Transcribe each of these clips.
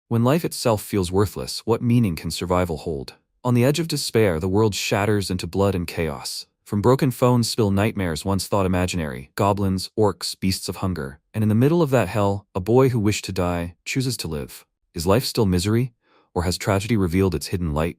When life itself feels worthless, what meaning can survival hold? On the edge of despair, the world shatters into blood and chaos. From broken phones spill nightmares once thought imaginary, goblins, orcs, beasts of hunger. And in the middle of that hell, a boy who wished to die chooses to live. Is life still misery? Or has tragedy revealed its hidden light?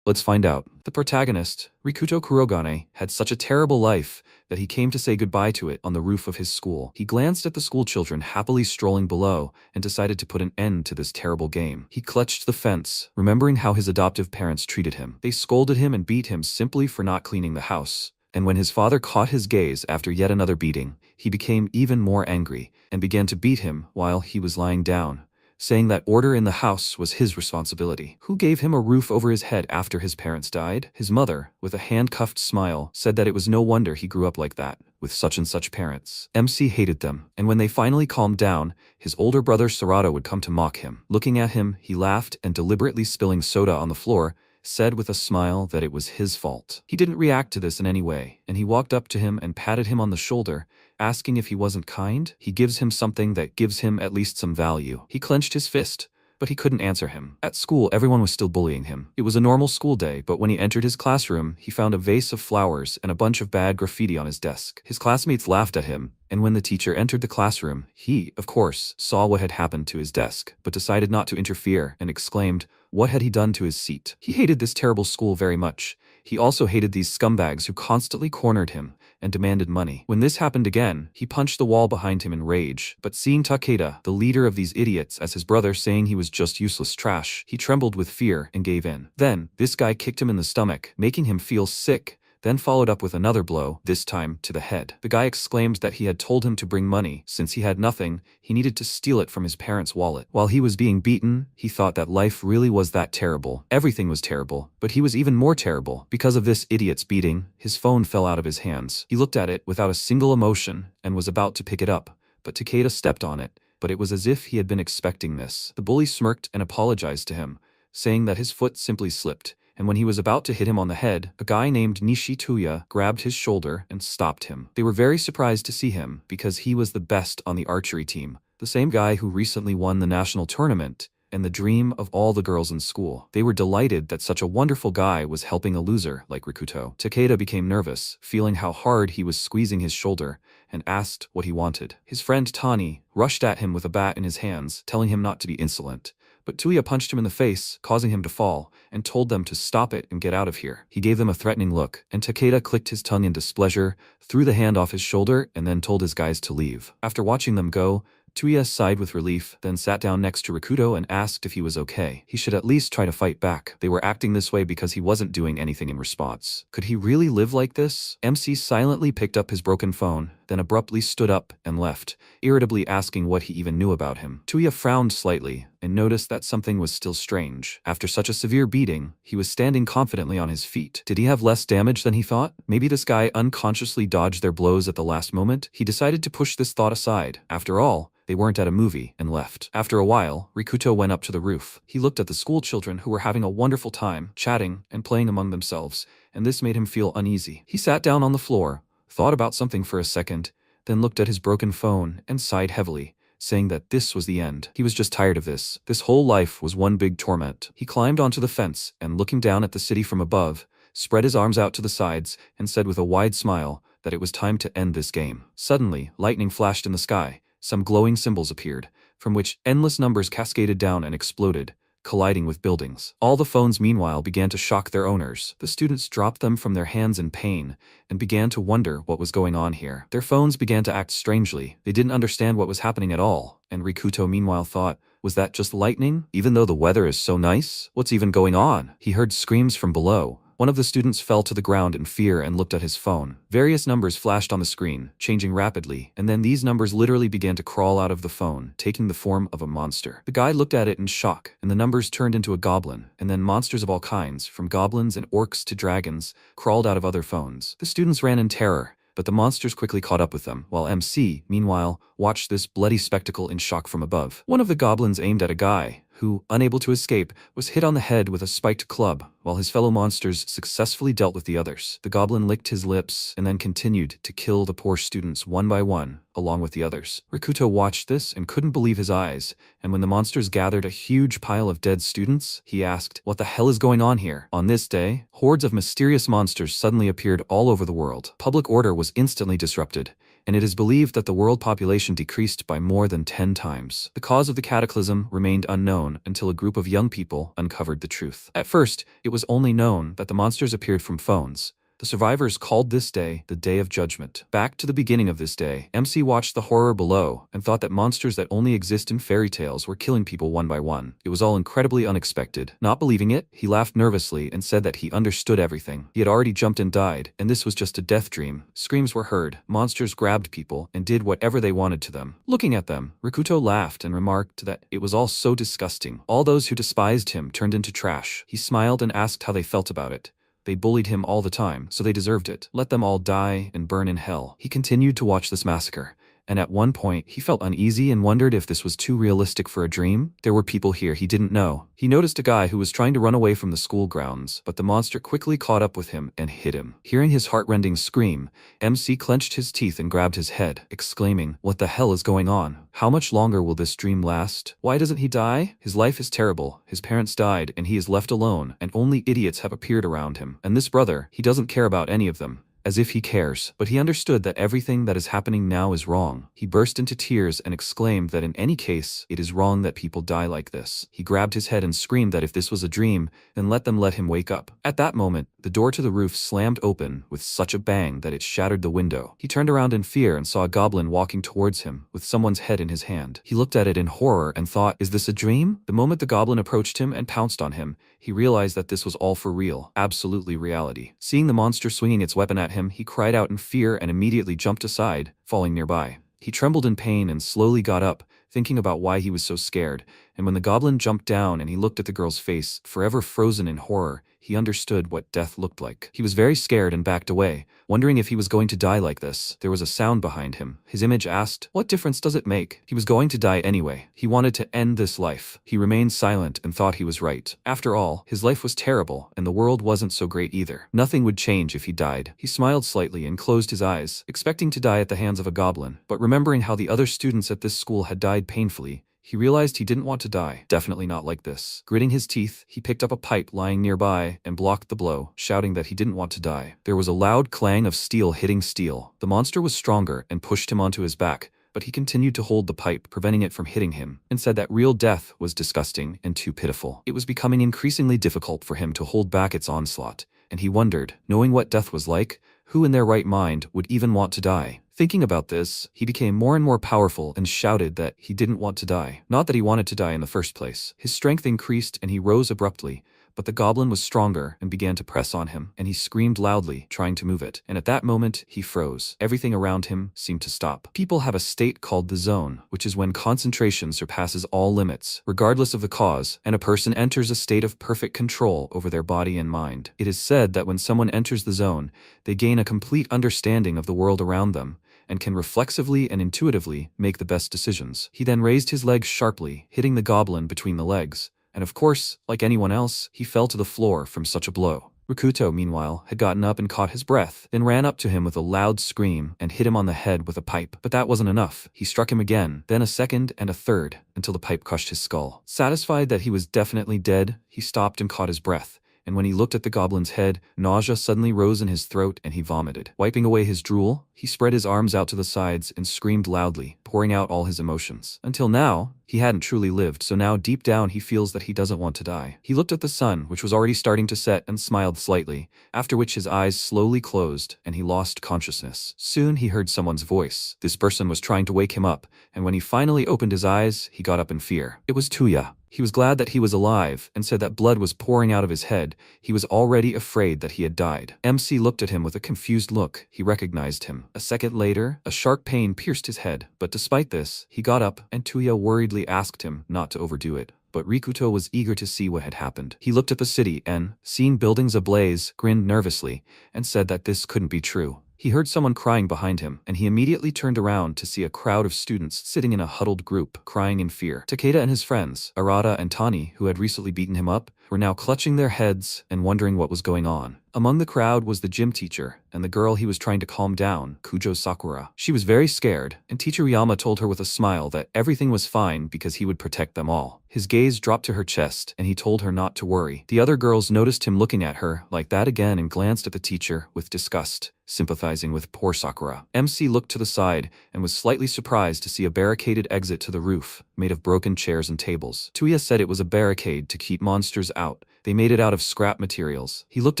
Let's find out. The protagonist, Rikuto Kurogane, had such a terrible life that he came to say goodbye to it on the roof of his school. He glanced at the school children happily strolling below and decided to put an end to this terrible game. He clutched the fence, remembering how his adoptive parents treated him. They scolded him and beat him simply for not cleaning the house. And when his father caught his gaze after yet another beating, he became even more angry and began to beat him while he was lying down, saying that order in the house was his responsibility. Who gave him a roof over his head after his parents died? His mother, with a handcuffed smile, said that it was no wonder he grew up like that, with such and such parents. MC hated them, and when they finally calmed down, his older brother Sarada would come to mock him. Looking at him, he laughed and, deliberately spilling soda on the floor, said with a smile that it was his fault. He didn't react to this in any way, and he walked up to him and patted him on the shoulder, asking if he wasn't kind. He gives him something that gives him at least some value. He clenched his fist, but he couldn't answer him. At school, everyone was still bullying him. It was a normal school day, but when he entered his classroom, he found a vase of flowers and a bunch of bad graffiti on his desk. His classmates laughed at him, and when the teacher entered the classroom, he, of course, saw what had happened to his desk, but decided not to interfere and exclaimed, what had he done to his seat? He hated this terrible school very much. He also hated these scumbags who constantly cornered him and demanded money. When this happened again, he punched the wall behind him in rage, but seeing Takeda, the leader of these idiots, as his brother saying he was just useless trash, he trembled with fear and gave in. Then, this guy kicked him in the stomach, making him feel sick, then followed up with another blow, this time to the head. The guy exclaimed that he had told him to bring money. Since he had nothing, he needed to steal it from his parents' wallet. While he was being beaten, he thought that life really was that terrible. Everything was terrible, but he was even more terrible. Because of this idiot's beating, his phone fell out of his hands. He looked at it without a single emotion and was about to pick it up, but Takeda stepped on it. But it was as if he had been expecting this. The bully smirked and apologized to him, saying that his foot simply slipped. And when he was about to hit him on the head, a guy named Nishituya grabbed his shoulder and stopped him. They were very surprised to see him because he was the best on the archery team, the same guy who recently won the national tournament and the dream of all the girls in school. They were delighted that such a wonderful guy was helping a loser like Rikuto. Takeda became nervous, feeling how hard he was squeezing his shoulder, and asked what he wanted. His friend Tani rushed at him with a bat in his hands, telling him not to be insolent. But Tuya punched him in the face, causing him to fall, and told them to stop it and get out of here. He gave them a threatening look, and Takeda clicked his tongue in displeasure, threw the hand off his shoulder, and then told his guys to leave. After watching them go, Tuya sighed with relief, then sat down next to Rikuto and asked if he was okay. He should at least try to fight back. They were acting this way because he wasn't doing anything in response. Could he really live like this? MC silently picked up his broken phone, then abruptly stood up and left, irritably asking what he even knew about him. Tuya frowned slightly and noticed that something was still strange. After such a severe beating, he was standing confidently on his feet. Did he have less damage than he thought? Maybe this guy unconsciously dodged their blows at the last moment? He decided to push this thought aside. After all, they weren't at a movie, and left. After a while, Rikuto went up to the roof. He looked at the school children who were having a wonderful time, chatting and playing among themselves, and this made him feel uneasy. He sat down on the floor, thought about something for a second, then looked at his broken phone and sighed heavily, saying that this was the end. He was just tired of this. This whole life was one big torment. He climbed onto the fence and, looking down at the city from above, spread his arms out to the sides and said with a wide smile that it was time to end this game. Suddenly, lightning flashed in the sky. Some glowing symbols appeared, from which endless numbers cascaded down and exploded, colliding with buildings. All the phones meanwhile began to shock their owners. The students dropped them from their hands in pain and began to wonder what was going on here. Their phones began to act strangely. They didn't understand what was happening at all, and Rikuto meanwhile thought, was that just lightning? Even though the weather is so nice? What's even going on? He heard screams from below. One of the students fell to the ground in fear and looked at his phone. Various numbers flashed on the screen, changing rapidly, and then these numbers literally began to crawl out of the phone, taking the form of a monster. The guy looked at it in shock, and the numbers turned into a goblin, and then monsters of all kinds, from goblins and orcs to dragons, crawled out of other phones. The students ran in terror, but the monsters quickly caught up with them, while MC, meanwhile, watched this bloody spectacle in shock from above. One of the goblins aimed at a guy who, unable to escape, was hit on the head with a spiked club, while his fellow monsters successfully dealt with the others. The goblin licked his lips and then continued to kill the poor students one by one, along with the others. Rikuto watched this and couldn't believe his eyes, and when the monsters gathered a huge pile of dead students, he asked, "What the hell is going on here?" On this day, hordes of mysterious monsters suddenly appeared all over the world. Public order was instantly disrupted, and it is believed that the world population decreased by more than 10 times. The cause of the cataclysm remained unknown until a group of young people uncovered the truth. At first, it was only known that the monsters appeared from phones. The survivors called this day the Day of Judgment. Back to the beginning of this day, MC watched the horror below and thought that monsters that only exist in fairy tales were killing people one by one. It was all incredibly unexpected. Not believing it, he laughed nervously and said that he understood everything. He had already jumped and died, and this was just a death dream. Screams were heard, monsters grabbed people and did whatever they wanted to them. Looking at them, Rikuto laughed and remarked that it was all so disgusting. All those who despised him turned into trash. He smiled and asked how they felt about it. They bullied him all the time, so they deserved it. Let them all die and burn in hell. He continued to watch this massacre, and at one point, he felt uneasy and wondered if this was too realistic for a dream. There were people here he didn't know. He noticed a guy who was trying to run away from the school grounds, but the monster quickly caught up with him and hit him. Hearing his heart-rending scream, MC clenched his teeth and grabbed his head, exclaiming, "What the hell is going on? How much longer will this dream last? Why doesn't he die? His life is terrible. His parents died and he is left alone, and only idiots have appeared around him. And this brother, he doesn't care about any of them. As if he cares. But he understood that everything that is happening now is wrong. He burst into tears and exclaimed that in any case, it is wrong that people die like this. He grabbed his head and screamed that if this was a dream, then let him wake up. At that moment, the door to the roof slammed open with such a bang that it shattered the window. He turned around in fear and saw a goblin walking towards him with someone's head in his hand. He looked at it in horror and thought, "Is this a dream?" The moment the goblin approached him and pounced on him, he realized that this was all for real, absolutely reality. Seeing the monster swinging its weapon at him, he cried out in fear and immediately jumped aside, falling nearby. He trembled in pain and slowly got up, thinking about why he was so scared, and when the goblin jumped down and he looked at the girl's face, forever frozen in horror, he understood what death looked like. He was very scared and backed away, wondering if he was going to die like this. There was a sound behind him. His image asked, "What difference does it make?" He was going to die anyway. He wanted to end this life. He remained silent and thought he was right. After all, his life was terrible, and the world wasn't so great either. Nothing would change if he died. He smiled slightly and closed his eyes, expecting to die at the hands of a goblin. But remembering how the other students at this school had died painfully, he realized he didn't want to die. Definitely not like this. Gritting his teeth, he picked up a pipe lying nearby and blocked the blow, shouting that he didn't want to die. There was a loud clang of steel hitting steel. The monster was stronger and pushed him onto his back, but he continued to hold the pipe, preventing it from hitting him, and said that real death was disgusting and too pitiful. It was becoming increasingly difficult for him to hold back its onslaught, and he wondered, knowing what death was like, who in their right mind would even want to die? Thinking about this, he became more and more powerful and shouted that he didn't want to die. Not that he wanted to die in the first place. His strength increased and he rose abruptly, but the goblin was stronger and began to press on him, and he screamed loudly, trying to move it. And at that moment, he froze. Everything around him seemed to stop. People have a state called the zone, which is when concentration surpasses all limits, regardless of the cause, and a person enters a state of perfect control over their body and mind. It is said that when someone enters the zone, they gain a complete understanding of the world around them, and can reflexively and intuitively make the best decisions. He then raised his legs sharply, hitting the goblin between the legs. And of course, like anyone else, he fell to the floor from such a blow. Rikuto, meanwhile, had gotten up and caught his breath, then ran up to him with a loud scream and hit him on the head with a pipe. But that wasn't enough. He struck him again, then a second and a third, until the pipe crushed his skull. Satisfied that he was definitely dead, he stopped and caught his breath. And when he looked at the goblin's head, nausea suddenly rose in his throat and he vomited. Wiping away his drool, he spread his arms out to the sides and screamed loudly, pouring out all his emotions. Until now, he hadn't truly lived, so now deep down he feels that he doesn't want to die. He looked at the sun, which was already starting to set, and smiled slightly, after which his eyes slowly closed and he lost consciousness. Soon he heard someone's voice. This person was trying to wake him up, and when he finally opened his eyes, he got up in fear. It was Tuya. He was glad that he was alive and said that blood was pouring out of his head. He was already afraid that he had died. MC looked at him with a confused look. He recognized him. A second later, a sharp pain pierced his head, but despite this, he got up and Tuya worriedly asked him not to overdo it. But Rikuto was eager to see what had happened. He looked at the city and, seeing buildings ablaze, grinned nervously and said that this couldn't be true. He heard someone crying behind him, and he immediately turned around to see a crowd of students sitting in a huddled group, crying in fear. Takeda and his friends, Arata and Tani, who had recently beaten him up, were now clutching their heads and wondering what was going on. Among the crowd was the gym teacher and the girl he was trying to calm down, Kujo Sakura. She was very scared, and Teacher Uyama told her with a smile that everything was fine because he would protect them all. His gaze dropped to her chest, and he told her not to worry. The other girls noticed him looking at her like that again and glanced at the teacher with disgust, sympathizing with poor Sakura. MC looked to the side and was slightly surprised to see a barricaded exit to the roof, made of broken chairs and tables. Tuya said it was a barricade to keep monsters out. They made it out of scrap materials. He looked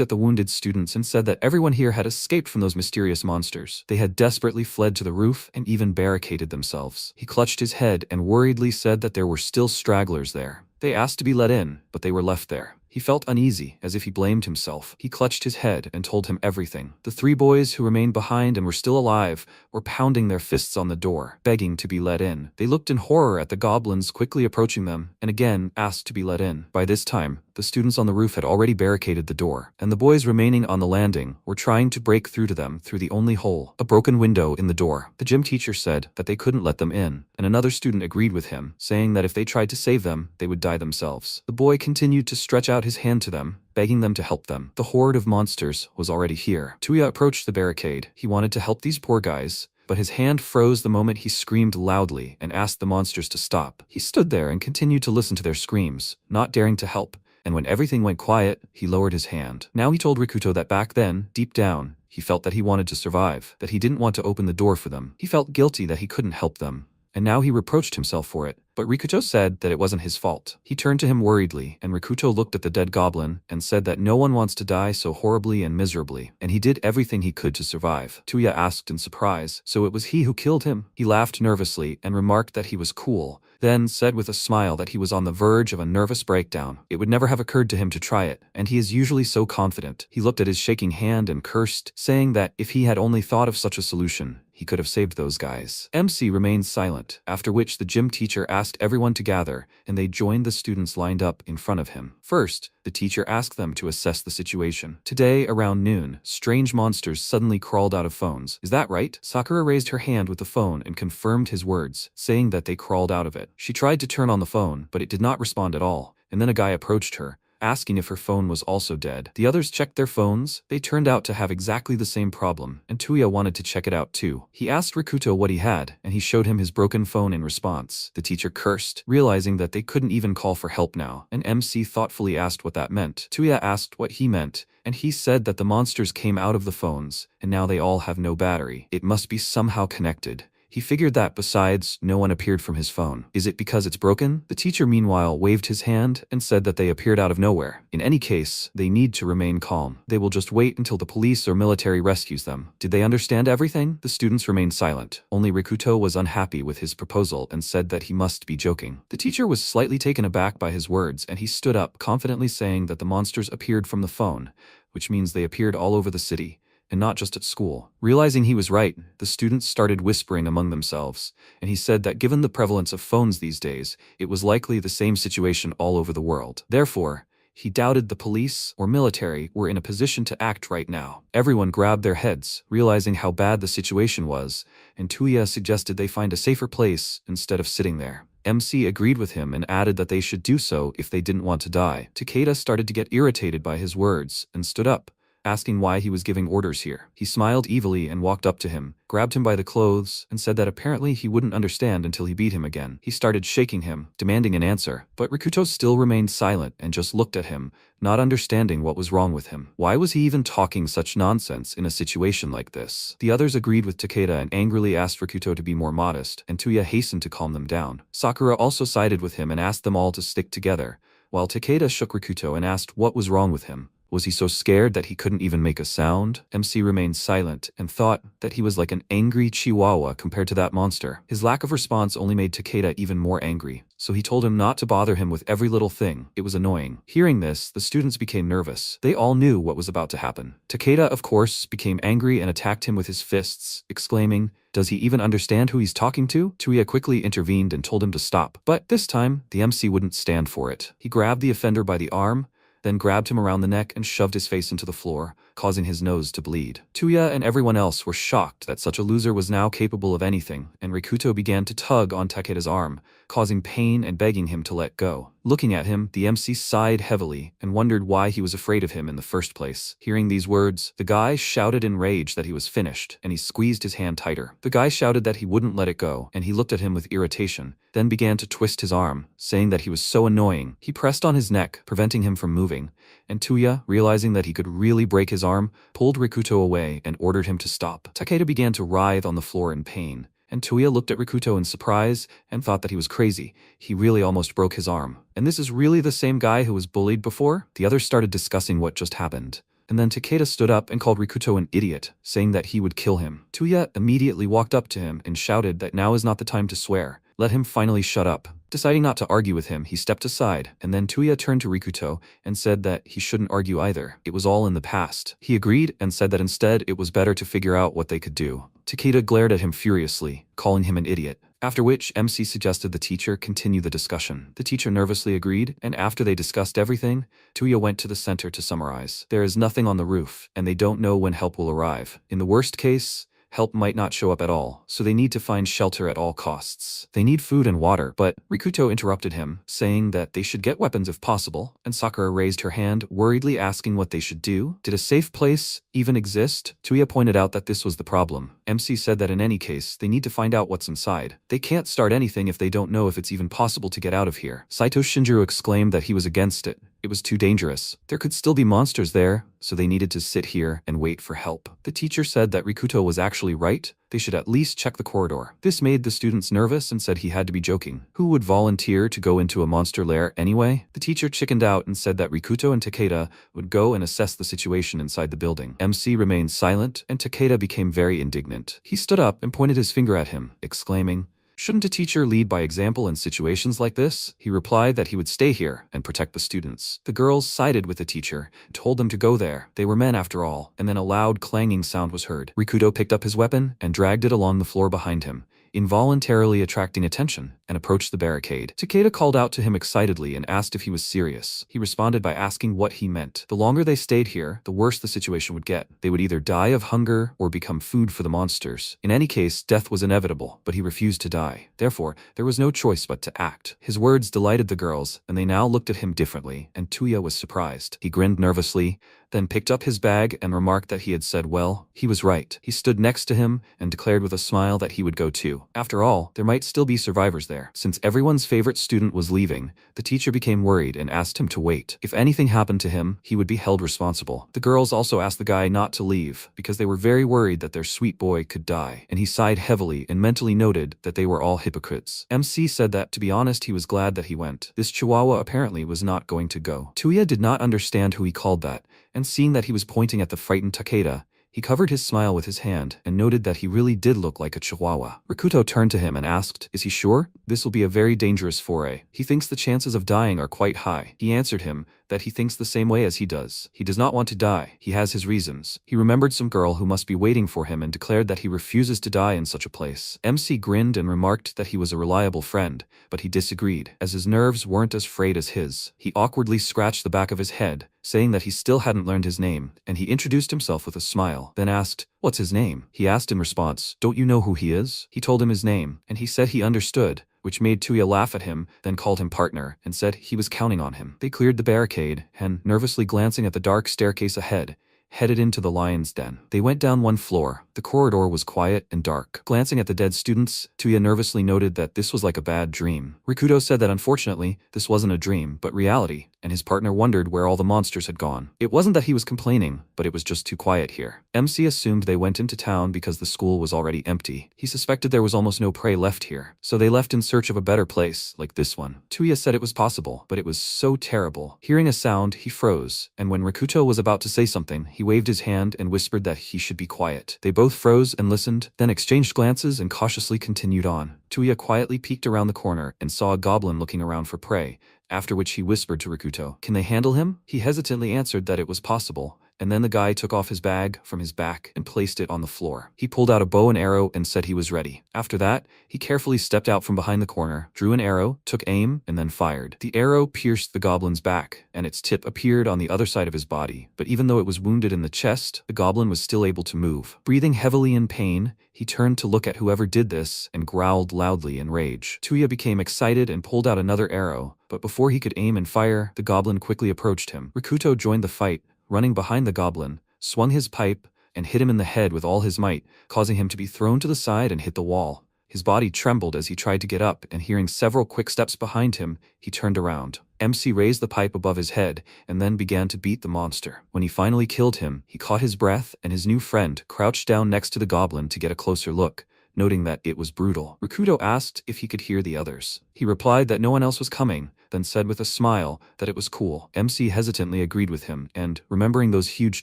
at the wounded students and said that everyone here had escaped from those mysterious monsters. They had desperately fled to the roof and even barricaded themselves. He clutched his head and worriedly said that there were still stragglers there. They asked to be let in, but they were left there. He felt uneasy, as if he blamed himself. He clutched his head and told him everything. The 3 boys who remained behind and were still alive were pounding their fists on the door, begging to be let in. They looked in horror at the goblins quickly approaching them, and again asked to be let in. By this time, the students on the roof had already barricaded the door, and the boys remaining on the landing were trying to break through to them through the only hole, a broken window in the door. The gym teacher said that they couldn't let them in, and another student agreed with him, saying that if they tried to save them, they would die themselves. The boy continued to stretch out his hand to them, begging them to help them. The horde of monsters was already here. Tuya approached the barricade. He wanted to help these poor guys, but his hand froze the moment he screamed loudly and asked the monsters to stop. He stood there and continued to listen to their screams, not daring to help, and when everything went quiet, he lowered his hand. Now he told Rikuto that back then, deep down, he felt that he wanted to survive, that he didn't want to open the door for them. He felt guilty that he couldn't help them, and now he reproached himself for it. But Rikuto said that it wasn't his fault. He turned to him worriedly, and Rikuto looked at the dead goblin and said that no one wants to die so horribly and miserably, and he did everything he could to survive. Tuya asked in surprise, so it was he who killed him? He laughed nervously and remarked that he was cool, then said with a smile that he was on the verge of a nervous breakdown. It would never have occurred to him to try it, and he is usually so confident. He looked at his shaking hand and cursed, saying that if he had only thought of such a solution, he could have saved those guys. MC remained silent, after which the gym teacher asked everyone to gather, and they joined the students lined up in front of him. First, the teacher asked them to assess the situation. Today, around noon, strange monsters suddenly crawled out of phones. Is that right? Sakura raised her hand with the phone and confirmed his words, saying that they crawled out of it. She tried to turn on the phone, but it did not respond at all, and then a guy approached her, asking if her phone was also dead. The others checked their phones. They turned out to have exactly the same problem, and Tuya wanted to check it out too. He asked Rikuto what he had, and he showed him his broken phone in response. The teacher cursed, realizing that they couldn't even call for help now, and MC thoughtfully asked what that meant. Tuya asked what he meant, and he said that the monsters came out of the phones, and now they all have no battery. It must be somehow connected. He figured that besides, no one appeared from his phone. Is it because it's broken? The teacher meanwhile waved his hand and said that they appeared out of nowhere. In any case, they need to remain calm. They will just wait until the police or military rescues them. Did they understand everything? The students remained silent. Only Rikuto was unhappy with his proposal and said that he must be joking. The teacher was slightly taken aback by his words, and he stood up, confidently saying that the monsters appeared from the phone, which means they appeared all over the city, and not just at school. Realizing he was right, the students started whispering among themselves, and he said that given the prevalence of phones these days, it was likely the same situation all over the world. Therefore, he doubted the police or military were in a position to act right now. Everyone grabbed their heads, realizing how bad the situation was, and Tuya suggested they find a safer place instead of sitting there. MC agreed with him and added that they should do so if they didn't want to die. Takeda started to get irritated by his words and stood up, asking why he was giving orders here. He smiled evilly and walked up to him, grabbed him by the clothes, and said that apparently he wouldn't understand until he beat him again. He started shaking him, demanding an answer, but Rikuto still remained silent and just looked at him, not understanding what was wrong with him. Why was he even talking such nonsense in a situation like this? The others agreed with Takeda and angrily asked Rikuto to be more modest, and Tuya hastened to calm them down. Sakura also sided with him and asked them all to stick together, while Takeda shook Rikuto and asked what was wrong with him. Was he so scared that he couldn't even make a sound? MC remained silent and thought that he was like an angry chihuahua compared to that monster. His lack of response only made Takeda even more angry, so he told him not to bother him with every little thing. It was annoying. Hearing this, the students became nervous. They all knew what was about to happen. Takeda, of course, became angry and attacked him with his fists, exclaiming, "Does he even understand who he's talking to?" Tuya quickly intervened and told him to stop. But this time, the MC wouldn't stand for it. He grabbed the offender by the arm, then grabbed him around the neck and shoved his face into the floor, causing his nose to bleed. Tuya and everyone else were shocked that such a loser was now capable of anything, and Rikuto began to tug on Takeda's arm, causing pain and begging him to let go. Looking at him, the MC sighed heavily and wondered why he was afraid of him in the first place. Hearing these words, the guy shouted in rage that he was finished, and he squeezed his hand tighter. The guy shouted that he wouldn't let it go, and he looked at him with irritation, then began to twist his arm, saying that he was so annoying. He pressed on his neck, preventing him from moving, and Tuya, realizing that he could really break his arm, pulled Rikuto away and ordered him to stop. Takeda began to writhe on the floor in pain, and Tuya looked at Rikuto in surprise and thought that he was crazy. He really almost broke his arm. And this is really the same guy who was bullied before? The others started discussing what just happened. And then Takeda stood up and called Rikuto an idiot, saying that he would kill him. Tuya immediately walked up to him and shouted that now is not the time to swear. Let him finally shut up. Deciding not to argue with him, he stepped aside, and then Tuya turned to Rikuto and said that he shouldn't argue either. It was all in the past. He agreed and said that instead it was better to figure out what they could do. Takeda glared at him furiously, calling him an idiot. After which, MC suggested the teacher continue the discussion. The teacher nervously agreed, and after they discussed everything, Tuya went to the center to summarize. There is nothing on the roof, and they don't know when help will arrive. In the worst case, help might not show up at all, so they need to find shelter at all costs. They need food and water, but Rikuto interrupted him, saying that they should get weapons if possible, and Sakura raised her hand, worriedly asking what they should do. Did a safe place even exist? Tuya pointed out that this was the problem. MC said that in any case, they need to find out what's inside. They can't start anything if they don't know if it's even possible to get out of here. Saito Shinjiro exclaimed that he was against it. It was too dangerous. There could still be monsters there, so they needed to sit here and wait for help. The teacher said that Rikuto was actually right. They should at least check the corridor. This made the students nervous and said he had to be joking. Who would volunteer to go into a monster lair anyway? The teacher chickened out and said that Rikuto and Takeda would go and assess the situation inside the building. MC remained silent, and Takeda became very indignant. He stood up and pointed his finger at him, exclaiming, "Shouldn't a teacher lead by example in situations like this?" He replied that he would stay here and protect the students. The girls sided with the teacher and told them to go there. They were men after all, and then a loud clanging sound was heard. Rikuto picked up his weapon and dragged it along the floor behind him, involuntarily attracting attention, and approached the barricade. Takeda called out to him excitedly and asked if he was serious. He responded by asking what he meant. The longer they stayed here, the worse the situation would get. They would either die of hunger or become food for the monsters. In any case, death was inevitable, but he refused to die. Therefore, there was no choice but to act. His words delighted the girls, and they now looked at him differently, and Tuya was surprised. He grinned nervously, then picked up his bag and remarked that he had said well. He was right. He stood next to him and declared with a smile that he would go too. After all, there might still be survivors there. Since everyone's favorite student was leaving, the teacher became worried and asked him to wait. If anything happened to him, he would be held responsible. The girls also asked the guy not to leave because they were very worried that their sweet boy could die, and he sighed heavily and mentally noted that they were all hypocrites. MC said that, to be honest, he was glad that he went. This chihuahua apparently was not going to go. Tuya did not understand who he called that, and seeing that he was pointing at the frightened Takeda, he covered his smile with his hand and noted that he really did look like a chihuahua. Rikuto turned to him and asked, "Is he sure? This will be a very dangerous foray. He thinks the chances of dying are quite high." He answered him that he thinks the same way as he does. He does not want to die. He has his reasons. He remembered some girl who must be waiting for him and declared that he refuses to die in such a place. MC grinned and remarked that he was a reliable friend, but he disagreed, as his nerves weren't as frayed as his. He awkwardly scratched the back of his head, saying that he still hadn't learned his name, and he introduced himself with a smile, then asked, "What's his name?" He asked in response, "Don't you know who he is?" He told him his name, and he said he understood, which made Tuya laugh at him, then called him partner, and said he was counting on him. They cleared the barricade, and, nervously glancing at the dark staircase ahead, headed into the lion's den. They went down one floor. The corridor was quiet and dark. Glancing at the dead students, Tuya nervously noted that this was like a bad dream. Rikuto said that unfortunately, this wasn't a dream, but reality, and his partner wondered where all the monsters had gone. It wasn't that he was complaining, but it was just too quiet here. MC assumed they went into town because the school was already empty. He suspected there was almost no prey left here, so they left in search of a better place, like this one. Tuya said it was possible, but it was so terrible. Hearing a sound, he froze, and when Rikuto was about to say something, he waved his hand and whispered that he should be quiet. They both froze and listened, then exchanged glances and cautiously continued on. Tuya quietly peeked around the corner and saw a goblin looking around for prey, after which he whispered to Rikuto, "Can they handle him?" He hesitantly answered that it was possible, and then the guy took off his bag from his back and placed it on the floor. He pulled out a bow and arrow and said he was ready. After that, he carefully stepped out from behind the corner, drew an arrow, took aim, and then fired. The arrow pierced the goblin's back, and its tip appeared on the other side of his body. But even though it was wounded in the chest, the goblin was still able to move. Breathing heavily in pain, he turned to look at whoever did this and growled loudly in rage. Tuya became excited and pulled out another arrow, but before he could aim and fire, the goblin quickly approached him. Rikuto joined the fight, running behind the goblin, swung his pipe, and hit him in the head with all his might, causing him to be thrown to the side and hit the wall. His body trembled as he tried to get up, and hearing several quick steps behind him, he turned around. MC raised the pipe above his head and then began to beat the monster. When he finally killed him, he caught his breath, and his new friend crouched down next to the goblin to get a closer look, noting that it was brutal. Rikuto asked if he could hear the others. He replied that no one else was coming, then said with a smile that it was cool. MC hesitantly agreed with him, and, remembering those huge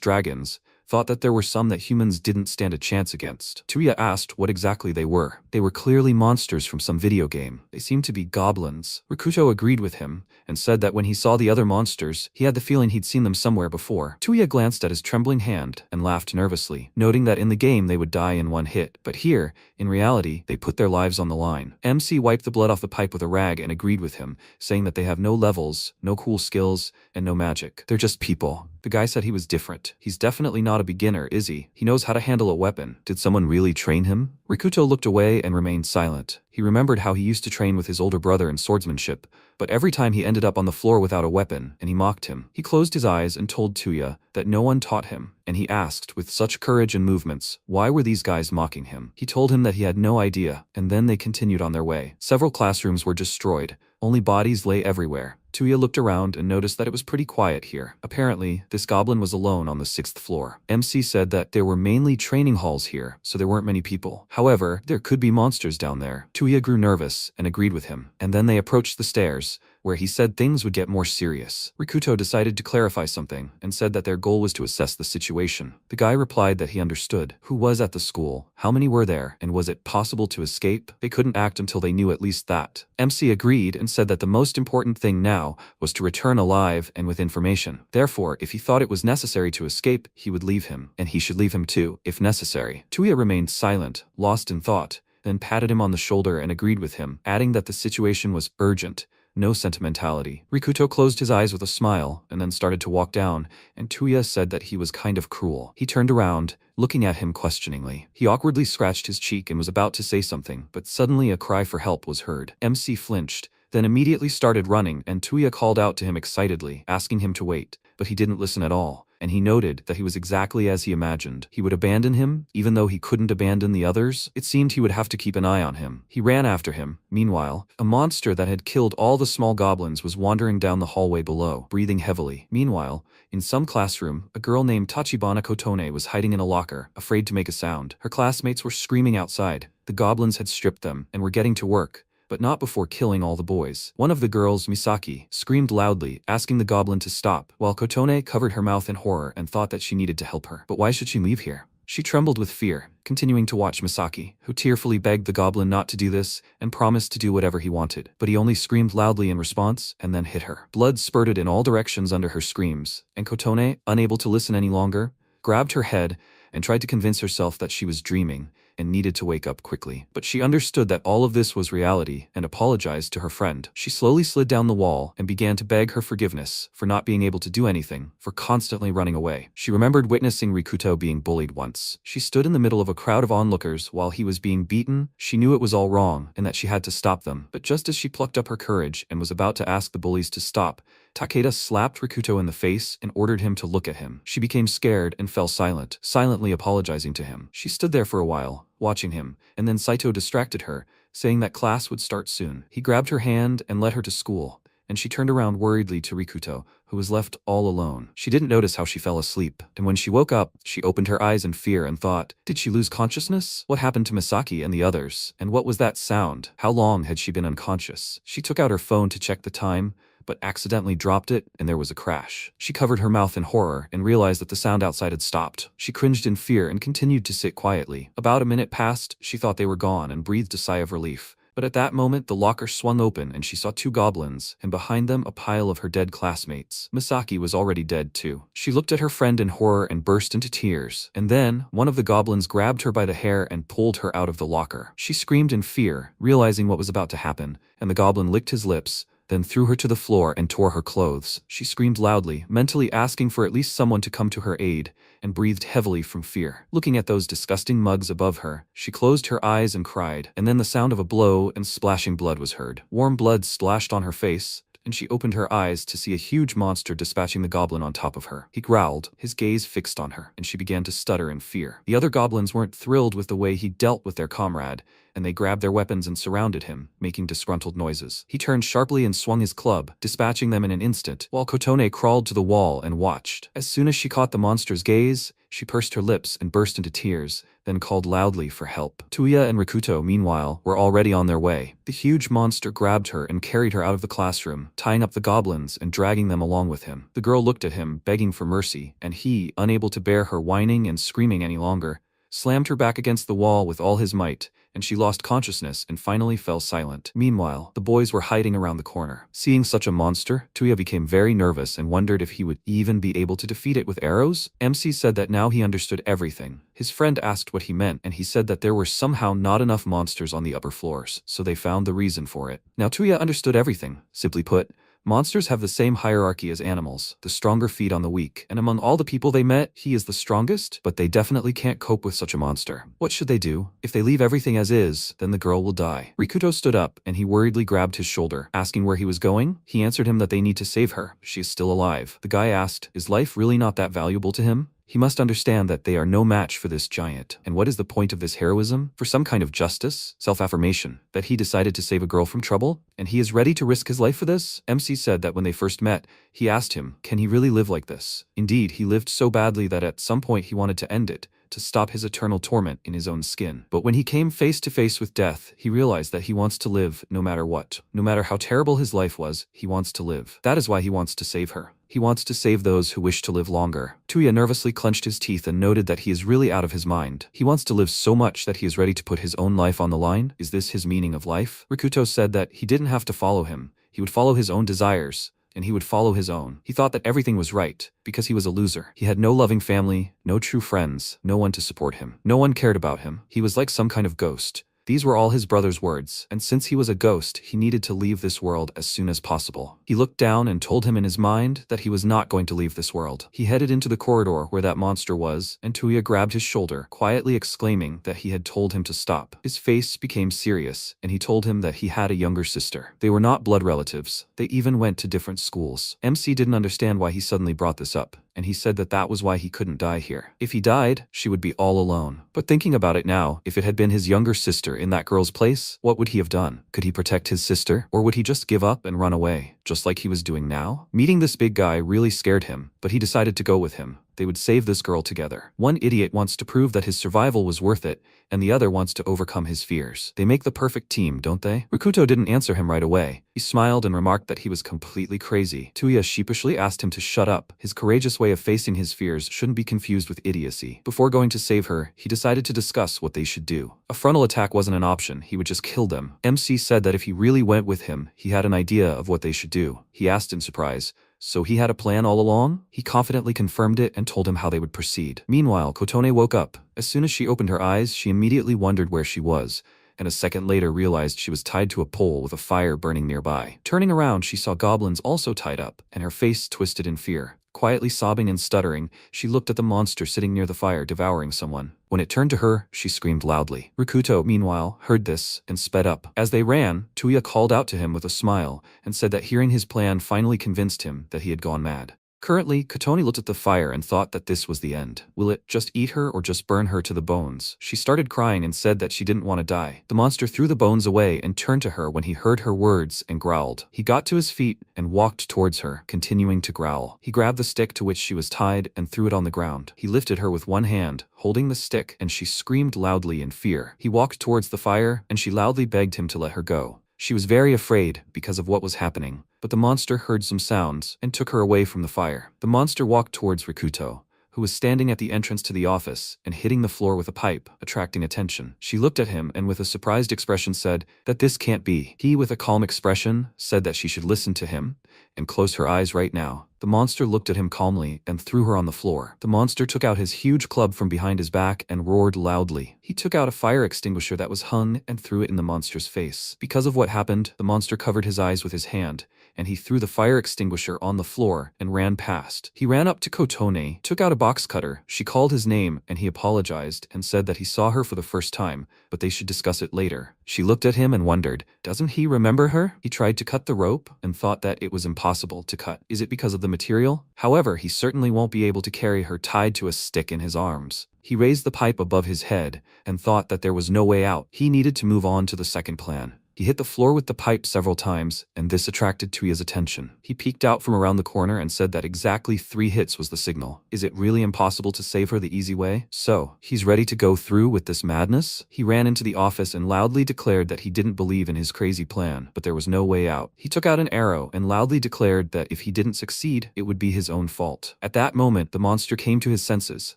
dragons, thought that there were some that humans didn't stand a chance against. Tuya asked what exactly they were. They were clearly monsters from some video game. They seemed to be goblins. Rikuto agreed with him, and said that when he saw the other monsters, he had the feeling he'd seen them somewhere before. Tuya glanced at his trembling hand and laughed nervously, noting that in the game they would die in one hit, but here, in reality, they put their lives on the line. MC wiped the blood off the pipe with a rag and agreed with him, saying that they have no levels, no cool skills, and no magic. They're just people. The guy said he was different. He's definitely not a beginner, is he? He knows how to handle a weapon. Did someone really train him? Rikuto looked away and remained silent. He remembered how he used to train with his older brother in swordsmanship, but every time he ended up on the floor without a weapon, and he mocked him. He closed his eyes and told Tuya that no one taught him, and he asked, with such courage and movements, why were these guys mocking him? He told him that he had no idea, and then they continued on their way. Several classrooms were destroyed. Only bodies lay everywhere. Tuya looked around and noticed that it was pretty quiet here. Apparently, this goblin was alone on the 6th floor. MC said that there were mainly training halls here, so there weren't many people. However, there could be monsters down there. Tuya grew nervous and agreed with him, and then they approached the stairs, where he said things would get more serious. Rikuto decided to clarify something and said that their goal was to assess the situation. The guy replied that he understood. Who was at the school? How many were there? And was it possible to escape? They couldn't act until they knew at least that. MC agreed and said that the most important thing now was to return alive and with information. Therefore, if he thought it was necessary to escape, he would leave him, and he should leave him too, if necessary. Tuya remained silent, lost in thought, then patted him on the shoulder and agreed with him, adding that the situation was urgent. No sentimentality. Rikuto closed his eyes with a smile and then started to walk down, and Tuya said that he was kind of cruel. He turned around, looking at him questioningly. He awkwardly scratched his cheek and was about to say something, but suddenly a cry for help was heard. MC flinched, then immediately started running, and Tuya called out to him excitedly, asking him to wait, but he didn't listen at all. And he noted that he was exactly as he imagined. He would abandon him, even though he couldn't abandon the others. It seemed he would have to keep an eye on him. He ran after him. Meanwhile, a monster that had killed all the small goblins was wandering down the hallway below, breathing heavily. Meanwhile, in some classroom, a girl named Tachibana Kotone was hiding in a locker, afraid to make a sound. Her classmates were screaming outside. The goblins had stripped them and were getting to work, but not before killing all the boys. One of the girls, Misaki, screamed loudly, asking the goblin to stop, while Kotone covered her mouth in horror and thought that she needed to help her. But why should she leave here? She trembled with fear, continuing to watch Misaki, who tearfully begged the goblin not to do this and promised to do whatever he wanted. But he only screamed loudly in response and then hit her. Blood spurted in all directions under her screams, and Kotone, unable to listen any longer, grabbed her head and tried to convince herself that she was dreaming and needed to wake up quickly. But she understood that all of this was reality and apologized to her friend. She slowly slid down the wall and began to beg her forgiveness for not being able to do anything, for constantly running away. She remembered witnessing Rikuto being bullied once. She stood in the middle of a crowd of onlookers while he was being beaten. She knew it was all wrong and that she had to stop them. But just as she plucked up her courage and was about to ask the bullies to stop, Takeda slapped Rikuto in the face and ordered him to look at him. She became scared and fell silent, silently apologizing to him. She stood there for a while, watching him, and then Saito distracted her, saying that class would start soon. He grabbed her hand and led her to school, and she turned around worriedly to Rikuto, who was left all alone. She didn't notice how she fell asleep, and when she woke up, she opened her eyes in fear and thought, did she lose consciousness? What happened to Misaki and the others? And what was that sound? How long had she been unconscious? She took out her phone to check the time, but accidentally dropped it, and there was a crash. She covered her mouth in horror and realized that the sound outside had stopped. She cringed in fear and continued to sit quietly. About a minute passed, she thought they were gone and breathed a sigh of relief. But at that moment the locker swung open and she saw 2 goblins, and behind them a pile of her dead classmates. Misaki was already dead too. She looked at her friend in horror and burst into tears. And then, one of the goblins grabbed her by the hair and pulled her out of the locker. She screamed in fear, realizing what was about to happen, and the goblin licked his lips, then threw her to the floor and tore her clothes. She screamed loudly, mentally asking for at least someone to come to her aid, and breathed heavily from fear. Looking at those disgusting mugs above her, she closed her eyes and cried, and then the sound of a blow and splashing blood was heard. Warm blood splashed on her face, and she opened her eyes to see a huge monster dispatching the goblin on top of her. He growled, his gaze fixed on her, and she began to stutter in fear. The other goblins weren't thrilled with the way he dealt with their comrade, and they grabbed their weapons and surrounded him, making disgruntled noises. He turned sharply and swung his club, dispatching them in an instant, while Kotone crawled to the wall and watched. As soon as she caught the monster's gaze, she pursed her lips and burst into tears, then called loudly for help. Tuya and Rikuto, meanwhile, were already on their way. The huge monster grabbed her and carried her out of the classroom, tying up the goblins and dragging them along with him. The girl looked at him, begging for mercy, and he, unable to bear her whining and screaming any longer, slammed her back against the wall with all his might, and she lost consciousness and finally fell silent. Meanwhile, the boys were hiding around the corner. Seeing such a monster, Tuya became very nervous and wondered if he would even be able to defeat it with arrows. MC said that now he understood everything. His friend asked what he meant, and he said that there were somehow not enough monsters on the upper floors, so they found the reason for it. Now Tuya understood everything. Simply put, monsters have the same hierarchy as animals. The stronger feed on the weak, and among all the people they met, he is the strongest, but they definitely can't cope with such a monster. What should they do? If they leave everything as is, then the girl will die. Rikuto stood up, and he worriedly grabbed his shoulder, asking where he was going. He answered him that they need to save her. She is still alive. The guy asked, is life really not that valuable to him? He must understand that they are no match for this giant. And what is the point of this heroism? For some kind of justice? Self-affirmation? That he decided to save a girl from trouble? And he is ready to risk his life for this? MC said that when they first met, he asked him, can he really live like this? Indeed, he lived so badly that at some point he wanted to end it, to stop his eternal torment in his own skin. But when he came face to face with death, he realized that he wants to live no matter what. No matter how terrible his life was, he wants to live. That is why he wants to save her. He wants to save those who wish to live longer. Tuya nervously clenched his teeth and noted that he is really out of his mind. He wants to live so much that he is ready to put his own life on the line. Is this his meaning of life? Rikuto said that he didn't have to follow him. He would follow his own desires, and he would follow his own. He thought that everything was right, because he was a loser. He had no loving family, no true friends, no one to support him. No one cared about him. He was like some kind of ghost. These were all his brother's words, and since he was a ghost, he needed to leave this world as soon as possible. He looked down and told him in his mind that he was not going to leave this world. He headed into the corridor where that monster was, and Tuya grabbed his shoulder, quietly exclaiming that he had told him to stop. His face became serious, and he told him that he had a younger sister. They were not blood relatives. They even went to different schools. MC didn't understand why he suddenly brought this up, and he said that that was why he couldn't die here. If he died, she would be all alone. But thinking about it now, if it had been his younger sister in that girl's place, what would he have done? Could he protect his sister, or would he just give up and run away, just like he was doing now? Meeting this big guy really scared him, but he decided to go with him. They would save this girl together. One idiot wants to prove that his survival was worth it, and the other wants to overcome his fears. They make the perfect team, don't they? Rikuto didn't answer him right away. He smiled and remarked that he was completely crazy. Tuya sheepishly asked him to shut up. His courageous way of facing his fears shouldn't be confused with idiocy. Before going to save her, he decided to discuss what they should do. A frontal attack wasn't an option. He would just kill them. MC said that if he really went with him, he had an idea of what they should do. He asked in surprise, so he had a plan all along? He confidently confirmed it and told him how they would proceed. Meanwhile, Kotone woke up. As soon as she opened her eyes, she immediately wondered where she was, and a second later realized she was tied to a pole with a fire burning nearby. Turning around, she saw goblins also tied up, and her face twisted in fear. Quietly sobbing and stuttering, she looked at the monster sitting near the fire devouring someone. When it turned to her, she screamed loudly. Rikuto, meanwhile, heard this and sped up. As they ran, Tuya called out to him with a smile and said that hearing his plan finally convinced him that he had gone mad. Currently, Kotone looked at the fire and thought that this was the end. Will it just eat her or just burn her to the bones? She started crying and said that she didn't want to die. The monster threw the bones away and turned to her when he heard her words and growled. He got to his feet and walked towards her, continuing to growl. He grabbed the stick to which she was tied and threw it on the ground. He lifted her with one hand, holding the stick, and she screamed loudly in fear. He walked towards the fire, and she loudly begged him to let her go. She was very afraid because of what was happening, but the monster heard some sounds and took her away from the fire. The monster walked towards Rikuto, who who was standing at the entrance to the office and hitting the floor with a pipe, attracting attention. She looked at him and with a surprised expression said that this can't be. He, with a calm expression, said that she should listen to him and close her eyes right now. The monster looked at him calmly and threw her on the floor. The monster took out his huge club from behind his back and roared loudly. He took out a fire extinguisher that was hung and threw it in the monster's face. Because of what happened, the monster covered his eyes with his hand, and he threw the fire extinguisher on the floor and ran past. He ran up to Kotone, took out a box cutter. She called his name and he apologized and said that he saw her for the first time, but they should discuss it later. She looked at him and wondered, doesn't he remember her? He tried to cut the rope and thought that it was impossible to cut. Is it because of the material? However, he certainly won't be able to carry her tied to a stick in his arms. He raised the pipe above his head and thought that there was no way out. He needed to move on to the second plan. He hit the floor with the pipe several times, and this attracted Tuya's attention. He peeked out from around the corner and said that exactly 3 hits was the signal. Is it really impossible to save her the easy way? So, he's ready to go through with this madness? He ran into the office and loudly declared that he didn't believe in his crazy plan, but there was no way out. He took out an arrow and loudly declared that if he didn't succeed, it would be his own fault. At that moment, the monster came to his senses,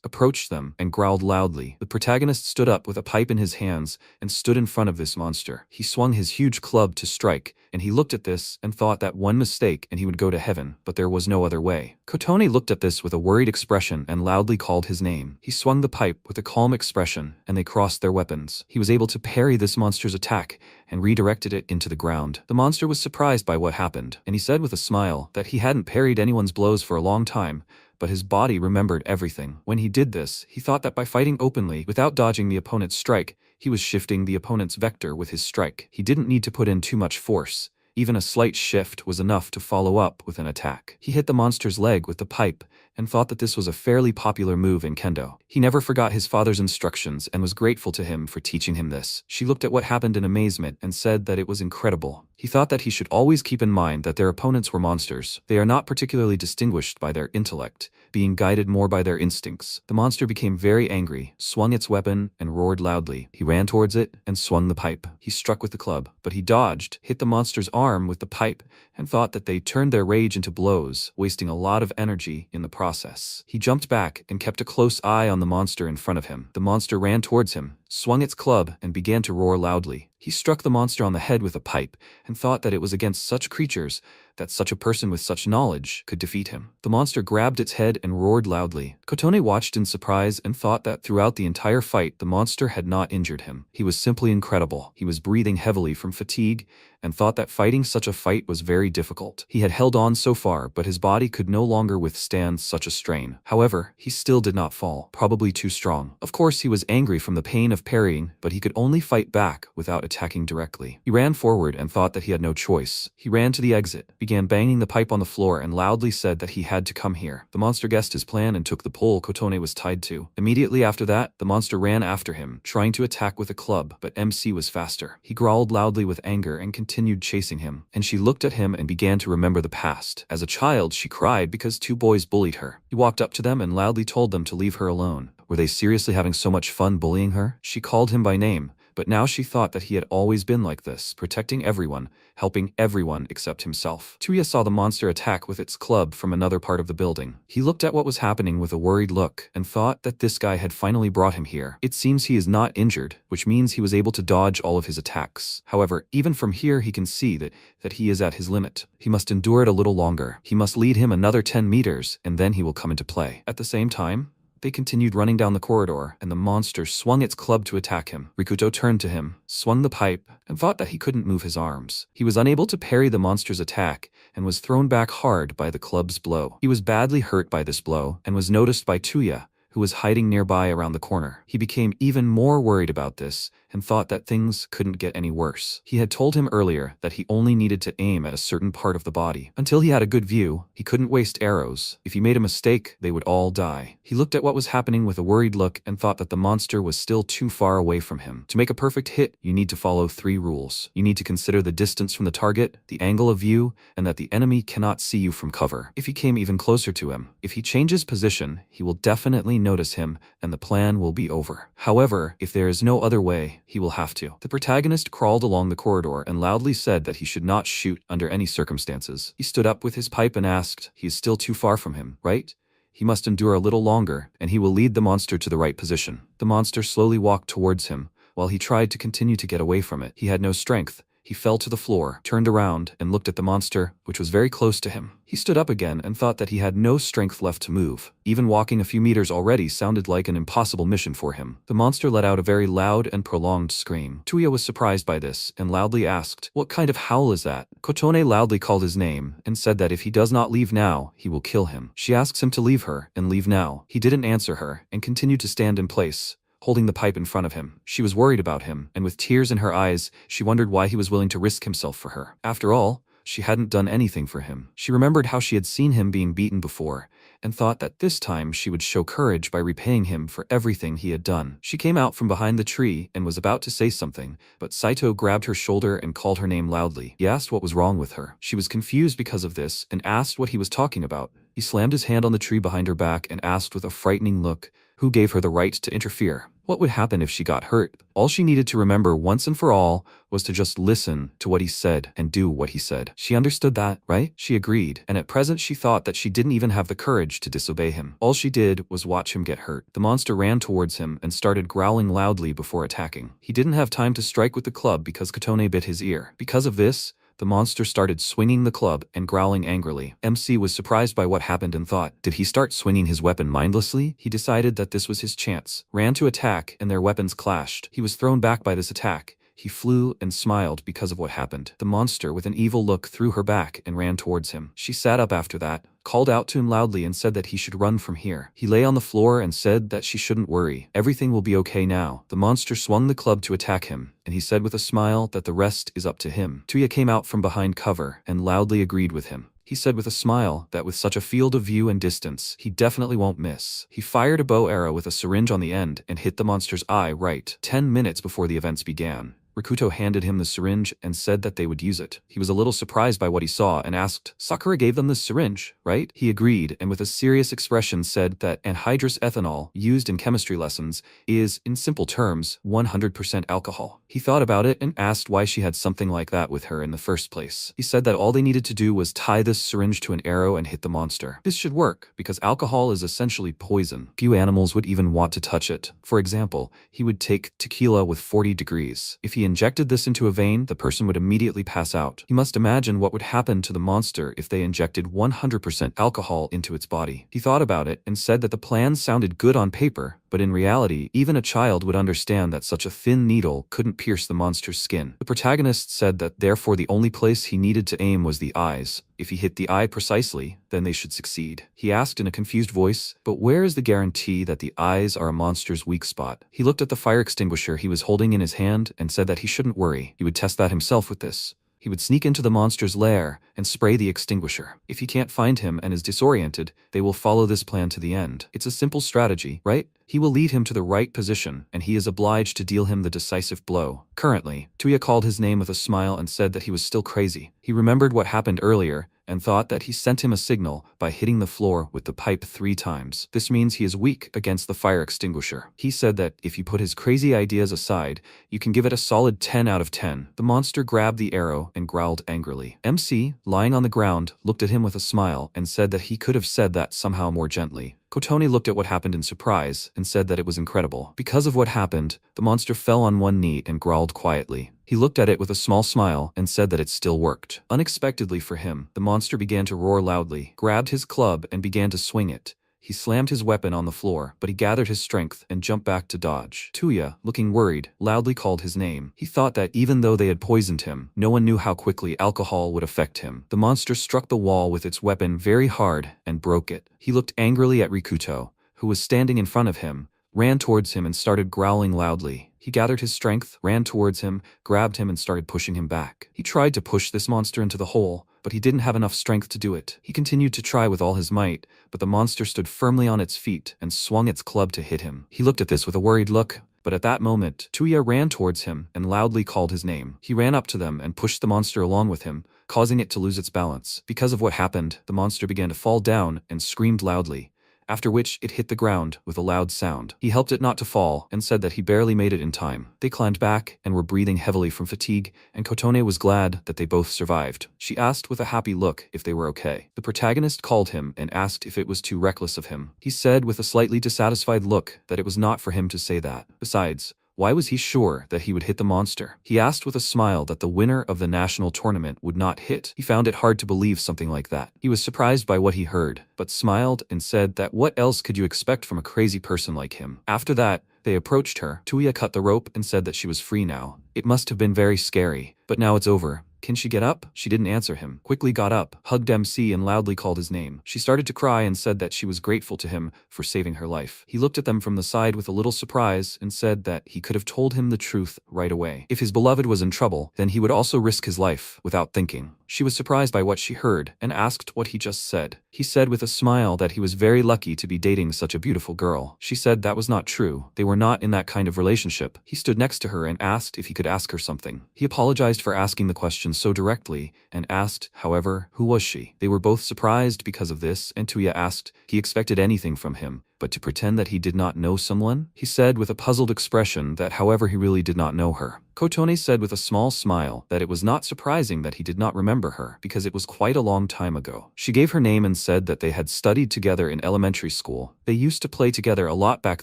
approached them, and growled loudly. The protagonist stood up with a pipe in his hands and stood in front of this monster. He swung his huge club to strike, and he looked at this and thought that one mistake and he would go to heaven, but there was no other way. Kotone looked at this with a worried expression and loudly called his name. He swung the pipe with a calm expression, and they crossed their weapons. He was able to parry this monster's attack and redirected it into the ground. The monster was surprised by what happened, and he said with a smile that he hadn't parried anyone's blows for a long time, but his body remembered everything. When he did this, he thought that by fighting openly without dodging the opponent's strike, he was shifting the opponent's vector with his strike. He didn't need to put in too much force. Even a slight shift was enough to follow up with an attack. He hit the monster's leg with the pipe and thought that this was a fairly popular move in kendo. He never forgot his father's instructions and was grateful to him for teaching him this. She looked at what happened in amazement and said that it was incredible. He thought that he should always keep in mind that their opponents were monsters. They are not particularly distinguished by their intellect, being guided more by their instincts. The monster became very angry, swung its weapon, and roared loudly. He ran towards it and swung the pipe. He struck with the club, but he dodged, hit the monster's arm with the pipe, and thought that they turned their rage into blows, wasting a lot of energy in the process. He jumped back and kept a close eye on the monster in front of him. The monster ran towards him, swung its club, and began to roar loudly. He struck the monster on the head with a pipe and thought that it was against such creatures that such a person with such knowledge could defeat him. The monster grabbed its head and roared loudly. Kotone watched in surprise and thought that throughout the entire fight, the monster had not injured him. He was simply incredible. He was breathing heavily from fatigue and thought that fighting such a fight was very difficult. He had held on so far, but his body could no longer withstand such a strain. However, he still did not fall, probably too strong. Of course, he was angry from the pain of parrying, but he could only fight back without attacking directly. He ran forward and thought that he had no choice. He ran to the exit, began banging the pipe on the floor, and loudly said that he had to come here. The monster guessed his plan and took the pole Kotone was tied to. Immediately after that, the monster ran after him, trying to attack with a club, but MC was faster. He growled loudly with anger and continued chasing him, and she looked at him and began to remember the past. As a child, she cried because 2 boys bullied her. He walked up to them and loudly told them to leave her alone. Were they seriously having so much fun bullying her? She called him by name, but now she thought that he had always been like this, protecting everyone, helping everyone except himself. Tuya saw the monster attack with its club from another part of the building. He looked at what was happening with a worried look and thought that this guy had finally brought him here. It seems he is not injured, which means he was able to dodge all of his attacks. However, even from here he can see that he is at his limit. He must endure it a little longer. He must lead him another 10 meters, and then he will come into play. At the same time, they continued running down the corridor, and the monster swung its club to attack him. Rikuto turned to him, swung the pipe, and thought that he couldn't move his arms. He was unable to parry the monster's attack, and was thrown back hard by the club's blow. He was badly hurt by this blow, and was noticed by Tuya, who was hiding nearby around the corner. He became even more worried about this, and thought that things couldn't get any worse. He had told him earlier that he only needed to aim at a certain part of the body. Until he had a good view, he couldn't waste arrows. If he made a mistake, they would all die. He looked at what was happening with a worried look and thought that the monster was still too far away from him. To make a perfect hit, you need to follow 3 rules. You need to consider the distance from the target, the angle of view, and that the enemy cannot see you from cover. If he came even closer to him, if he changes position, he will definitely notice him, and the plan will be over. However, if there is no other way, he will have to. The protagonist crawled along the corridor and loudly said that he should not shoot under any circumstances. He stood up with his pipe and asked, he is still too far from him, right? He must endure a little longer, and he will lead the monster to the right position. The monster slowly walked towards him. While he tried to continue to get away from it, he had no strength. He fell to the floor, turned around, and looked at the monster, which was very close to him. He stood up again and thought that he had no strength left to move. Even walking a few meters already sounded like an impossible mission for him. The monster let out a very loud and prolonged scream. Tuya was surprised by this and loudly asked, "What kind of howl is that?" Kotone loudly called his name and said that if he does not leave now, he will kill him. She asks him to leave her and leave now. He didn't answer her and continued to stand in place, holding the pipe in front of him. She was worried about him, and with tears in her eyes, she wondered why he was willing to risk himself for her. After all, she hadn't done anything for him. She remembered how she had seen him being beaten before, and thought that this time she would show courage by repaying him for everything he had done. She came out from behind the tree and was about to say something, but Saito grabbed her shoulder and called her name loudly. He asked what was wrong with her. She was confused because of this and asked what he was talking about. He slammed his hand on the tree behind her back and asked with a frightening look, who gave her the right to interfere? What would happen if she got hurt? All she needed to remember once and for all was to just listen to what he said and do what he said. She understood that, right? She agreed, and at present she thought that she didn't even have the courage to disobey him. All she did was watch him get hurt. The monster ran towards him and started growling loudly before attacking. He didn't have time to strike with the club because Kotone bit his ear. Because of this, the monster started swinging the club and growling angrily. MC was surprised by what happened and thought, did he start swinging his weapon mindlessly? He decided that this was his chance, ran to attack, and their weapons clashed. He was thrown back by this attack. He flew and smiled because of what happened. The monster, with an evil look, threw her back and ran towards him. She sat up after that, called out to him loudly and said that he should run from here. He lay on the floor and said that she shouldn't worry. Everything will be okay now. The monster swung the club to attack him, and he said with a smile that the rest is up to him. Tuya came out from behind cover and loudly agreed with him. He said with a smile that with such a field of view and distance, he definitely won't miss. He fired a bow arrow with a syringe on the end and hit the monster's eye right 10 minutes before the events began. Rikuto handed him the syringe and said that they would use it. He was a little surprised by what he saw and asked, "Sakura gave them the syringe, right?" He agreed and with a serious expression said that anhydrous ethanol, used in chemistry lessons, is, in simple terms, 100% alcohol. He thought about it and asked why she had something like that with her in the first place. He said that all they needed to do was tie this syringe to an arrow and hit the monster. This should work, because alcohol is essentially poison. Few animals would even want to touch it. For example, he would take tequila with 40 degrees. If he injected this into a vein, the person would immediately pass out. He must imagine what would happen to the monster if they injected 100% alcohol into its body. He thought about it and said that the plan sounded good on paper, but in reality, even a child would understand that such a thin needle couldn't pierce the monster's skin. The protagonist said that therefore the only place he needed to aim was the eyes. If he hit the eye precisely, then they should succeed. He asked in a confused voice, but where is the guarantee that the eyes are a monster's weak spot? He looked at the fire extinguisher he was holding in his hand and said that he shouldn't worry. He would test that himself with this. He would sneak into the monster's lair and spray the extinguisher. If he can't find him and is disoriented, they will follow this plan to the end. It's a simple strategy, right? He will lead him to the right position, and he is obliged to deal him the decisive blow. Currently, Tuya called his name with a smile and said that he was still crazy. He remembered what happened earlier and thought that he sent him a signal by hitting the floor with the pipe 3 times. This means he is weak against the fire extinguisher. He said that if you put his crazy ideas aside, you can give it a solid 10 out of 10. The monster grabbed the arrow and growled angrily. MC, lying on the ground, looked at him with a smile and said that he could have said that somehow more gently. Kotone looked at what happened in surprise and said that it was incredible. Because of what happened, the monster fell on one knee and growled quietly. He looked at it with a small smile and said that it still worked. Unexpectedly for him, the monster began to roar loudly, grabbed his club and began to swing it. He slammed his weapon on the floor, but he gathered his strength and jumped back to dodge. Tuya, looking worried, loudly called his name. He thought that even though they had poisoned him, no one knew how quickly alcohol would affect him. The monster struck the wall with its weapon very hard and broke it. He looked angrily at Rikuto, who was standing in front of him, ran towards him and started growling loudly. He gathered his strength, ran towards him, grabbed him and started pushing him back. He tried to push this monster into the hole, but he didn't have enough strength to do it. He continued to try with all his might, but the monster stood firmly on its feet and swung its club to hit him. He looked at this with a worried look, but at that moment, Tuya ran towards him and loudly called his name. He ran up to them and pushed the monster along with him, causing it to lose its balance. Because of what happened, the monster began to fall down and screamed loudly. after which it hit the ground with a loud sound. He helped it not to fall and said that he barely made it in time. They climbed back and were breathing heavily from fatigue, and Kotone was glad that they both survived. She asked with a happy look if they were okay. The protagonist called him and asked if it was too reckless of him. He said with a slightly dissatisfied look that it was not for him to say that. Besides, why was he sure that he would hit the monster? He asked with a smile that the winner of the national tournament would not hit. He found it hard to believe something like that. He was surprised by what he heard, but smiled and said that what else could you expect from a crazy person like him? After that, they approached her. Tuya cut the rope and said that she was free now. It must have been very scary, but now it's over. Can she get up? She didn't answer him. Quickly got up, hugged MC and loudly called his name. She started to cry and said that she was grateful to him for saving her life. He looked at them from the side with a little surprise and said that he could have told him the truth right away. If his beloved was in trouble, then he would also risk his life without thinking. She was surprised by what she heard and asked what he just said. He said with a smile that he was very lucky to be dating such a beautiful girl. She said that was not true. They were not in that kind of relationship. He stood next to her and asked if he could ask her something. He apologized for asking the question so directly and asked, however, who was she? They were both surprised because of this, and Tuya asked he expected anything from him, but to pretend that he did not know someone? He said with a puzzled expression that however he really did not know her. Kotone said with a small smile that it was not surprising that he did not remember her because it was quite a long time ago. She gave her name and said that they had studied together in elementary school. They used to play together a lot back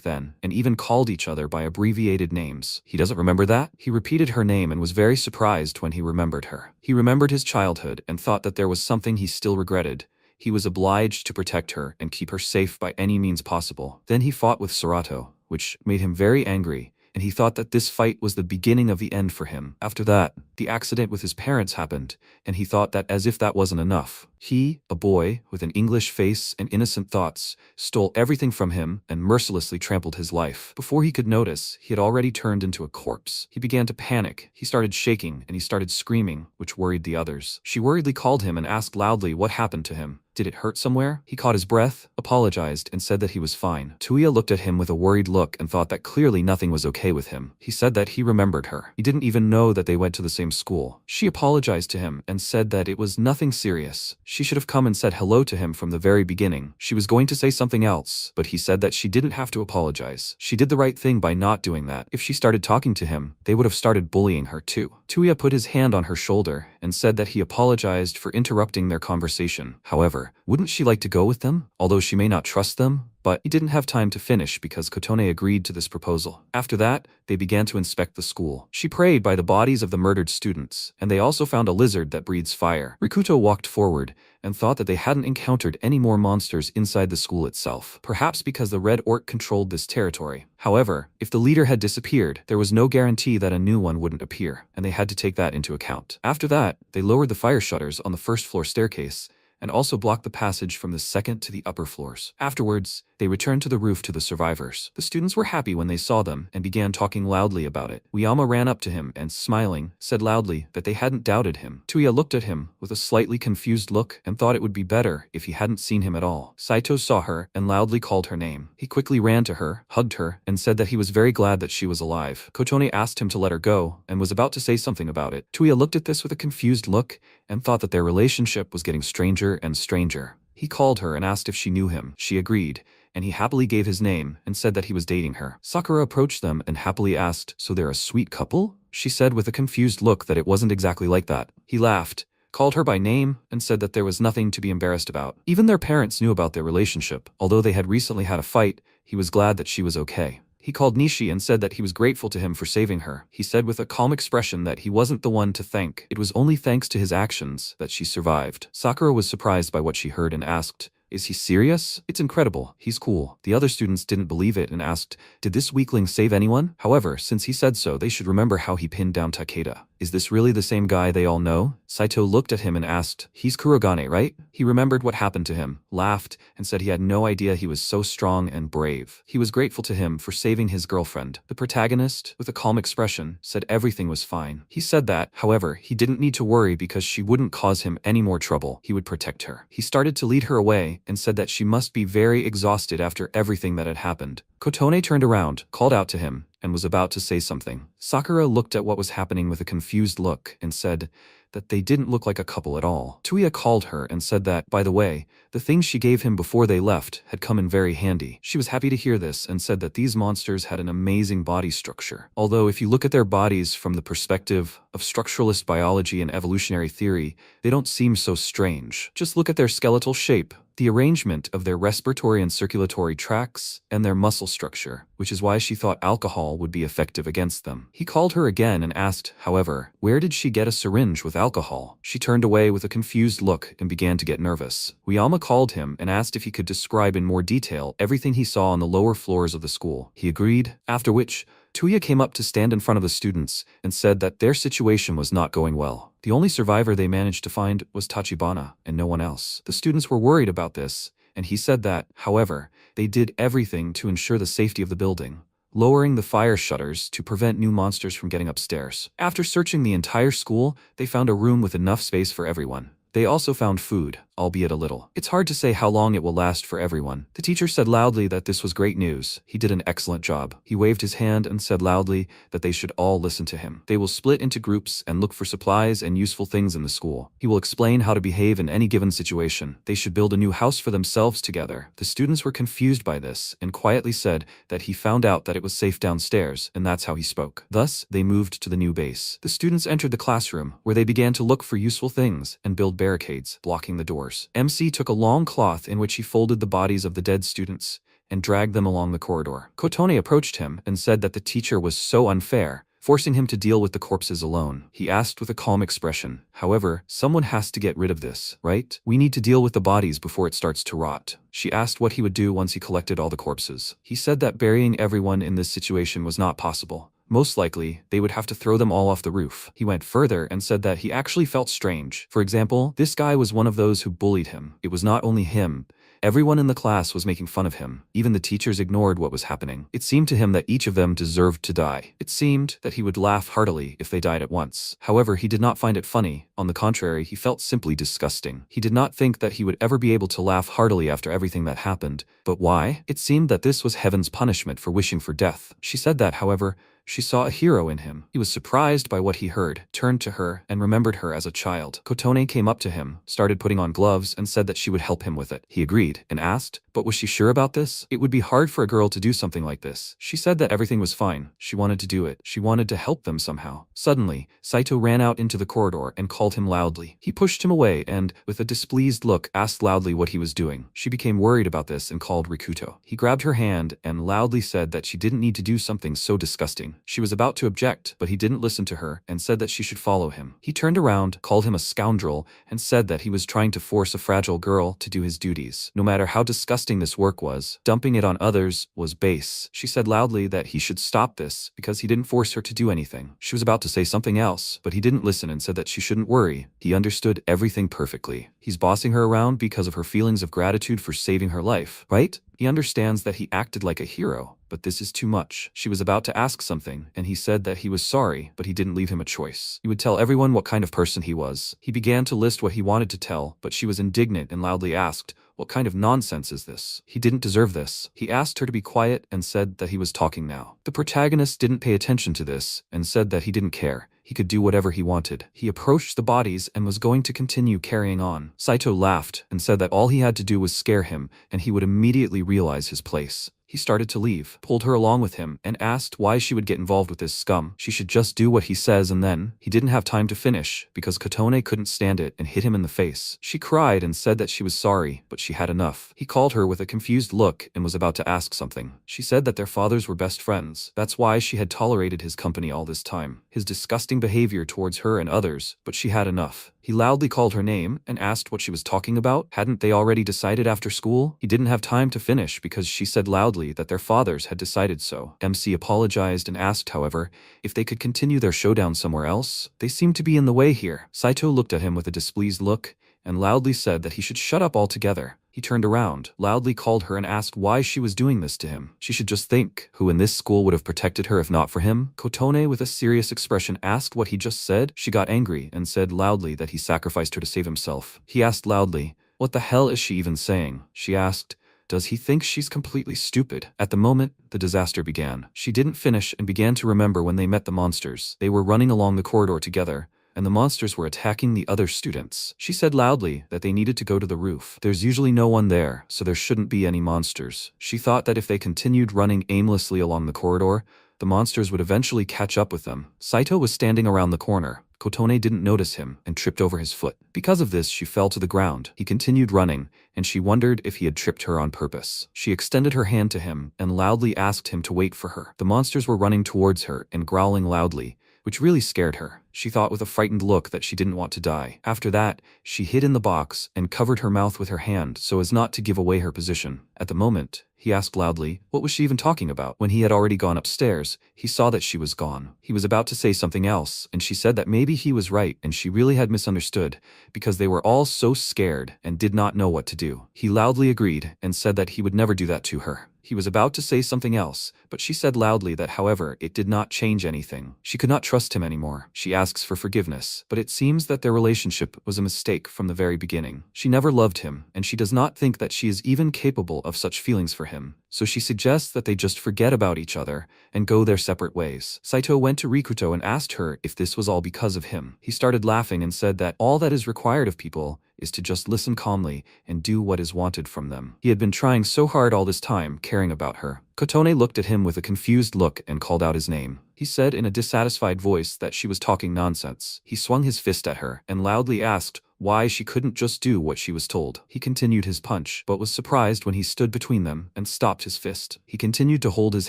then and even called each other by abbreviated names. He doesn't remember that? He repeated her name and was very surprised when he remembered her. He remembered his childhood and thought that there was something he still regretted. He was obliged to protect her and keep her safe by any means possible. Then he fought with Serato, which made him very angry, and he thought that this fight was the beginning of the end for him. After that, the accident with his parents happened, and he thought that as if that wasn't enough. He, a boy with an English face and innocent thoughts, stole everything from him and mercilessly trampled his life. Before he could notice, he had already turned into a corpse. He began to panic. He started shaking and he started screaming, which worried the others. She worriedly called him and asked loudly what happened to him. Did it hurt somewhere? He caught his breath, apologized, and said that he was fine. Tuya looked at him with a worried look and thought that clearly nothing was okay with him. He said that he remembered her. He didn't even know that they went to the same school. She apologized to him and said that it was nothing serious. She should have come and said hello to him from the very beginning. She was going to say something else, but he said that she didn't have to apologize. She did the right thing by not doing that. If she started talking to him, they would have started bullying her too. Tuya put his hand on her shoulder and said that he apologized for interrupting their conversation. However, wouldn't she like to go with them? Although she may not trust them, but he didn't have time to finish because Kotone agreed to this proposal. After that, they began to inspect the school. She prayed by the bodies of the murdered students, and they also found a lizard that breathes fire. Rikuto walked forward and thought that they hadn't encountered any more monsters inside the school itself, perhaps because the Red Orc controlled this territory. However, if the leader had disappeared, there was no guarantee that a new one wouldn't appear, and they had to take that into account. After that, they lowered the fire shutters on the first floor staircase and also blocked the passage from the second to the upper floors. Afterwards, they returned to the roof to the survivors. The students were happy when they saw them and began talking loudly about it. Uyama ran up to him and, smiling, said loudly that they hadn't doubted him. Tuya looked at him with a slightly confused look and thought it would be better if he hadn't seen him at all. Saito saw her and loudly called her name. He quickly ran to her, hugged her, and said that he was very glad that she was alive. Kotone asked him to let her go and was about to say something about it. Tuya looked at this with a confused look and thought that their relationship was getting stranger and stranger. He called her and asked if she knew him. She agreed, and he happily gave his name and said that he was dating her. Sakura approached them and happily asked, "So they're a sweet couple?" She said with a confused look that it wasn't exactly like that. He laughed, called her by name, and said that there was nothing to be embarrassed about. Even their parents knew about their relationship. Although they had recently had a fight, he was glad that she was okay. He called Nishi and said that he was grateful to him for saving her. He said with a calm expression that he wasn't the one to thank. It was only thanks to his actions that she survived. Sakura was surprised by what she heard and asked, "Is he serious? It's incredible. He's cool." The other students didn't believe it and asked, "Did this weakling save anyone?" However, since he said so, they should remember how he pinned down Takeda. Is this really the same guy they all know? Saito looked at him and asked, "He's Kurogane, right?" He remembered what happened to him, laughed, and said he had no idea he was so strong and brave. He was grateful to him for saving his girlfriend. The protagonist, with a calm expression, said everything was fine. He said that, however, he didn't need to worry because she wouldn't cause him any more trouble. He would protect her. He started to lead her away and said that she must be very exhausted after everything that had happened. Kotone turned around, called out to him, and was about to say something. Sakura looked at what was happening with a confused look and said that they didn't look like a couple at all. Tuya called her and said that, by the way, the things she gave him before they left had come in very handy. She was happy to hear this and said that these monsters had an amazing body structure. Although if you look at their bodies from the perspective of structuralist biology and evolutionary theory, they don't seem so strange. Just look at their skeletal shape, the arrangement of their respiratory and circulatory tracts, and their muscle structure, which is why she thought alcohol would be effective against them. He called her again and asked, however, where did she get a syringe with alcohol? She turned away with a confused look and began to get nervous. Uyama called him and asked if he could describe in more detail everything he saw on the lower floors of the school. He agreed, after which, Tuya came up to stand in front of the students and said that their situation was not going well. The only survivor they managed to find was Tachibana and no one else. The students were worried about this, and he said that, however, they did everything to ensure the safety of the building, lowering the fire shutters to prevent new monsters from getting upstairs. After searching the entire school, they found a room with enough space for everyone. They also found food, albeit a little. It's hard to say how long it will last for everyone. The teacher said loudly that this was great news. He did an excellent job. He waved his hand and said loudly that they should all listen to him. They will split into groups and look for supplies and useful things in the school. He will explain how to behave in any given situation. They should build a new house for themselves together. The students were confused by this and quietly said that he found out that it was safe downstairs, and that's how he spoke. Thus, they moved to the new base. The students entered the classroom, where they began to look for useful things and build barricades, blocking the doors. MC took a long cloth in which he folded the bodies of the dead students and dragged them along the corridor. Kotone approached him and said that the teacher was so unfair, forcing him to deal with the corpses alone. He asked with a calm expression, however, someone has to get rid of this, right? We need to deal with the bodies before it starts to rot. She asked what he would do once he collected all the corpses. He said that burying everyone in this situation was not possible. Most likely, they would have to throw them all off the roof. He went further and said that he actually felt strange. For example, this guy was one of those who bullied him. It was not only him. Everyone in the class was making fun of him. Even the teachers ignored what was happening. It seemed to him that each of them deserved to die. It seemed that he would laugh heartily if they died at once. However, he did not find it funny. On the contrary, he felt simply disgusting. He did not think that he would ever be able to laugh heartily after everything that happened. But why? It seemed that this was heaven's punishment for wishing for death. She said that, however, she saw a hero in him. He was surprised by what he heard, turned to her, and remembered her as a child. Kotone came up to him, started putting on gloves, and said that she would help him with it. He agreed, and asked, but was she sure about this? It would be hard for a girl to do something like this. She said that everything was fine. She wanted to do it. She wanted to help them somehow. Suddenly, Saito ran out into the corridor and called him loudly. He pushed him away and, with a displeased look, asked loudly what he was doing. She became worried about this and called Rikuto. He grabbed her hand and loudly said that she didn't need to do something so disgusting. She was about to object, but he didn't listen to her and said that she should follow him. He turned around, called him a scoundrel, and said that he was trying to force a fragile girl to do his duties. No matter how disgusting this work was, dumping it on others was base. She said loudly that he should stop this because he didn't force her to do anything. She was about to say something else, but he didn't listen and said that she shouldn't worry. He understood everything perfectly. He's bossing her around because of her feelings of gratitude for saving her life, right? He understands that he acted like a hero, but this is too much. She was about to ask something, and he said that he was sorry, but he didn't leave him a choice. He would tell everyone what kind of person he was. He began to list what he wanted to tell, but she was indignant and loudly asked, what kind of nonsense is this? He didn't deserve this. He asked her to be quiet and said that he was talking now. The protagonist didn't pay attention to this and said that he didn't care. He could do whatever he wanted. He approached the bodies and was going to continue carrying on. Saito laughed and said that all he had to do was scare him and he would immediately realize his place. He started to leave, pulled her along with him, and asked why she would get involved with this scum. She should just do what he says, and then he didn't have time to finish because Kotone couldn't stand it and hit him in the face. She cried and said that she was sorry, but she had enough. He called her with a confused look and was about to ask something. She said that their fathers were best friends. That's why she had tolerated his company all this time. His disgusting behavior towards her and others, but she had enough. He loudly called her name and asked what she was talking about. Hadn't they already decided after school? He didn't have time to finish because she said loudly that their fathers had decided so. MC apologized and asked, however, if they could continue their showdown somewhere else. They seemed to be in the way here. Saito looked at him with a displeased look and loudly said that he should shut up altogether. He turned around, loudly called her and asked why she was doing this to him. She should just think, who in this school would have protected her if not for him? Kotone, with a serious expression, asked what he just said. She got angry and said loudly that he sacrificed her to save himself. He asked loudly, "What the hell is she even saying?" she asked. "Does he think she's completely stupid?" At the moment, the disaster began. She didn't finish and began to remember when they met the monsters. They were running along the corridor together, and the monsters were attacking the other students. She said loudly that they needed to go to the roof. There's usually no one there, so there shouldn't be any monsters. She thought that if they continued running aimlessly along the corridor, the monsters would eventually catch up with them. Saito was standing around the corner. Kotone didn't notice him and tripped over his foot. Because of this, she fell to the ground. He continued running, and she wondered if he had tripped her on purpose. She extended her hand to him and loudly asked him to wait for her. The monsters were running towards her and growling loudly, which really scared her. She thought with a frightened look that she didn't want to die. After that, she hid in the box and covered her mouth with her hand so as not to give away her position. At the moment, he asked loudly, what was she even talking about? When he had already gone upstairs, he saw that she was gone. He was about to say something else, and she said that maybe he was right and she really had misunderstood, because they were all so scared and did not know what to do. He loudly agreed and said that he would never do that to her. He was about to say something else, but she said loudly that however, it did not change anything. She could not trust him anymore. She asks for forgiveness, but it seems that their relationship was a mistake from the very beginning. She never loved him, and she does not think that she is even capable of such feelings for him. So she suggests that they just forget about each other and go their separate ways. Saito went to Rikuto and asked her if this was all because of him. He started laughing and said that all that is required of people is to just listen calmly and do what is wanted from them. He had been trying so hard all this time, caring about her. Kotone looked at him with a confused look and called out his name. He said in a dissatisfied voice that she was talking nonsense. He swung his fist at her and loudly asked why she couldn't just do what she was told. He continued his punch, but was surprised when he stood between them and stopped his fist. He continued to hold his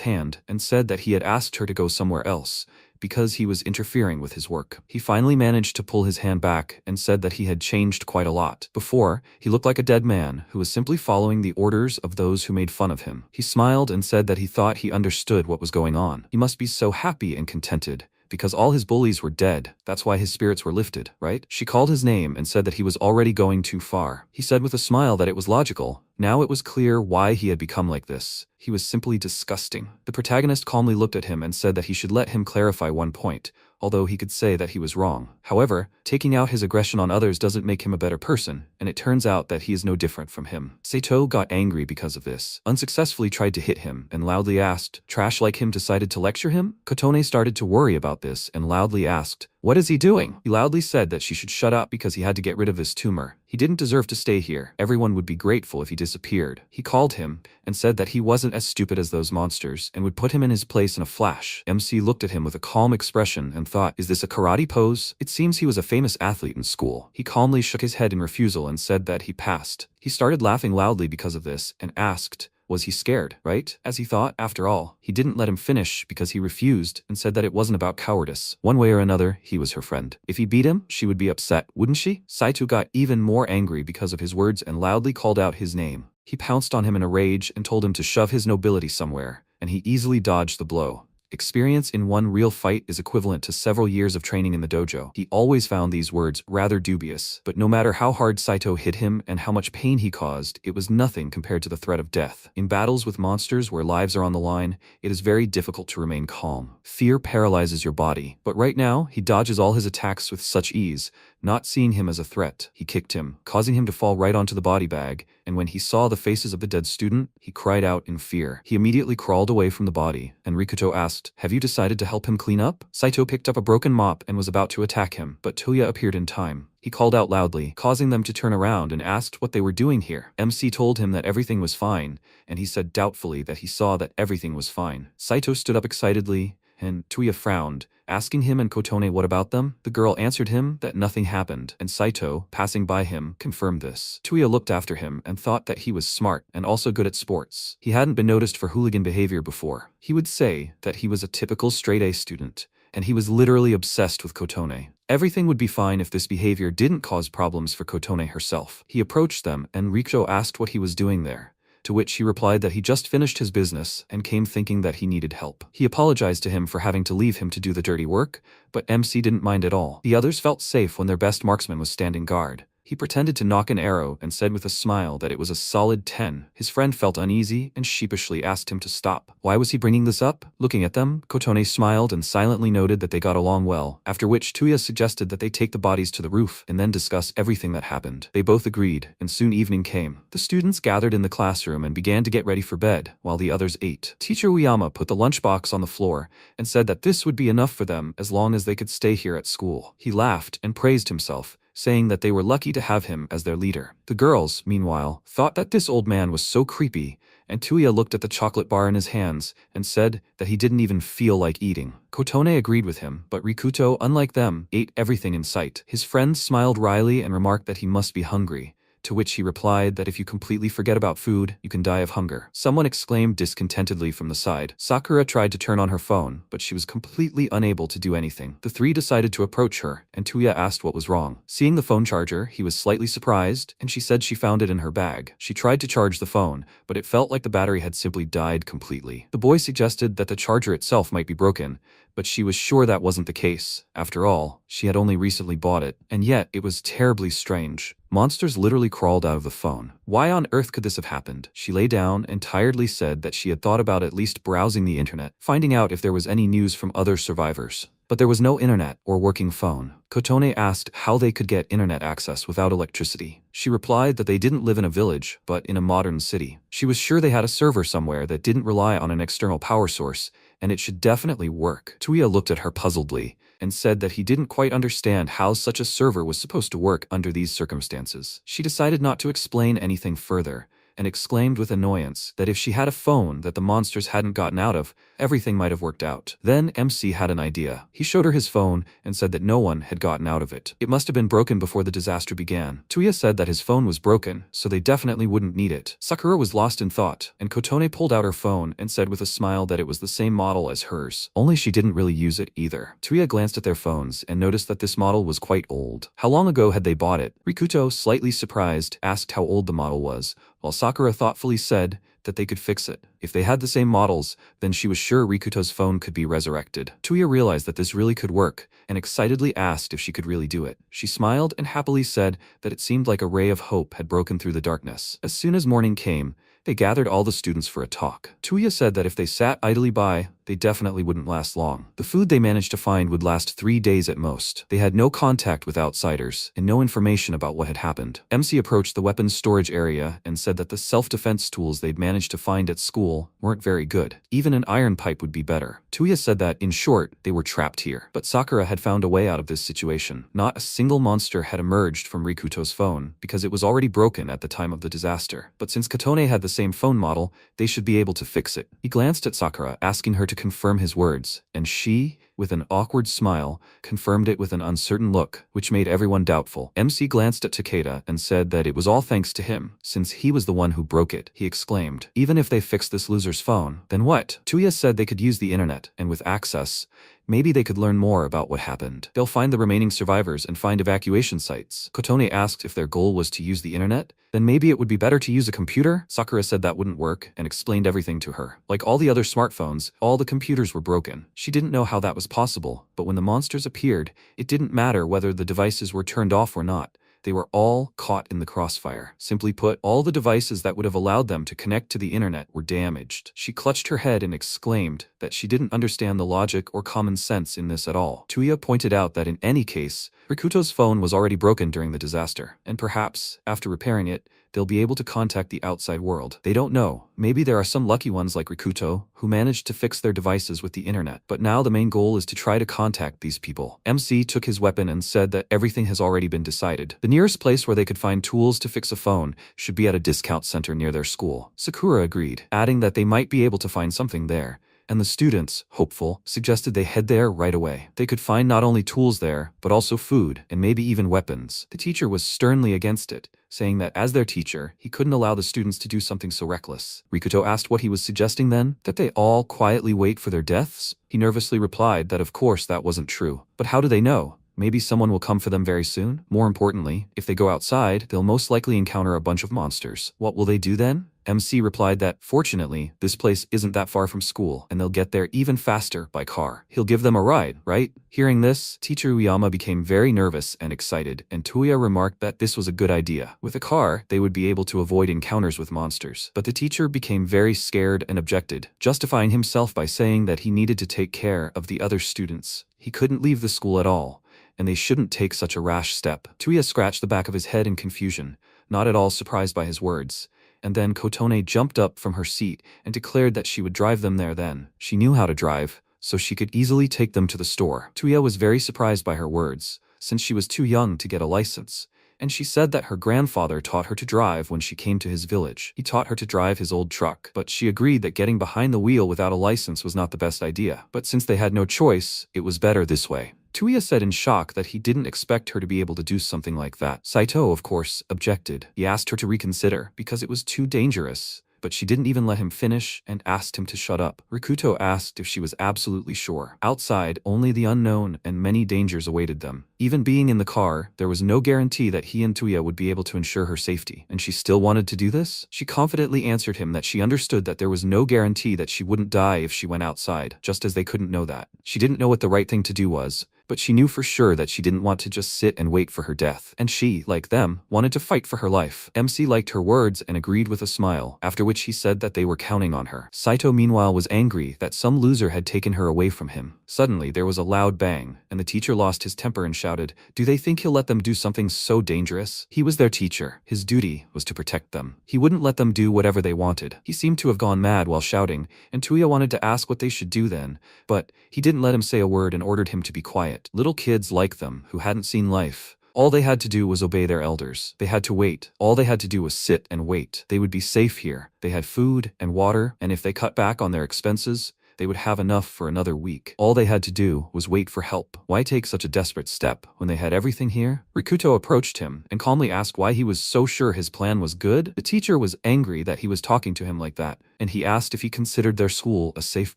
hand and said that he had asked her to go somewhere else, because he was interfering with his work. He finally managed to pull his hand back and said that he had changed quite a lot. Before, he looked like a dead man who was simply following the orders of those who made fun of him. He smiled and said that he thought he understood what was going on. He must be so happy and contented, because all his bullies were dead. That's why his spirits were lifted, right? She called his name and said that he was already going too far. He said with a smile that it was logical. Now it was clear why he had become like this. He was simply disgusting. The protagonist calmly looked at him and said that he should let him clarify one point, although he could say that he was wrong. However, taking out his aggression on others doesn't make him a better person, and it turns out that he is no different from him. Saito got angry because of this, unsuccessfully tried to hit him, and loudly asked, "Trash like him decided to lecture him?" Kotone started to worry about this and loudly asked, "What is he doing?" He loudly said that she should shut up because he had to get rid of this tumor. He didn't deserve to stay here. Everyone would be grateful if he disappeared. He called him and said that he wasn't as stupid as those monsters and would put him in his place in a flash. MC looked at him with a calm expression and thought, is this a karate pose? It seems he was a famous athlete in school. He calmly shook his head in refusal and said that he passed. He started laughing loudly because of this and asked, was he scared, right? As he thought, after all, he didn't let him finish because he refused and said that it wasn't about cowardice. One way or another, he was her friend. If he beat him, she would be upset, wouldn't she? Saito got even more angry because of his words and loudly called out his name. He pounced on him in a rage and told him to shove his nobility somewhere, and he easily dodged the blow. Experience in one real fight is equivalent to several years of training in the dojo. He always found these words rather dubious, but no matter how hard Saito hit him and how much pain he caused, it was nothing compared to the threat of death. In battles with monsters where lives are on the line, it is very difficult to remain calm. Fear paralyzes your body, but right now, he dodges all his attacks with such ease. Not seeing him as a threat, he kicked him, causing him to fall right onto the body bag, and when he saw the faces of the dead student, he cried out in fear. He immediately crawled away from the body, and Rikuto asked, have you decided to help him clean up? Saito picked up a broken mop and was about to attack him, but Toya appeared in time. He called out loudly, causing them to turn around and asked what they were doing here. MC told him that everything was fine, and he said doubtfully that he saw that everything was fine. Saito stood up excitedly, and Toya frowned, asking him and Kotone what about them. The girl answered him that nothing happened, and Saito, passing by him, confirmed this. Toya looked after him and thought that he was smart and also good at sports. He hadn't been noticed for hooligan behavior before. He would say that he was a typical straight-A student, and he was literally obsessed with Kotone. Everything would be fine if this behavior didn't cause problems for Kotone herself. He approached them, and Rikuto asked what he was doing there, to which he replied that he just finished his business and came thinking that he needed help. He apologized to him for having to leave him to do the dirty work, but MC didn't mind at all. The others felt safe when their best marksman was standing guard. He pretended to knock an arrow and said with a smile that it was a solid 10. His friend felt uneasy and sheepishly asked him to stop. Why was he bringing this up? Looking at them, Kotone smiled and silently noted that they got along well, after which Tuya suggested that they take the bodies to the roof and then discuss everything that happened. They both agreed, and soon evening came. The students gathered in the classroom and began to get ready for bed, while the others ate. Teacher Uyama put the lunchbox on the floor and said that this would be enough for them as long as they could stay here at school. He laughed and praised himself, saying that they were lucky to have him as their leader. The girls, meanwhile, thought that this old man was so creepy, and Tuya looked at the chocolate bar in his hands and said that he didn't even feel like eating. Kotone agreed with him, but Rikuto, unlike them, ate everything in sight. His friend smiled wryly and remarked that he must be hungry, to which he replied that if you completely forget about food, you can die of hunger. Someone exclaimed discontentedly from the side. Sakura tried to turn on her phone, but she was completely unable to do anything. The three decided to approach her, and Tuya asked what was wrong. Seeing the phone charger, he was slightly surprised, and she said she found it in her bag. She tried to charge the phone, but it felt like the battery had simply died completely. The boy suggested that the charger itself might be broken, but she was sure that wasn't the case. After all, she had only recently bought it, and yet it was terribly strange. Monsters literally crawled out of the phone. Why on earth could this have happened? She lay down and tiredly said that she had thought about at least browsing the internet, finding out if there was any news from other survivors. But there was no internet or working phone. Kotone asked how they could get internet access without electricity. She replied that they didn't live in a village, but in a modern city. She was sure they had a server somewhere that didn't rely on an external power source, and it should definitely work. Tuya looked at her puzzledly and said that he didn't quite understand how such a server was supposed to work under these circumstances. She decided not to explain anything further, and exclaimed with annoyance that if she had a phone that the monsters hadn't gotten out of, everything might have worked out. Then MC had an idea. He showed her his phone and said that no one had gotten out of it. It must have been broken before the disaster began. Tuya said that his phone was broken, so they definitely wouldn't need it. Sakura was lost in thought, and Kotone pulled out her phone and said with a smile that it was the same model as hers, only she didn't really use it either. Tuya glanced at their phones and noticed that this model was quite old. How long ago had they bought it? Rikuto, slightly surprised, asked how old the model was, while Sakura thoughtfully said that they could fix it. If they had the same models, then she was sure Rikuto's phone could be resurrected. Tuya realized that this really could work, and excitedly asked if she could really do it. She smiled and happily said that it seemed like a ray of hope had broken through the darkness. As soon as morning came, they gathered all the students for a talk. Tuya said that if they sat idly by, they definitely wouldn't last long. The food they managed to find would last 3 days at most. They had no contact with outsiders, and no information about what had happened. MC approached the weapons storage area and said that the self-defense tools they'd managed to find at school weren't very good. Even an iron pipe would be better. Tuya said that, in short, they were trapped here. But Sakura had found a way out of this situation. Not a single monster had emerged from Rikuto's phone, because it was already broken at the time of the disaster. But since Kotone had the same phone model, they should be able to fix it. He glanced at Sakura, asking her to confirm his words, and she, with an awkward smile, confirmed it with an uncertain look, which made everyone doubtful. MC glanced at Takeda and said that it was all thanks to him, since he was the one who broke it. He exclaimed, even if they fixed this loser's phone, then what? Tuya said they could use the internet, and with access, maybe they could learn more about what happened. They'll find the remaining survivors and find evacuation sites. Kotone asked if their goal was to use the internet. Then maybe it would be better to use a computer? Sakura said that wouldn't work and explained everything to her. Like all the other smartphones, all the computers were broken. She didn't know how that was possible, but when the monsters appeared, it didn't matter whether the devices were turned off or not. They were all caught in the crossfire. Simply put, all the devices that would have allowed them to connect to the internet were damaged. She clutched her head and exclaimed that she didn't understand the logic or common sense in this at all. Tuya pointed out that in any case, Rikuto's phone was already broken during the disaster, and perhaps, after repairing it, they'll be able to contact the outside world. They don't know. Maybe there are some lucky ones like Rikuto who managed to fix their devices with the internet. But now the main goal is to try to contact these people. MC took his weapon and said that everything has already been decided. The nearest place where they could find tools to fix a phone should be at a discount center near their school. Sakura agreed, adding that they might be able to find something there. And the students, hopeful, suggested they head there right away. They could find not only tools there, but also food, and maybe even weapons. The teacher was sternly against it, saying that as their teacher, he couldn't allow the students to do something so reckless. Rikuto asked what he was suggesting then, that they all quietly wait for their deaths? He nervously replied that of course that wasn't true. But how do they know? Maybe someone will come for them very soon? More importantly, if they go outside, they'll most likely encounter a bunch of monsters. What will they do then? MC replied that, fortunately, this place isn't that far from school and they'll get there even faster by car. He'll give them a ride, right? Hearing this, teacher Uyama became very nervous and excited, and Tuya remarked that this was a good idea. With a car, they would be able to avoid encounters with monsters. But the teacher became very scared and objected, justifying himself by saying that he needed to take care of the other students. He couldn't leave the school at all, and they shouldn't take such a rash step. Tuya scratched the back of his head in confusion, not at all surprised by his words. And then Kotone jumped up from her seat and declared that she would drive them there then. She knew how to drive, so she could easily take them to the store. Tuya was very surprised by her words, since she was too young to get a license, and she said that her grandfather taught her to drive when she came to his village. He taught her to drive his old truck, but she agreed that getting behind the wheel without a license was not the best idea. But since they had no choice, it was better this way. Tuya said in shock that he didn't expect her to be able to do something like that. Saito, of course, objected. He asked her to reconsider because it was too dangerous, but she didn't even let him finish and asked him to shut up. Rikuto asked if she was absolutely sure. Outside, only the unknown and many dangers awaited them. Even being in the car, there was no guarantee that he and Tuya would be able to ensure her safety. And she still wanted to do this? She confidently answered him that she understood that there was no guarantee that she wouldn't die if she went outside, just as they couldn't know that. She didn't know what the right thing to do was, but she knew for sure that she didn't want to just sit and wait for her death. And she, like them, wanted to fight for her life. MC liked her words and agreed with a smile, after which he said that they were counting on her. Saito meanwhile was angry that some loser had taken her away from him. Suddenly there was a loud bang, and the teacher lost his temper and shouted, "Do they think he'll let them do something so dangerous?" He was their teacher. His duty was to protect them. He wouldn't let them do whatever they wanted. He seemed to have gone mad while shouting, and Tuya wanted to ask what they should do then, but he didn't let him say a word and ordered him to be quiet. Little kids like them, who hadn't seen life, all they had to do was obey their elders. They had to wait. All they had to do was sit and wait. They would be safe here. They had food and water, and if they cut back on their expenses, they would have enough for another week. All they had to do was wait for help. Why take such a desperate step when they had everything here? Rikuto approached him and calmly asked why he was so sure his plan was good. The teacher was angry that he was talking to him like that, and he asked if he considered their school a safe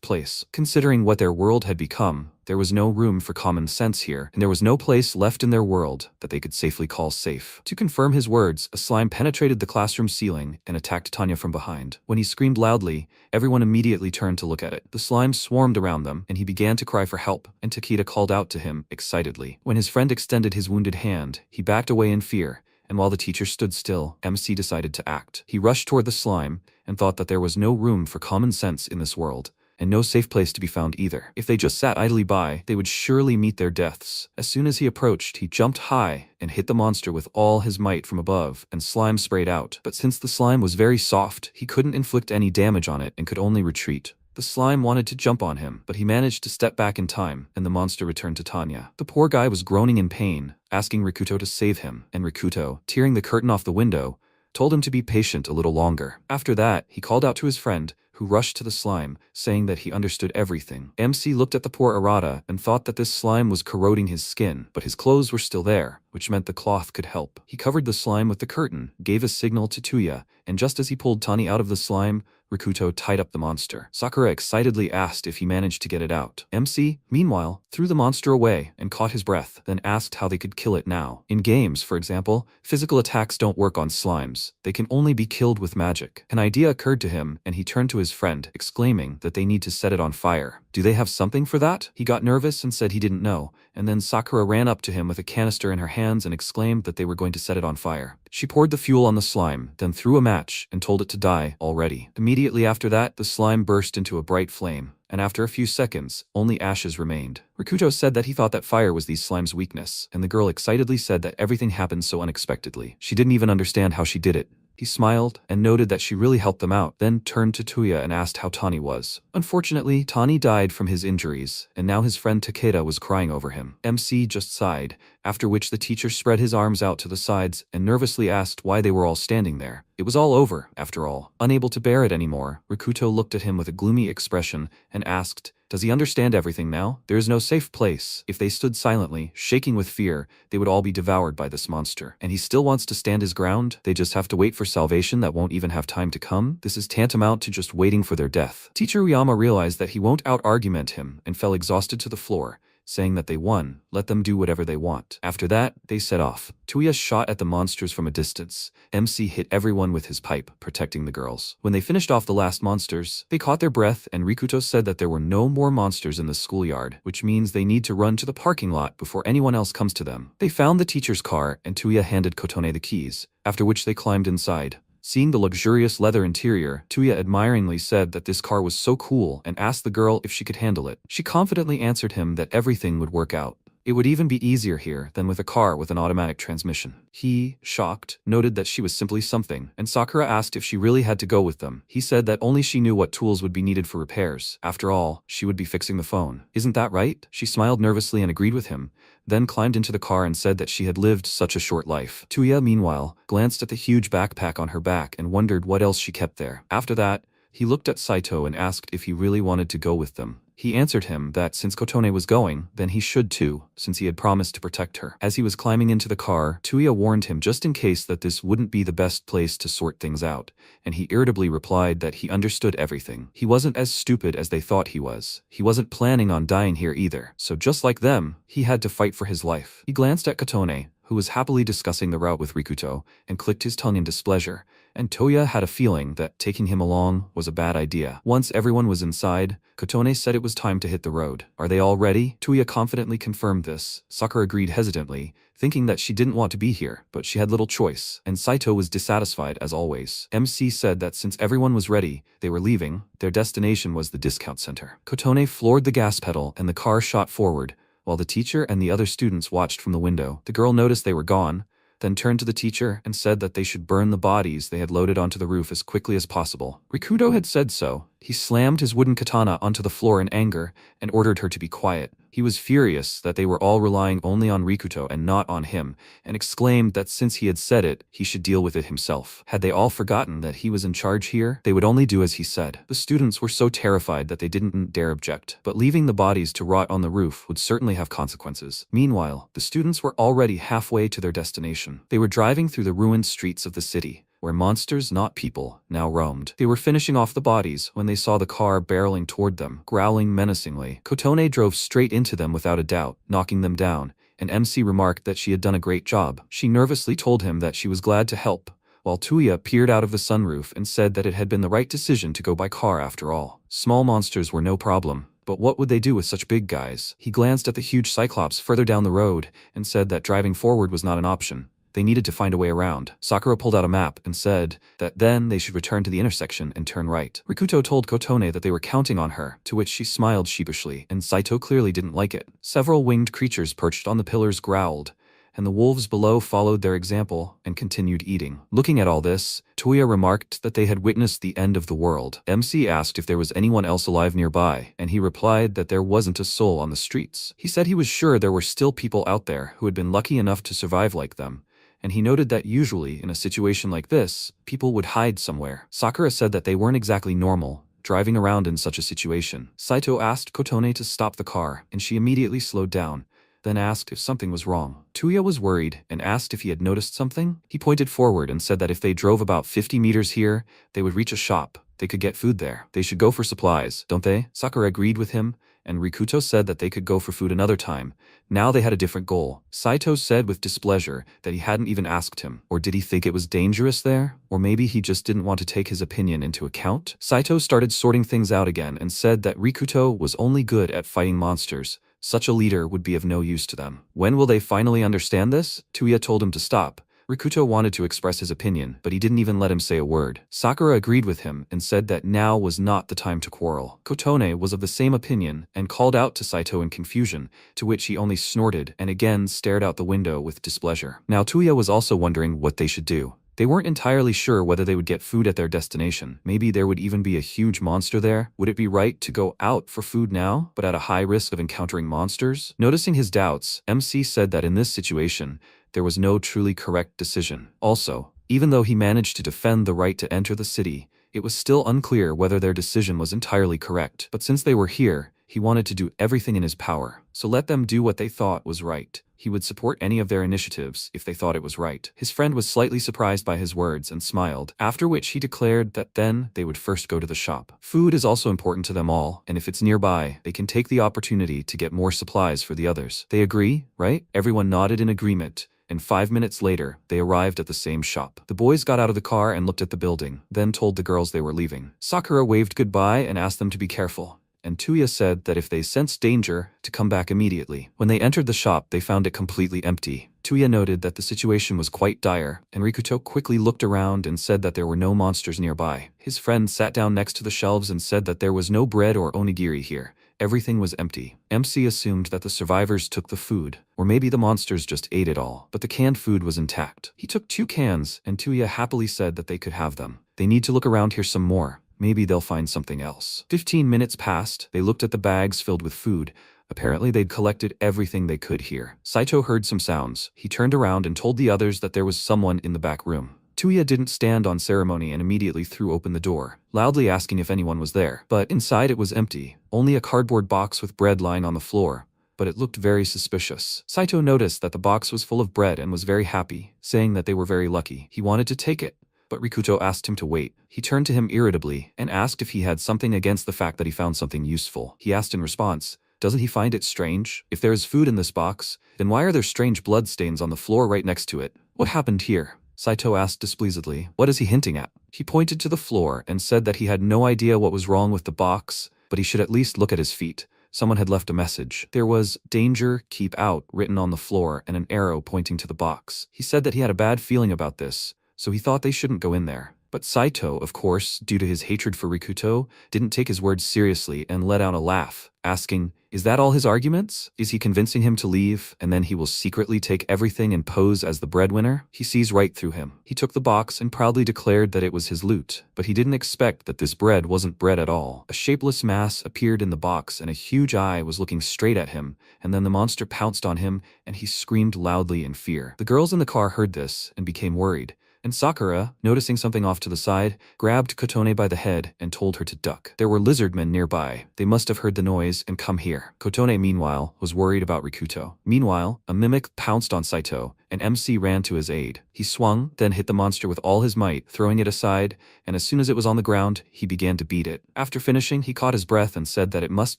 place. Considering what their world had become, there was no room for common sense here, and there was no place left in their world that they could safely call safe. To confirm his words, a slime penetrated the classroom ceiling and attacked Tanya from behind. When he screamed loudly, everyone immediately turned to look at it. The slime swarmed around them, and he began to cry for help, and Takeda called out to him excitedly. When his friend extended his wounded hand, he backed away in fear, and while the teacher stood still, MC decided to act. He rushed toward the slime and thought that there was no room for common sense in this world, and no safe place to be found either. If they just sat idly by, they would surely meet their deaths. As soon as he approached, he jumped high and hit the monster with all his might from above, and slime sprayed out. But since the slime was very soft, he couldn't inflict any damage on it and could only retreat. The slime wanted to jump on him, but he managed to step back in time, and the monster returned to Tanya. The poor guy was groaning in pain, asking Rikuto to save him, and Rikuto, tearing the curtain off the window, told him to be patient a little longer. After that, he called out to his friend, who rushed to the slime, saying that he understood everything. MC looked at the poor Arata and thought that this slime was corroding his skin, but his clothes were still there, which meant the cloth could help. He covered the slime with the curtain, gave a signal to Tuya, and just as he pulled Tani out of the slime, Rikuto tied up the monster. Sakura excitedly asked if he managed to get it out. MC, meanwhile, threw the monster away and caught his breath, then asked how they could kill it now. In games, for example, physical attacks don't work on slimes. They can only be killed with magic. An idea occurred to him, and he turned to his friend, exclaiming that they need to set it on fire. Do they have something for that? He got nervous and said he didn't know, and then Sakura ran up to him with a canister in her hands and exclaimed that they were going to set it on fire. She poured the fuel on the slime, then threw a match and told it to die already. Immediately after that, the slime burst into a bright flame, and after a few seconds, only ashes remained. Rikuto said that he thought that fire was these slimes' weakness, and the girl excitedly said that everything happened so unexpectedly. She didn't even understand how she did it. He smiled and noted that she really helped them out, then turned to Tuya and asked how Tani was. Unfortunately, Tani died from his injuries, and now his friend Takeda was crying over him. MC just sighed, after which the teacher spread his arms out to the sides and nervously asked why they were all standing there. It was all over, after all. Unable to bear it anymore, Rikuto looked at him with a gloomy expression and asked, does he understand everything now? There is no safe place. If they stood silently, shaking with fear, they would all be devoured by this monster. And he still wants to stand his ground? They just have to wait for salvation that won't even have time to come? This is tantamount to just waiting for their death. Teacher Uyama realized that he won't out-argument him and fell exhausted to the floor, saying that they won, let them do whatever they want. After that, they set off. Tuya shot at the monsters from a distance. MC hit everyone with his pipe, protecting the girls. When they finished off the last monsters, they caught their breath and Rikuto said that there were no more monsters in the schoolyard, which means they need to run to the parking lot before anyone else comes to them. They found the teacher's car and Tuya handed Kotone the keys, after which they climbed inside. Seeing the luxurious leather interior, Tuya admiringly said that this car was so cool and asked the girl if she could handle it. She confidently answered him that everything would work out. It would even be easier here than with a car with an automatic transmission. He, shocked, noted that she was simply something, and Sakura asked if she really had to go with them. He said that only she knew what tools would be needed for repairs. After all, she would be fixing the phone. Isn't that right? She smiled nervously and agreed with him, then climbed into the car and said that she had lived such a short life. Tuya, meanwhile, glanced at the huge backpack on her back and wondered what else she kept there. After that, he looked at Saito and asked if he really wanted to go with them. He answered him that since Kotone was going, then he should too, since he had promised to protect her. As he was climbing into the car, Tuya warned him just in case that this wouldn't be the best place to sort things out, and he irritably replied that he understood everything. He wasn't as stupid as they thought he was. He wasn't planning on dying here either, so just like them, he had to fight for his life. He glanced at Kotone, who was happily discussing the route with Rikuto, and clicked his tongue in displeasure, and Toya had a feeling that taking him along was a bad idea. Once everyone was inside, Kotone said it was time to hit the road. Are they all ready? Tuya confidently confirmed this. Sakura agreed hesitantly, thinking that she didn't want to be here, but she had little choice, and Saito was dissatisfied as always. MC said that since everyone was ready, they were leaving. Their destination was the discount center. Kotone floored the gas pedal and the car shot forward, while the teacher and the other students watched from the window. The girl noticed they were gone, then turned to the teacher and said that they should burn the bodies they had loaded onto the roof as quickly as possible. Rikuto had said so. He slammed his wooden katana onto the floor in anger and ordered her to be quiet. He was furious that they were all relying only on Rikuto and not on him, and exclaimed that since he had said it, he should deal with it himself. Had they all forgotten that he was in charge here? They would only do as he said. The students were so terrified that they didn't dare object, but leaving the bodies to rot on the roof would certainly have consequences. Meanwhile, the students were already halfway to their destination. They were driving through the ruined streets of the city, where monsters, not people, now roamed. They were finishing off the bodies when they saw the car barreling toward them, growling menacingly. Kotone drove straight into them without a doubt, knocking them down, and MC remarked that she had done a great job. She nervously told him that she was glad to help, while Tuya peered out of the sunroof and said that it had been the right decision to go by car after all. Small monsters were no problem, but what would they do with such big guys? He glanced at the huge cyclops further down the road and said that driving forward was not an option. They needed to find a way around. Sakura pulled out a map and said that then they should return to the intersection and turn right. Rikuto told Kotone that they were counting on her, to which she smiled sheepishly, and Saito clearly didn't like it. Several winged creatures perched on the pillars growled, and the wolves below followed their example and continued eating. Looking at all this, Toya remarked that they had witnessed the end of the world. MC asked if there was anyone else alive nearby, and he replied that there wasn't a soul on the streets. He said he was sure there were still people out there who had been lucky enough to survive like them, and he noted that usually in a situation like this, people would hide somewhere. Sakura said that they weren't exactly normal, driving around in such a situation. Saito asked Kotone to stop the car, and she immediately slowed down, then asked if something was wrong. Tuya was worried and asked if he had noticed something. He pointed forward and said that if they drove about 50 meters here, they would reach a shop. They could get food there. They should go for supplies, don't they? Sakura agreed with him, and Rikuto said that they could go for food another time. Now they had a different goal. Saito said with displeasure that he hadn't even asked him. Or did he think it was dangerous there? Or maybe he just didn't want to take his opinion into account? Saito started sorting things out again and said that Rikuto was only good at fighting monsters. Such a leader would be of no use to them. When will they finally understand this? Tuya told him to stop. Rikuto wanted to express his opinion, but he didn't even let him say a word. Sakura agreed with him and said that now was not the time to quarrel. Kotone was of the same opinion and called out to Saito in confusion, to which he only snorted and again stared out the window with displeasure. Now Tuya was also wondering what they should do. They weren't entirely sure whether they would get food at their destination. Maybe there would even be a huge monster there. Would it be right to go out for food now, but at a high risk of encountering monsters? Noticing his doubts, MC said that in this situation, there was no truly correct decision. Also, even though he managed to defend the right to enter the city, it was still unclear whether their decision was entirely correct. But since they were here, He wanted to do everything in his power, so let them do what they thought was right. He would support any of their initiatives if they thought it was right. His friend was slightly surprised by his words and smiled, after which he declared that then they would first go to the shop. Food is also important to them all, and if it's nearby, they can take the opportunity to get more supplies for the others. They agree, right? Everyone nodded in agreement, and 5 minutes later, they arrived at the same shop. The boys got out of the car and looked at the building, then told the girls they were leaving. Sakura waved goodbye and asked them to be careful, and Tuya said that if they sensed danger, to come back immediately. When they entered the shop, they found it completely empty. Tuya noted that the situation was quite dire, and Rikuto quickly looked around and said that there were no monsters nearby. His friend sat down next to the shelves and said that there was no bread or onigiri here. Everything was empty. MC assumed that the survivors took the food, or maybe the monsters just ate it all, but the canned food was intact. He took 2 cans, and Tuya happily said that they could have them. They need to look around here some more. Maybe they'll find something else. 15 minutes passed. They looked at the bags filled with food. Apparently they'd collected everything they could here. Saito heard some sounds. He turned around and told the others that there was someone in the back room. Tuya didn't stand on ceremony and immediately threw open the door, loudly asking if anyone was there. But inside it was empty. Only a cardboard box with bread lying on the floor. But it looked very suspicious. Saito noticed that the box was full of bread and was very happy, saying that they were very lucky. He wanted to take it, but Rikuto asked him to wait. He turned to him irritably and asked if he had something against the fact that he found something useful. He asked in response, doesn't he find it strange? If there is food in this box, then why are there strange bloodstains on the floor right next to it? What happened here? Saito asked displeasedly. What is he hinting at? He pointed to the floor and said that he had no idea what was wrong with the box, but he should at least look at his feet. Someone had left a message. There was "Danger, keep out" written on the floor and an arrow pointing to the box. He said that he had a bad feeling about this, so he thought they shouldn't go in there. But Saito, of course, due to his hatred for Rikuto, didn't take his words seriously and let out a laugh, asking, is that all his arguments? Is he convincing him to leave, and then he will secretly take everything and pose as the breadwinner? He sees right through him. He took the box and proudly declared that it was his loot, but he didn't expect that this bread wasn't bread at all. A shapeless mass appeared in the box and a huge eye was looking straight at him, and then the monster pounced on him and he screamed loudly in fear. The girls in the car heard this and became worried. And Sakura, noticing something off to the side, grabbed Kotone by the head and told her to duck. There were lizardmen nearby. They must have heard the noise and come here. Kotone, meanwhile, was worried about Rikuto. Meanwhile, a mimic pounced on Saito, and MC ran to his aid. He swung, then hit the monster with all his might, throwing it aside, and as soon as it was on the ground, he began to beat it. After finishing, he caught his breath and said that it must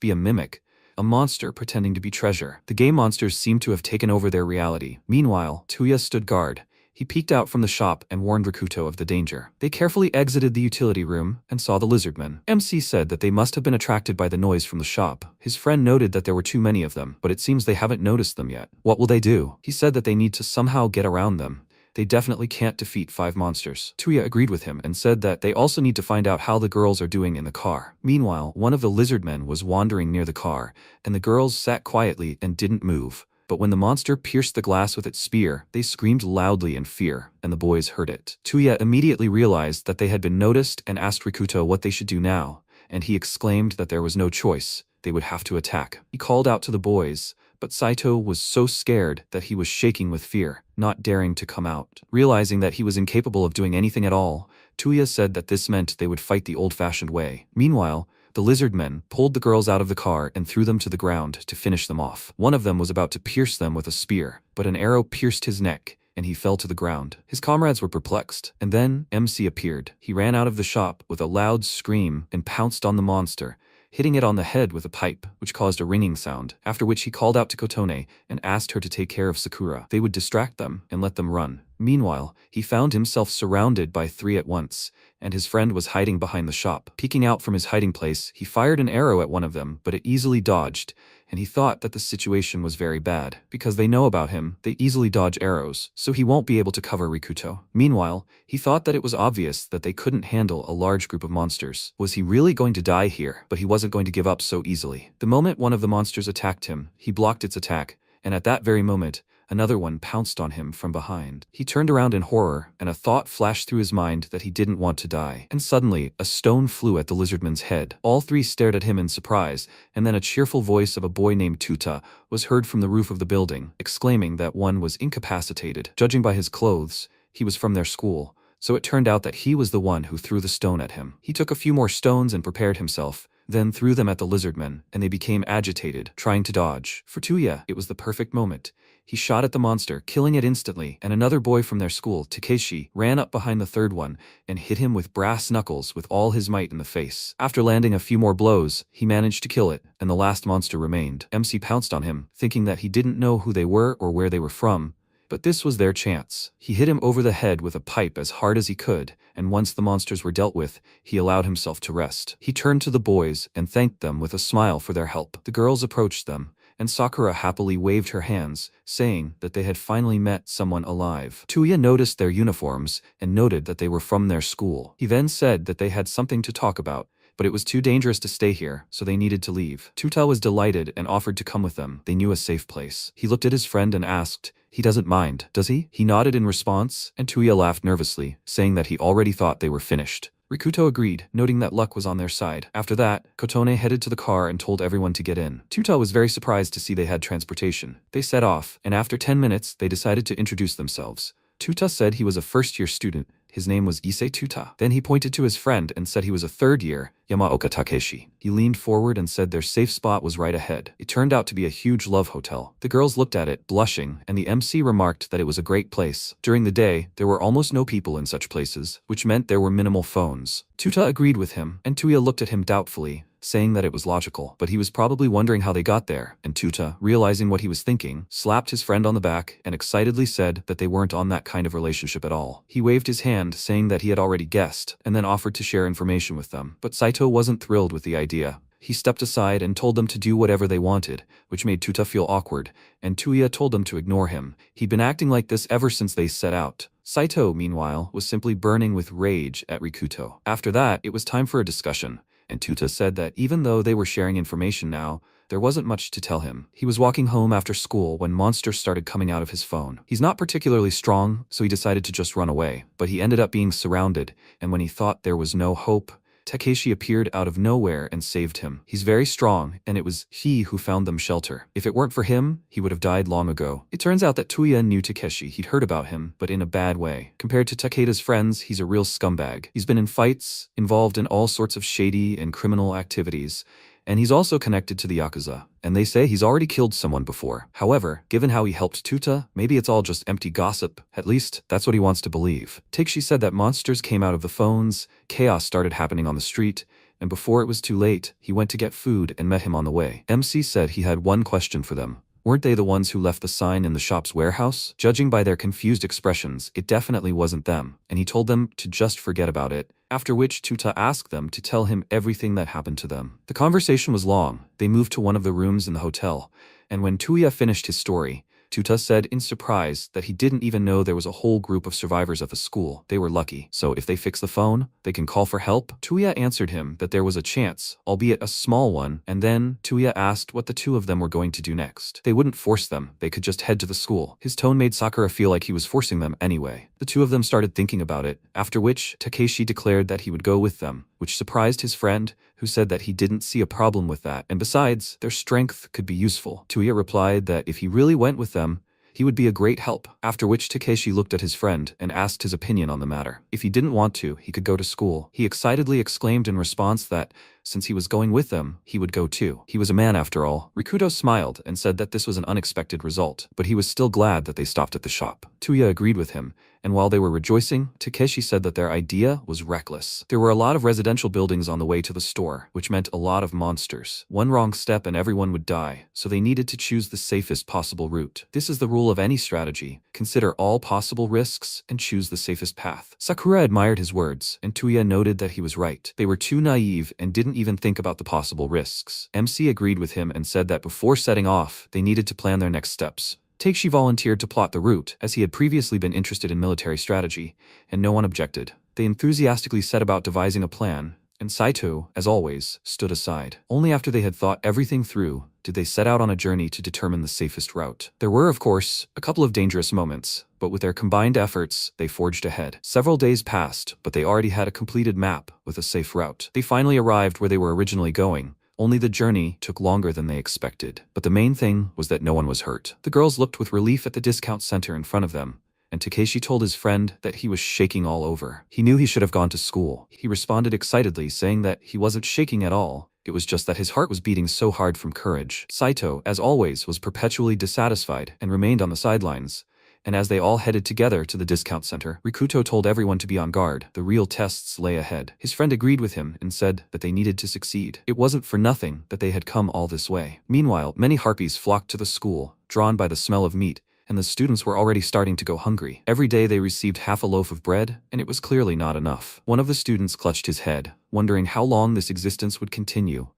be a mimic, a monster pretending to be treasure. The game monsters seemed to have taken over their reality. Meanwhile, Tuya stood guard. He peeked out from the shop and warned Rikuto of the danger. They carefully exited the utility room and saw the lizardmen. MC said that they must have been attracted by the noise from the shop. His friend noted that there were too many of them, but it seems they haven't noticed them yet. What will they do? He said that they need to somehow get around them. They definitely can't defeat 5 monsters. Tuya agreed with him and said that they also need to find out how the girls are doing in the car. Meanwhile, one of the lizardmen was wandering near the car, and the girls sat quietly and didn't move. But when the monster pierced the glass with its spear, they screamed loudly in fear, and the boys heard it. Tuya immediately realized that they had been noticed and asked Rikuto what they should do now, and he exclaimed that there was no choice. They would have to attack. He called out to the boys, but Saito was so scared that he was shaking with fear, not daring to come out. Realizing that he was incapable of doing anything at all, Tuya said that this meant they would fight the old-fashioned way. Meanwhile, the lizardmen pulled the girls out of the car and threw them to the ground to finish them off. One of them was about to pierce them with a spear, but an arrow pierced his neck, and he fell to the ground. His comrades were perplexed, and then MC appeared. He ran out of the shop with a loud scream and pounced on the monster, hitting it on the head with a pipe, which caused a ringing sound, after which he called out to Kotone and asked her to take care of Sakura. They would distract them and let them run. Meanwhile, he found himself surrounded by 3 at once, and his friend was hiding behind the shop. Peeking out from his hiding place, he fired an arrow at one of them, but it easily dodged, and he thought that the situation was very bad. Because they know about him, they easily dodge arrows, so he won't be able to cover Rikuto. Meanwhile, he thought that it was obvious that they couldn't handle a large group of monsters. Was he really going to die here? But he wasn't going to give up so easily. The moment one of the monsters attacked him, he blocked its attack, and at that very moment, another one pounced on him from behind. He turned around in horror, and a thought flashed through his mind that he didn't want to die. And suddenly, a stone flew at the lizardman's head. All 3 stared at him in surprise, and then a cheerful voice of a boy named Tuta was heard from the roof of the building, exclaiming that one was incapacitated. Judging by his clothes, he was from their school, so it turned out that he was the one who threw the stone at him. He took a few more stones and prepared himself. then threw them at the lizardmen, and they became agitated, trying to dodge. For Tuya, it was the perfect moment. He shot at the monster, killing it instantly, and another boy from their school, Takeshi, ran up behind the third one and hit him with brass knuckles with all his might in the face. After landing a few more blows, he managed to kill it, and the last monster remained. MC pounced on him, thinking that he didn't know who they were or where they were from, but this was their chance. He hit him over the head with a pipe as hard as he could, and once the monsters were dealt with, he allowed himself to rest. He turned to the boys and thanked them with a smile for their help. The girls approached them, and Sakura happily waved her hands, saying that they had finally met someone alive. Tuya noticed their uniforms and noted that they were from their school. He then said that they had something to talk about, but it was too dangerous to stay here, so they needed to leave. Tuta was delighted and offered to come with them. They knew a safe place. He looked at his friend and asked, "He doesn't mind, does he?" He nodded in response, and Tuya laughed nervously, saying that he already thought they were finished. Rikuto agreed, noting that luck was on their side. After that, Kotone headed to the car and told everyone to get in. Tuta was very surprised to see they had transportation. They set off, and after 10 minutes, they decided to introduce themselves. Tuta said he was a first-year student. His name was Issei Tuta. Then he pointed to his friend and said he was a third-year, Yamaoka Takeshi. He leaned forward and said their safe spot was right ahead. It turned out to be a huge love hotel. The girls looked at it, blushing, and the MC remarked that it was a great place. During the day, there were almost no people in such places, which meant there were minimal phones. Tuta agreed with him, and Tuya looked at him doubtfully, saying that it was logical, but he was probably wondering how they got there, and Tuta, realizing what he was thinking, slapped his friend on the back and excitedly said that they weren't on that kind of relationship at all. He waved his hand, saying that he had already guessed, and then offered to share information with them. But Saito wasn't thrilled with the idea. He stepped aside and told them to do whatever they wanted, which made Tuta feel awkward, and Tuya told them to ignore him. He'd been acting like this ever since they set out. Saito, meanwhile, was simply burning with rage at Rikuto. After that, it was time for a discussion, and Tuta said that even though they were sharing information now, there wasn't much to tell him. He was walking home after school when monsters started coming out of his phone. He's not particularly strong, so he decided to just run away, but he ended up being surrounded, and when he thought there was no hope, Takeshi appeared out of nowhere and saved him. He's very strong, and it was he who found them shelter. If it weren't for him, he would have died long ago. It turns out that Tuya knew Takeshi. He'd heard about him, but in a bad way. Compared to Takeda's friends, he's a real scumbag. He's been in fights, involved in all sorts of shady and criminal activities, and he's also connected to the Yakuza, and they say he's already killed someone before. However, given how he helped Tuta, maybe it's all just empty gossip. At least, that's what he wants to believe. Takeshi said that monsters came out of the phones, chaos started happening on the street, and before it was too late, he went to get food and met him on the way. MC said he had one question for them. Weren't they the ones who left the sign in the shop's warehouse? Judging by their confused expressions, it definitely wasn't them, and he told them to just forget about it, after which Tuta asked them to tell him everything that happened to them. The conversation was long. They moved to one of the rooms in the hotel, and when Tuya finished his story, Tuta said in surprise that he didn't even know there was a whole group of survivors at the school. They were lucky, so if they fix the phone, they can call for help. Tuya answered him that there was a chance, albeit a small one, and then Tuya asked what the two of them were going to do next. They wouldn't force them, they could just head to the school. His tone made Sakura feel like he was forcing them anyway. The two of them started thinking about it, after which Takeshi declared that he would go with them, which surprised his friend, who said that he didn't see a problem with that, and besides, their strength could be useful. Tuya replied that if he really went with them, he would be a great help, after which Takeshi looked at his friend and asked his opinion on the matter. If he didn't want to, he could go to school. He excitedly exclaimed in response that, since he was going with them, he would go too. He was a man after all. Rikuto smiled and said that this was an unexpected result, but he was still glad that they stopped at the shop. Tuya agreed with him, and while they were rejoicing, Takeshi said that their idea was reckless. There were a lot of residential buildings on the way to the store, which meant a lot of monsters. One wrong step and everyone would die, so they needed to choose the safest possible route. This is the rule of any strategy. Consider all possible risks and choose the safest path. Sakura admired his words, and Tuya noted that he was right. They were too naive and didn't even think about the possible risks. MC agreed with him and said that before setting off, they needed to plan their next steps. Takeshi volunteered to plot the route, as he had previously been interested in military strategy, and no one objected. They enthusiastically set about devising a plan, and Saito, as always, stood aside. Only after they had thought everything through did they set out on a journey to determine the safest route. There were, of course, a couple of dangerous moments, but with their combined efforts, they forged ahead. Several days passed, but they already had a completed map with a safe route. They finally arrived where they were originally going. Only the journey took longer than they expected. But the main thing was that no one was hurt. The girls looked with relief at the discount center in front of them, and Takeshi told his friend that he was shaking all over. He knew he should have gone to school. He responded excitedly, saying that he wasn't shaking at all, It was just that his heart was beating so hard from courage. Saito, as always, was perpetually dissatisfied and remained on the sidelines. And as they all headed together to the discount center, Rikuto told everyone to be on guard. The real tests lay ahead. His friend agreed with him and said that they needed to succeed. It wasn't for nothing that they had come all this way. Meanwhile, many harpies flocked to the school, drawn by the smell of meat, and the students were already starting to go hungry. Every day they received half a loaf of bread, and it was clearly not enough. One of the students clutched his head, wondering how long this existence would continue.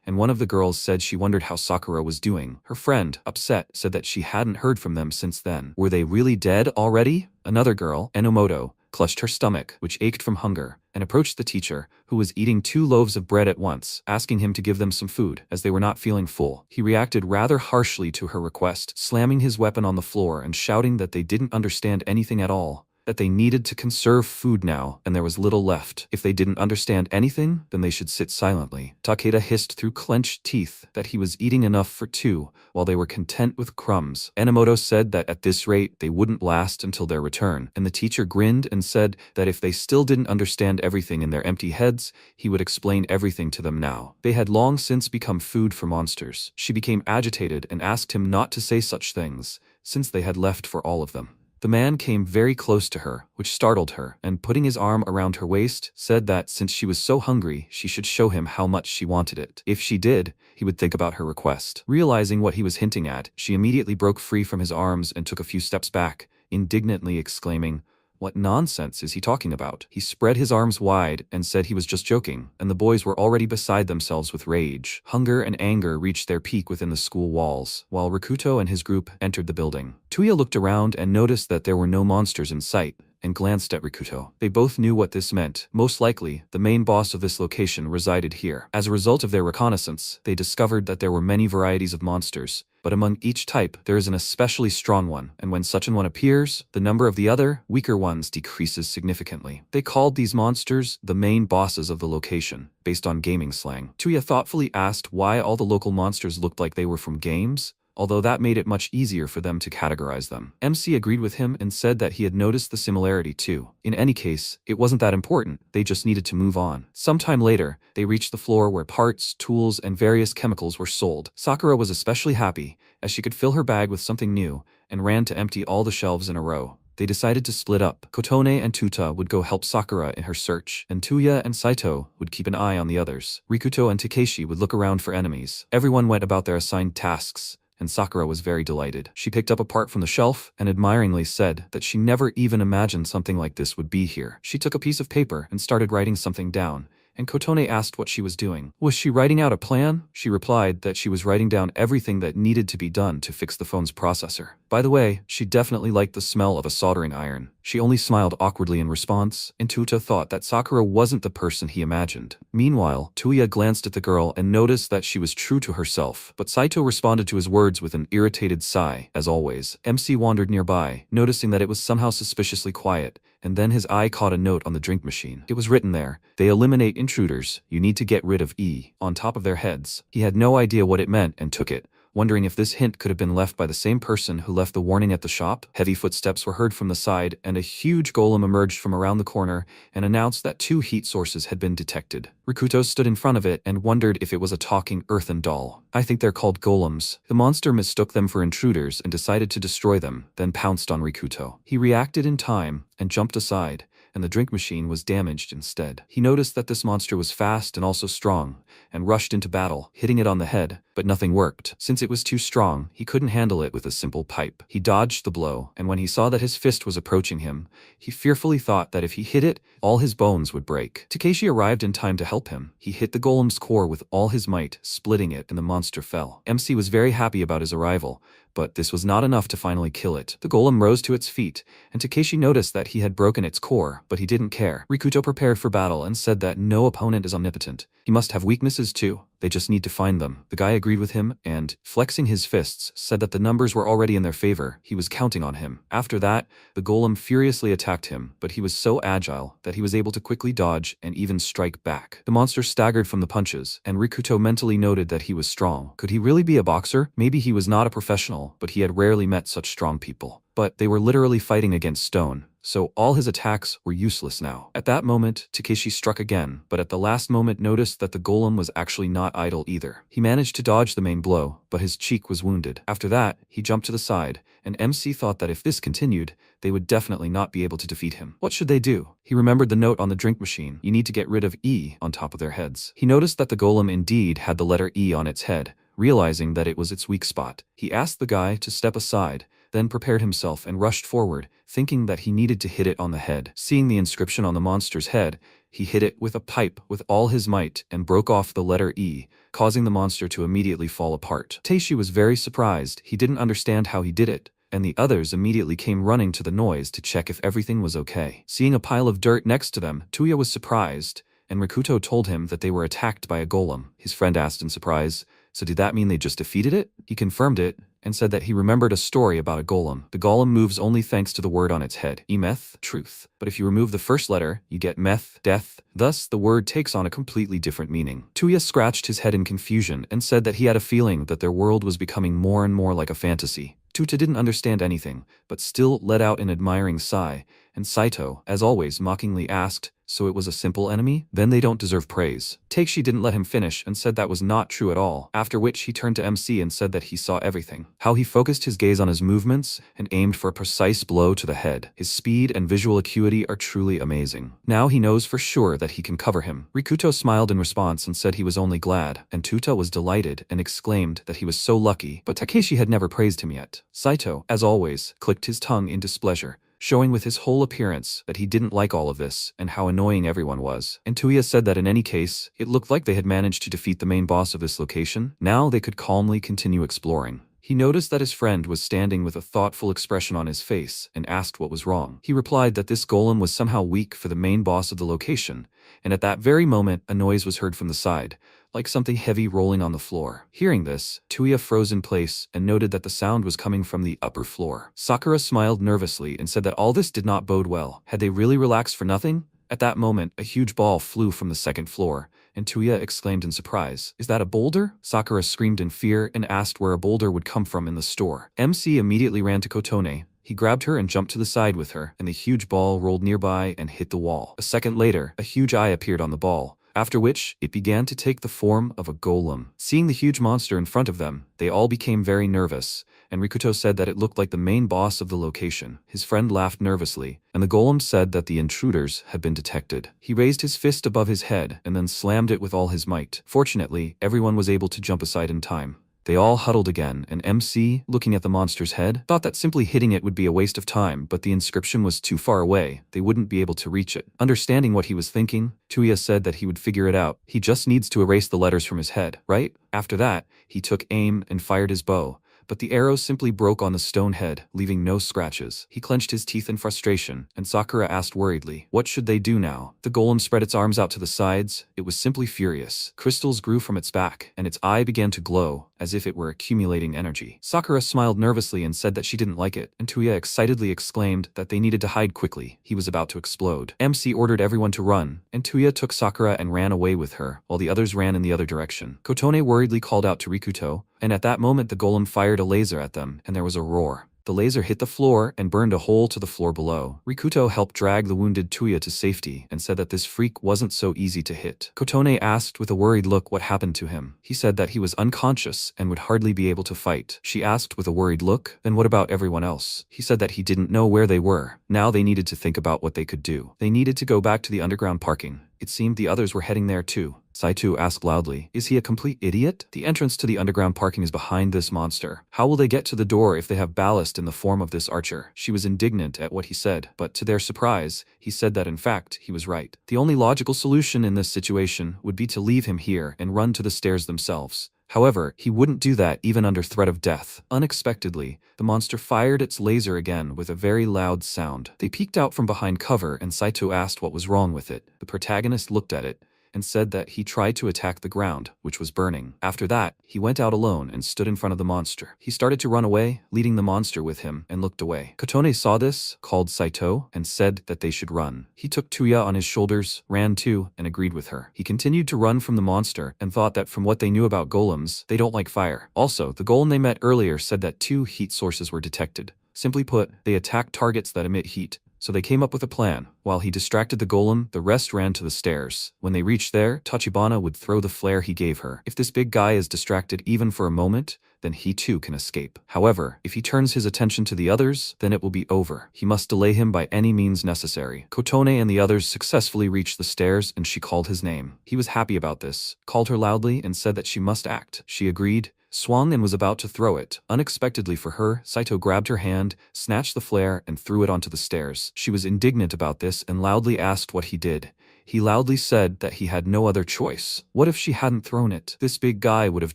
And one of the girls said she wondered how Sakura was doing. Her friend, upset, said that she hadn't heard from them since then. Were they really dead already? Another girl, Enomoto, clutched her stomach, which ached from hunger, and approached the teacher, who was eating 2 loaves of bread at once, asking him to give them some food, as they were not feeling full. He reacted rather harshly to her request, slamming his weapon on the floor and shouting that they didn't understand anything at all. That they needed to conserve food now, and there was little left. If they didn't understand anything, then they should sit silently. Takeda hissed through clenched teeth that he was eating enough for 2, while they were content with crumbs. Enomoto said that at this rate, they wouldn't last until their return, and the teacher grinned and said that if they still didn't understand everything in their empty heads, he would explain everything to them now. They had long since become food for monsters. She became agitated and asked him not to say such things, since they had left for all of them. The man came very close to her, which startled her, and putting his arm around her waist, said that since she was so hungry, she should show him how much she wanted it. If she did, he would think about her request. Realizing what he was hinting at, she immediately broke free from his arms and took a few steps back, indignantly exclaiming, "What nonsense is he talking about?" He spread his arms wide and said he was just joking, and the boys were already beside themselves with rage. Hunger and anger reached their peak within the school walls, while Rikuto and his group entered the building. Tuya looked around and noticed that there were no monsters in sight, and glanced at Rikuto. They both knew what this meant. Most likely, the main boss of this location resided here. As a result of their reconnaissance, they discovered that there were many varieties of monsters, but among each type, there is an especially strong one, and when such an one appears, the number of the other, weaker ones decreases significantly. They called these monsters the main bosses of the location, based on gaming slang. Tuya thoughtfully asked why all the local monsters looked like they were from games, although that made it much easier for them to categorize them. MC agreed with him and said that he had noticed the similarity too. In any case, it wasn't that important, they just needed to move on. Sometime later, they reached the floor where parts, tools, and various chemicals were sold. Sakura was especially happy, as she could fill her bag with something new, and ran to empty all the shelves in a row. They decided to split up. Kotone and Tuta would go help Sakura in her search, and Tuya and Saito would keep an eye on the others. Rikuto and Takeshi would look around for enemies. Everyone went about their assigned tasks, and Sakura was very delighted. She picked up a part from the shelf and admiringly said that she never even imagined something like this would be here. She took a piece of paper and started writing something down, and Kotone asked what she was doing. Was she writing out a plan? She replied that she was writing down everything that needed to be done to fix the phone's processor. By the way, she definitely liked the smell of a soldering iron. She only smiled awkwardly in response, and Tuta thought that Sakura wasn't the person he imagined. Meanwhile, Tuya glanced at the girl and noticed that she was true to herself, but Saito responded to his words with an irritated sigh. As always, MC wandered nearby, noticing that it was somehow suspiciously quiet, and then his eye caught a note on the drink machine. It was written there, "They eliminate intruders, you need to get rid of E," on top of their heads. He had no idea what it meant and took it, wondering if this hint could have been left by the same person who left the warning at the shop. Heavy footsteps were heard from the side, and a huge golem emerged from around the corner and announced that 2 heat sources had been detected. Rikuto stood in front of it and wondered if it was a talking earthen doll. "I think they're called golems." The monster mistook them for intruders and decided to destroy them, then pounced on Rikuto. He reacted in time and jumped aside, and the drink machine was damaged instead. He noticed that this monster was fast and also strong, and rushed into battle, hitting it on the head, but nothing worked. Since it was too strong, he couldn't handle it with a simple pipe. He dodged the blow, and when he saw that his fist was approaching him, he fearfully thought that if he hit it, all his bones would break. Takeshi arrived in time to help him. He hit the golem's core with all his might, splitting it, and the monster fell. MC was very happy about his arrival, but this was not enough to finally kill it. The golem rose to its feet, and Takeshi noticed that he had broken its core, but he didn't care. Rikuto prepared for battle and said that no opponent is omnipotent. He must have weaknesses too. They just need to find them. The guy agreed with him and, flexing his fists, said that the numbers were already in their favor. He was counting on him. After that, the golem furiously attacked him, but he was so agile that he was able to quickly dodge and even strike back. The monster staggered from the punches, and Rikuto mentally noted that he was strong. Could he really be a boxer? Maybe he was not a professional, but he had rarely met such strong people. but they were literally fighting against stone, so all his attacks were useless now. At that moment, Takeshi struck again, but at the last moment noticed that the golem was actually not idle either. He managed to dodge the main blow, but his cheek was wounded. After that, he jumped to the side, and MC thought that if this continued, they would definitely not be able to defeat him. What should they do? He remembered the note on the drink machine. You need to get rid of E on top of their heads. He noticed that the golem indeed had the letter E on its head, realizing that it was its weak spot. He asked the guy to step aside, then prepared himself and rushed forward, thinking that he needed to hit it on the head. Seeing the inscription on the monster's head, he hit it with a pipe with all his might and broke off the letter E, causing the monster to immediately fall apart. Takeshi was very surprised. He didn't understand how he did it, and the others immediately came running to the noise to check if everything was okay. Seeing a pile of dirt next to them, Tuya was surprised, and Rikuto told him that they were attacked by a golem. His friend asked in surprise, so did that mean they just defeated it? He confirmed it, and said that he remembered a story about a golem. The golem moves only thanks to the word on its head, emeth, truth. But if you remove the first letter, you get meth, death. Thus, the word takes on a completely different meaning. Tuya scratched his head in confusion and said that he had a feeling that their world was becoming more and more like a fantasy. Tuta didn't understand anything, but still let out an admiring sigh, and Saito, as always, mockingly asked, so it was a simple enemy? Then they don't deserve praise. Takeshi didn't let him finish and said that was not true at all, after which he turned to MC and said that he saw everything. How he focused his gaze on his movements and aimed for a precise blow to the head. His speed and visual acuity are truly amazing. Now he knows for sure that he can cover him. Rikuto smiled in response and said he was only glad, and Tuta was delighted and exclaimed that he was so lucky, but Takeshi had never praised him yet. Saito, as always, clicked his tongue in displeasure, showing with his whole appearance that he didn't like all of this and how annoying everyone was. And Tuya said that in any case, it looked like they had managed to defeat the main boss of this location. Now they could calmly continue exploring. He noticed that his friend was standing with a thoughtful expression on his face and asked what was wrong. He replied that this golem was somehow weak for the main boss of the location, and at that very moment a noise was heard from the side, like something heavy rolling on the floor. Hearing this, Tuya froze in place and noted that the sound was coming from the upper floor. Sakura smiled nervously and said that all this did not bode well. Had they really relaxed for nothing? At that moment, a huge ball flew from the second floor, and Tuya exclaimed in surprise, "Is that a boulder?" Sakura screamed in fear and asked where a boulder would come from in the store. MC immediately ran to Kotone. He grabbed her and jumped to the side with her, and the huge ball rolled nearby and hit the wall. A second later, a huge eye appeared on the ball, after which it began to take the form of a golem. Seeing the huge monster in front of them, they all became very nervous, and Rikuto said that it looked like the main boss of the location. His friend laughed nervously, and the golem said that the intruders had been detected. He raised his fist above his head and then slammed it with all his might. Fortunately, everyone was able to jump aside in time. They all huddled again, and MC, looking at the monster's head, thought that simply hitting it would be a waste of time, but the inscription was too far away. They wouldn't be able to reach it. Understanding what he was thinking, Tuya said that he would figure it out. He just needs to erase the letters from his head, right? After that, he took aim and fired his bow, but the arrow simply broke on the stone head, leaving no scratches. He clenched his teeth in frustration, and Sakura asked worriedly, what should they do now? The golem spread its arms out to the sides. It was simply furious. Crystals grew from its back, and its eye began to glow, as if it were accumulating energy. Sakura smiled nervously and said that she didn't like it, and Tuya excitedly exclaimed that they needed to hide quickly. He was about to explode. MC ordered everyone to run, and Tuya took Sakura and ran away with her, while the others ran in the other direction. Kotone worriedly called out to Rikuto, and at that moment the golem fired a laser at them, and there was a roar. The laser hit the floor and burned a hole to the floor below. Rikuto helped drag the wounded Tuya to safety and said that this freak wasn't so easy to hit. Kotone asked with a worried look what happened to him. He said that he was unconscious and would hardly be able to fight. She asked with a worried look, then what about everyone else? He said that he didn't know where they were. Now they needed to think about what they could do. They needed to go back to the underground parking. It seemed the others were heading there too. Saito asked loudly, is he a complete idiot? The entrance to the underground parking is behind this monster. How will they get to the door if they have ballast in the form of this archer? She was indignant at what he said, but to their surprise, he said that in fact, he was right. The only logical solution in this situation would be to leave him here and run to the stairs themselves. However, he wouldn't do that even under threat of death. Unexpectedly, the monster fired its laser again with a very loud sound. They peeked out from behind cover and Saito asked what was wrong with it. The protagonist looked at it and said that he tried to attack the ground, which was burning. After that, he went out alone and stood in front of the monster. He started to run away, leading the monster with him, and looked away. Kotone saw this, called Saito, and said that they should run. He took Tuya on his shoulders, ran too, and agreed with her. He continued to run from the monster and thought that from what they knew about golems, they don't like fire. Also, the golem they met earlier said that 2 heat sources were detected. Simply put, they attack targets that emit heat. So they came up with a plan. While he distracted the golem, the rest ran to the stairs. When they reached there, Tachibana would throw the flare he gave her. If this big guy is distracted even for a moment, then he too can escape. However, if he turns his attention to the others, then it will be over. He must delay him by any means necessary. Kotone and the others successfully reached the stairs and she called his name. He was happy about this, called her loudly and said that she must act. She agreed, swung and was about to throw it. Unexpectedly for her, Saito grabbed her hand, snatched the flare, and threw it onto the stairs. She was indignant about this and loudly asked what he did. He loudly said that he had no other choice. What if she hadn't thrown it? This big guy would have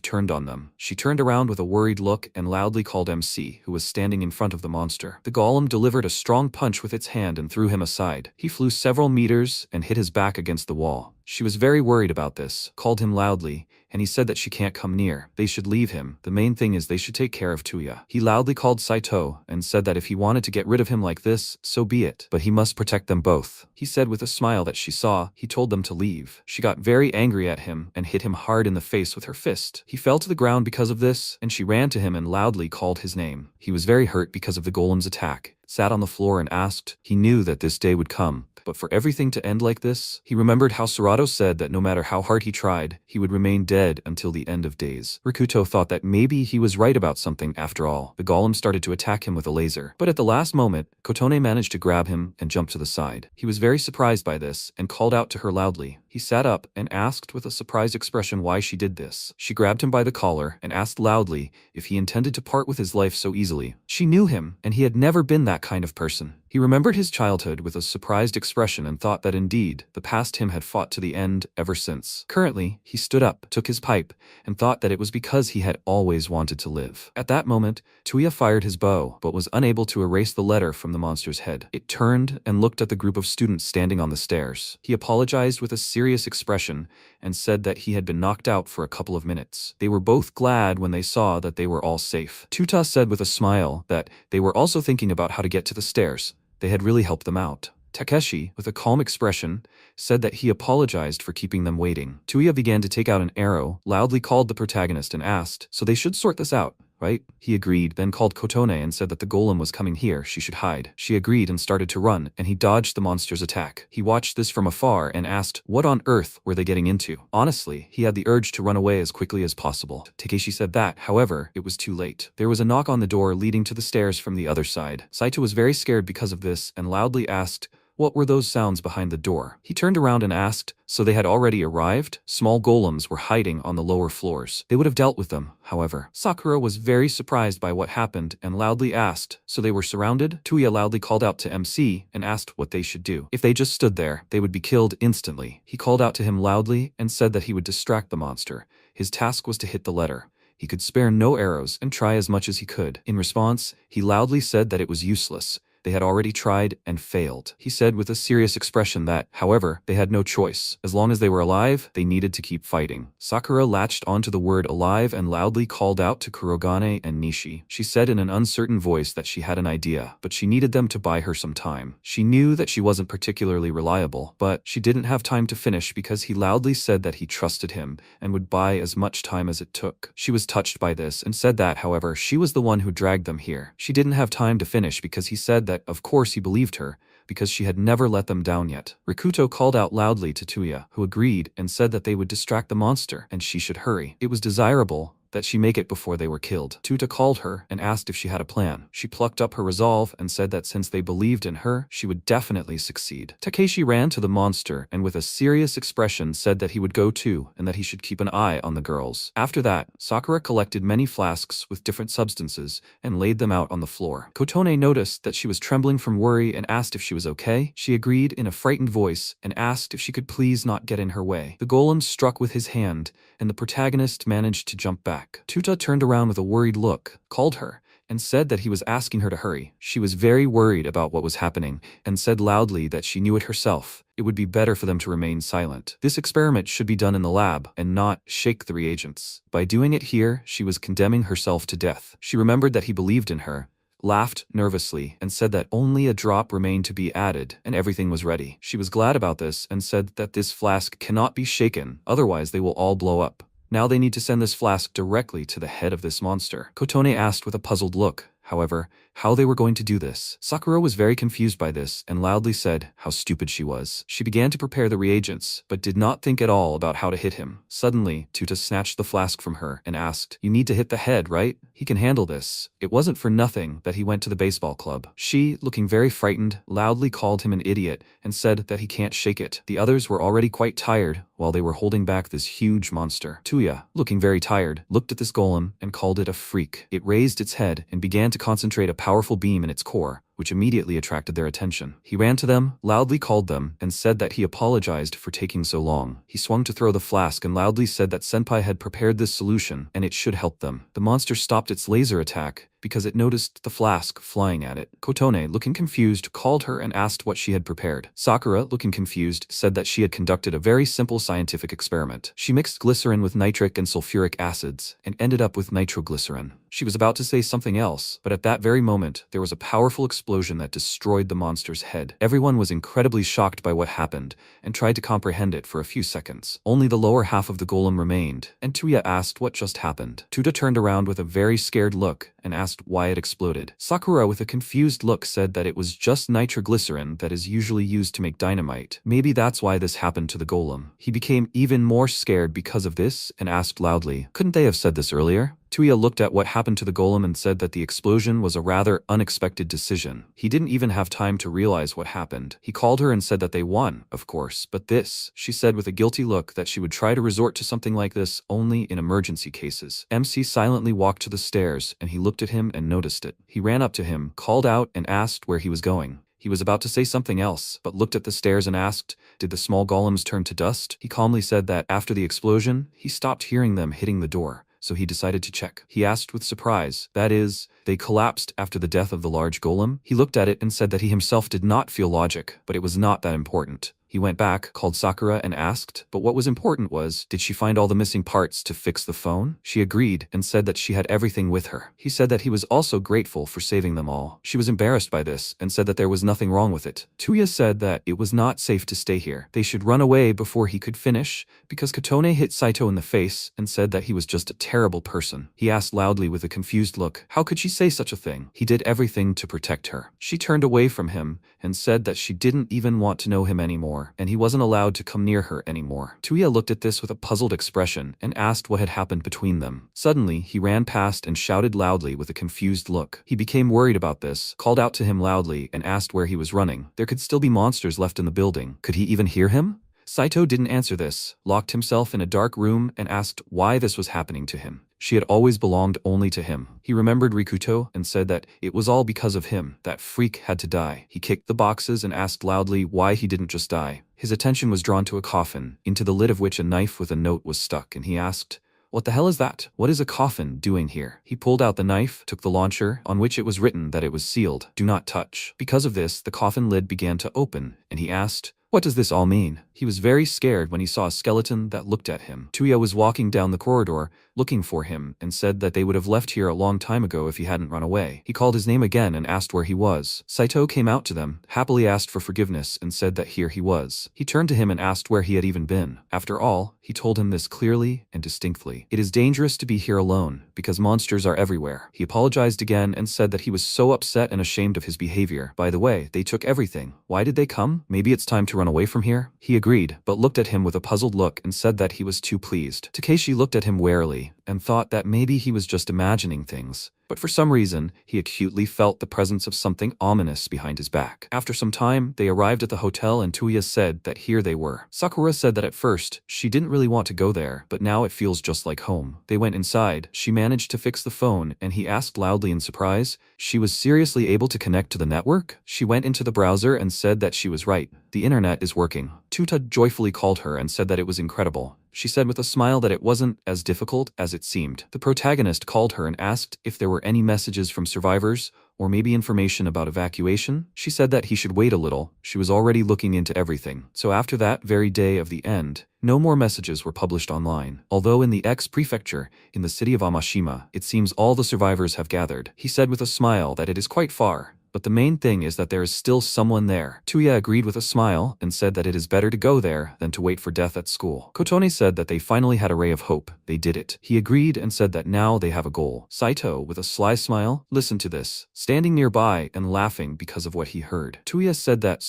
turned on them. She turned around with a worried look and loudly called MC, who was standing in front of the monster. The golem delivered a strong punch with its hand and threw him aside. He flew several meters and hit his back against the wall. She was very worried about this, called him loudly, and he said that she can't come near. They should leave him. The main thing is they should take care of Tuya. He loudly called Saito and said that if he wanted to get rid of him like this, so be it. But he must protect them both. He said with a smile that she saw, he told them to leave. She got very angry at him and hit him hard in the face with her fist. He fell to the ground because of this, and she ran to him and loudly called his name. He was very hurt because of the golem's attack, sat on the floor and asked. He knew that this day would come. But for everything to end like this, he remembered how Serato said that no matter how hard he tried, he would remain dead until the end of days. Rikuto thought that maybe he was right about something after all. The golem started to attack him with a laser. But at the last moment, Kotone managed to grab him and jump to the side. He was very surprised by this and called out to her loudly. He sat up and asked with a surprised expression why she did this. She grabbed him by the collar and asked loudly if he intended to part with his life so easily. She knew him, and he had never been that kind of person. He remembered his childhood with a surprised expression and thought that indeed, the past him had fought to the end ever since. Currently, he stood up, took his pipe, and thought that it was because he had always wanted to live. At that moment, Tuya fired his bow, but was unable to erase the letter from the monster's head. It turned and looked at the group of students standing on the stairs. He apologized with a serious expression and said that he had been knocked out for a couple of minutes. They were both glad when they saw that they were all safe. Tuta said with a smile that they were also thinking about how to get to the stairs. They had really helped them out. Takeshi, with a calm expression, said that he apologized for keeping them waiting. Tuya began to take out an arrow, loudly called the protagonist and asked, so they should sort this out, right? He agreed, then called Kotone and said that the golem was coming here, she should hide. She agreed and started to run, and he dodged the monster's attack. He watched this from afar and asked, what on earth were they getting into? Honestly, he had the urge to run away as quickly as possible. Takeshi said that, however, it was too late. There was a knock on the door leading to the stairs from the other side. Saito was very scared because of this and loudly asked, what were those sounds behind the door? He turned around and asked, so they had already arrived? Small golems were hiding on the lower floors. They would have dealt with them, however. Sakura was very surprised by what happened and loudly asked, so they were surrounded? Tuya loudly called out to MC and asked what they should do. If they just stood there, they would be killed instantly. He called out to him loudly and said that he would distract the monster. His task was to hit the letter. He could spare no arrows and try as much as he could. In response, he loudly said that it was useless. They had already tried and failed. He said with a serious expression that, however, they had no choice. As long as they were alive, they needed to keep fighting. Sakura latched onto the word alive and loudly called out to Kurogane and Nishi. She said in an uncertain voice that she had an idea, but she needed them to buy her some time. She knew that she wasn't particularly reliable, but she didn't have time to finish because he loudly said that he trusted him and would buy as much time as it took. She was touched by this and said that, however, she was the one who dragged them here. She didn't have time to finish because he said that of course he believed her, because she had never let them down yet. Rikuto called out loudly to Tuya, who agreed and said that they would distract the monster and she should hurry. It was desirable that she make it before they were killed. Tuta called her and asked if she had a plan. She plucked up her resolve and said that since they believed in her, she would definitely succeed. Takeshi ran to the monster and with a serious expression said that he would go too and that he should keep an eye on the girls. After that, Sakura collected many flasks with different substances and laid them out on the floor. Kotone noticed that she was trembling from worry and asked if she was okay. She agreed in a frightened voice and asked if she could please not get in her way. The golem struck with his hand and the protagonist managed to jump back. Tuta turned around with a worried look, called her, and said that he was asking her to hurry. She was very worried about what was happening, and said loudly that she knew it herself. It would be better for them to remain silent. This experiment should be done in the lab, and not shake the reagents. By doing it here, she was condemning herself to death. She remembered that he believed in her, laughed nervously, and said that only a drop remained to be added, and everything was ready. She was glad about this, and said that this flask cannot be shaken, otherwise they will all blow up. Now they need to send this flask directly to the head of this monster. Kotone asked with a puzzled look, however, how they were going to do this. Sakura was very confused by this and loudly said how stupid she was. She began to prepare the reagents, but did not think at all about how to hit him. Suddenly, Tuta snatched the flask from her and asked, "You need to hit the head, right? He can handle this." It wasn't for nothing that he went to the baseball club. She, looking very frightened, loudly called him an idiot and said that he can't shake it. The others were already quite tired while they were holding back this huge monster. Tuya, looking very tired, looked at this golem and called it a freak. It raised its head and began to concentrate a powerful beam in its core, which immediately attracted their attention. He ran to them, loudly called them, and said that he apologized for taking so long. He swung to throw the flask and loudly said that Senpai had prepared this solution and it should help them. The monster stopped its laser attack because it noticed the flask flying at it. Kotone, looking confused, called her and asked what she had prepared. Sakura, looking confused, said that she had conducted a very simple scientific experiment. She mixed glycerin with nitric and sulfuric acids and ended up with nitroglycerin. She was about to say something else, but at that very moment, there was a powerful explosion that destroyed the monster's head. Everyone was incredibly shocked by what happened and tried to comprehend it for a few seconds. Only the lower half of the golem remained, and Tuya asked what just happened. Tuta turned around with a very scared look and asked why it exploded. Sakura, with a confused look, said that it was just nitroglycerin that is usually used to make dynamite. Maybe that's why this happened to the golem. He became even more scared because of this and asked loudly, "Couldn't they have said this earlier?" Tuya looked at what happened to the golem and said that the explosion was a rather unexpected decision. He didn't even have time to realize what happened. He called her and said that they won, of course, but this, she said with a guilty look that she would try to resort to something like this only in emergency cases. MC silently walked to the stairs and he looked at him and noticed it. He ran up to him, called out and asked where he was going. He was about to say something else, but looked at the stairs and asked, "Did the small golems turn to dust?" He calmly said that after the explosion, he stopped hearing them hitting the door, so he decided to check. He asked with surprise, that is, they collapsed after the death of the large golem? He looked at it and said that he himself did not feel logic, but it was not that important. He went back, called Sakura and asked, but what was important was, did she find all the missing parts to fix the phone? She agreed and said that she had everything with her. He said that he was also grateful for saving them all. She was embarrassed by this and said that there was nothing wrong with it. Tuya said that it was not safe to stay here. They should run away before he could finish because Kotone hit Saito in the face and said that he was just a terrible person. He asked loudly with a confused look, how could she say such a thing? He did everything to protect her. She turned away from him and said that she didn't even want to know him anymore, and he wasn't allowed to come near her anymore. Tuya looked at this with a puzzled expression and asked what had happened between them. Suddenly, he ran past and shouted loudly with a confused look. He became worried about this, called out to him loudly and asked where he was running. There could still be monsters left in the building. Could he even hear him? Saito didn't answer this, locked himself in a dark room and asked why this was happening to him. She had always belonged only to him. He remembered Rikuto and said that it was all because of him. That freak had to die. He kicked the boxes and asked loudly why he didn't just die. His attention was drawn to a coffin, into the lid of which a knife with a note was stuck, and he asked, "What the hell is that? What is a coffin doing here?" He pulled out the knife, took the launcher, on which it was written that it was sealed, "Do not touch." Because of this, the coffin lid began to open, and he asked, "What does this all mean?" He was very scared when he saw a skeleton that looked at him. Tuya was walking down the corridor, looking for him, and said that they would have left here a long time ago if he hadn't run away. He called his name again and asked where he was. Saito came out to them, happily asked for forgiveness, and said that here he was. He turned to him and asked where he had even been. After all, he told him this clearly and distinctly. It is dangerous to be here alone, because monsters are everywhere. He apologized again and said that he was so upset and ashamed of his behavior. By the way, they took everything. Why did they come? Maybe it's time to run away from here? He agreed, but looked at him with a puzzled look and said that he was too pleased. Takeshi looked at him warily and thought that maybe he was just imagining things. But for some reason, he acutely felt the presence of something ominous behind his back. After some time, they arrived at the hotel and Tuya said that here they were. Sakura said that at first, she didn't really want to go there, but now it feels just like home. They went inside, she managed to fix the phone, and he asked loudly in surprise, she was seriously able to connect to the network? She went into the browser and said that she was right. The internet is working. Tuta joyfully called her and said that it was incredible. She said with a smile that it wasn't as difficult as it seemed. The protagonist called her and asked if there were any messages from survivors, or maybe information about evacuation. She said that he should wait a little. She was already looking into everything. So after that very day of the end, no more messages were published online. Although in the X-prefecture, in the city of Amashima, it seems all the survivors have gathered. He said with a smile that it is quite far, but the main thing is that there is still someone there. Tuya agreed with a smile and said that it is better to go there than to wait for death at school. Kotone said that they finally had a ray of hope. They did it. He agreed and said that now they have a goal. Saito, with a sly smile, listened to this, standing nearby and laughing because of what he heard. Tuya said that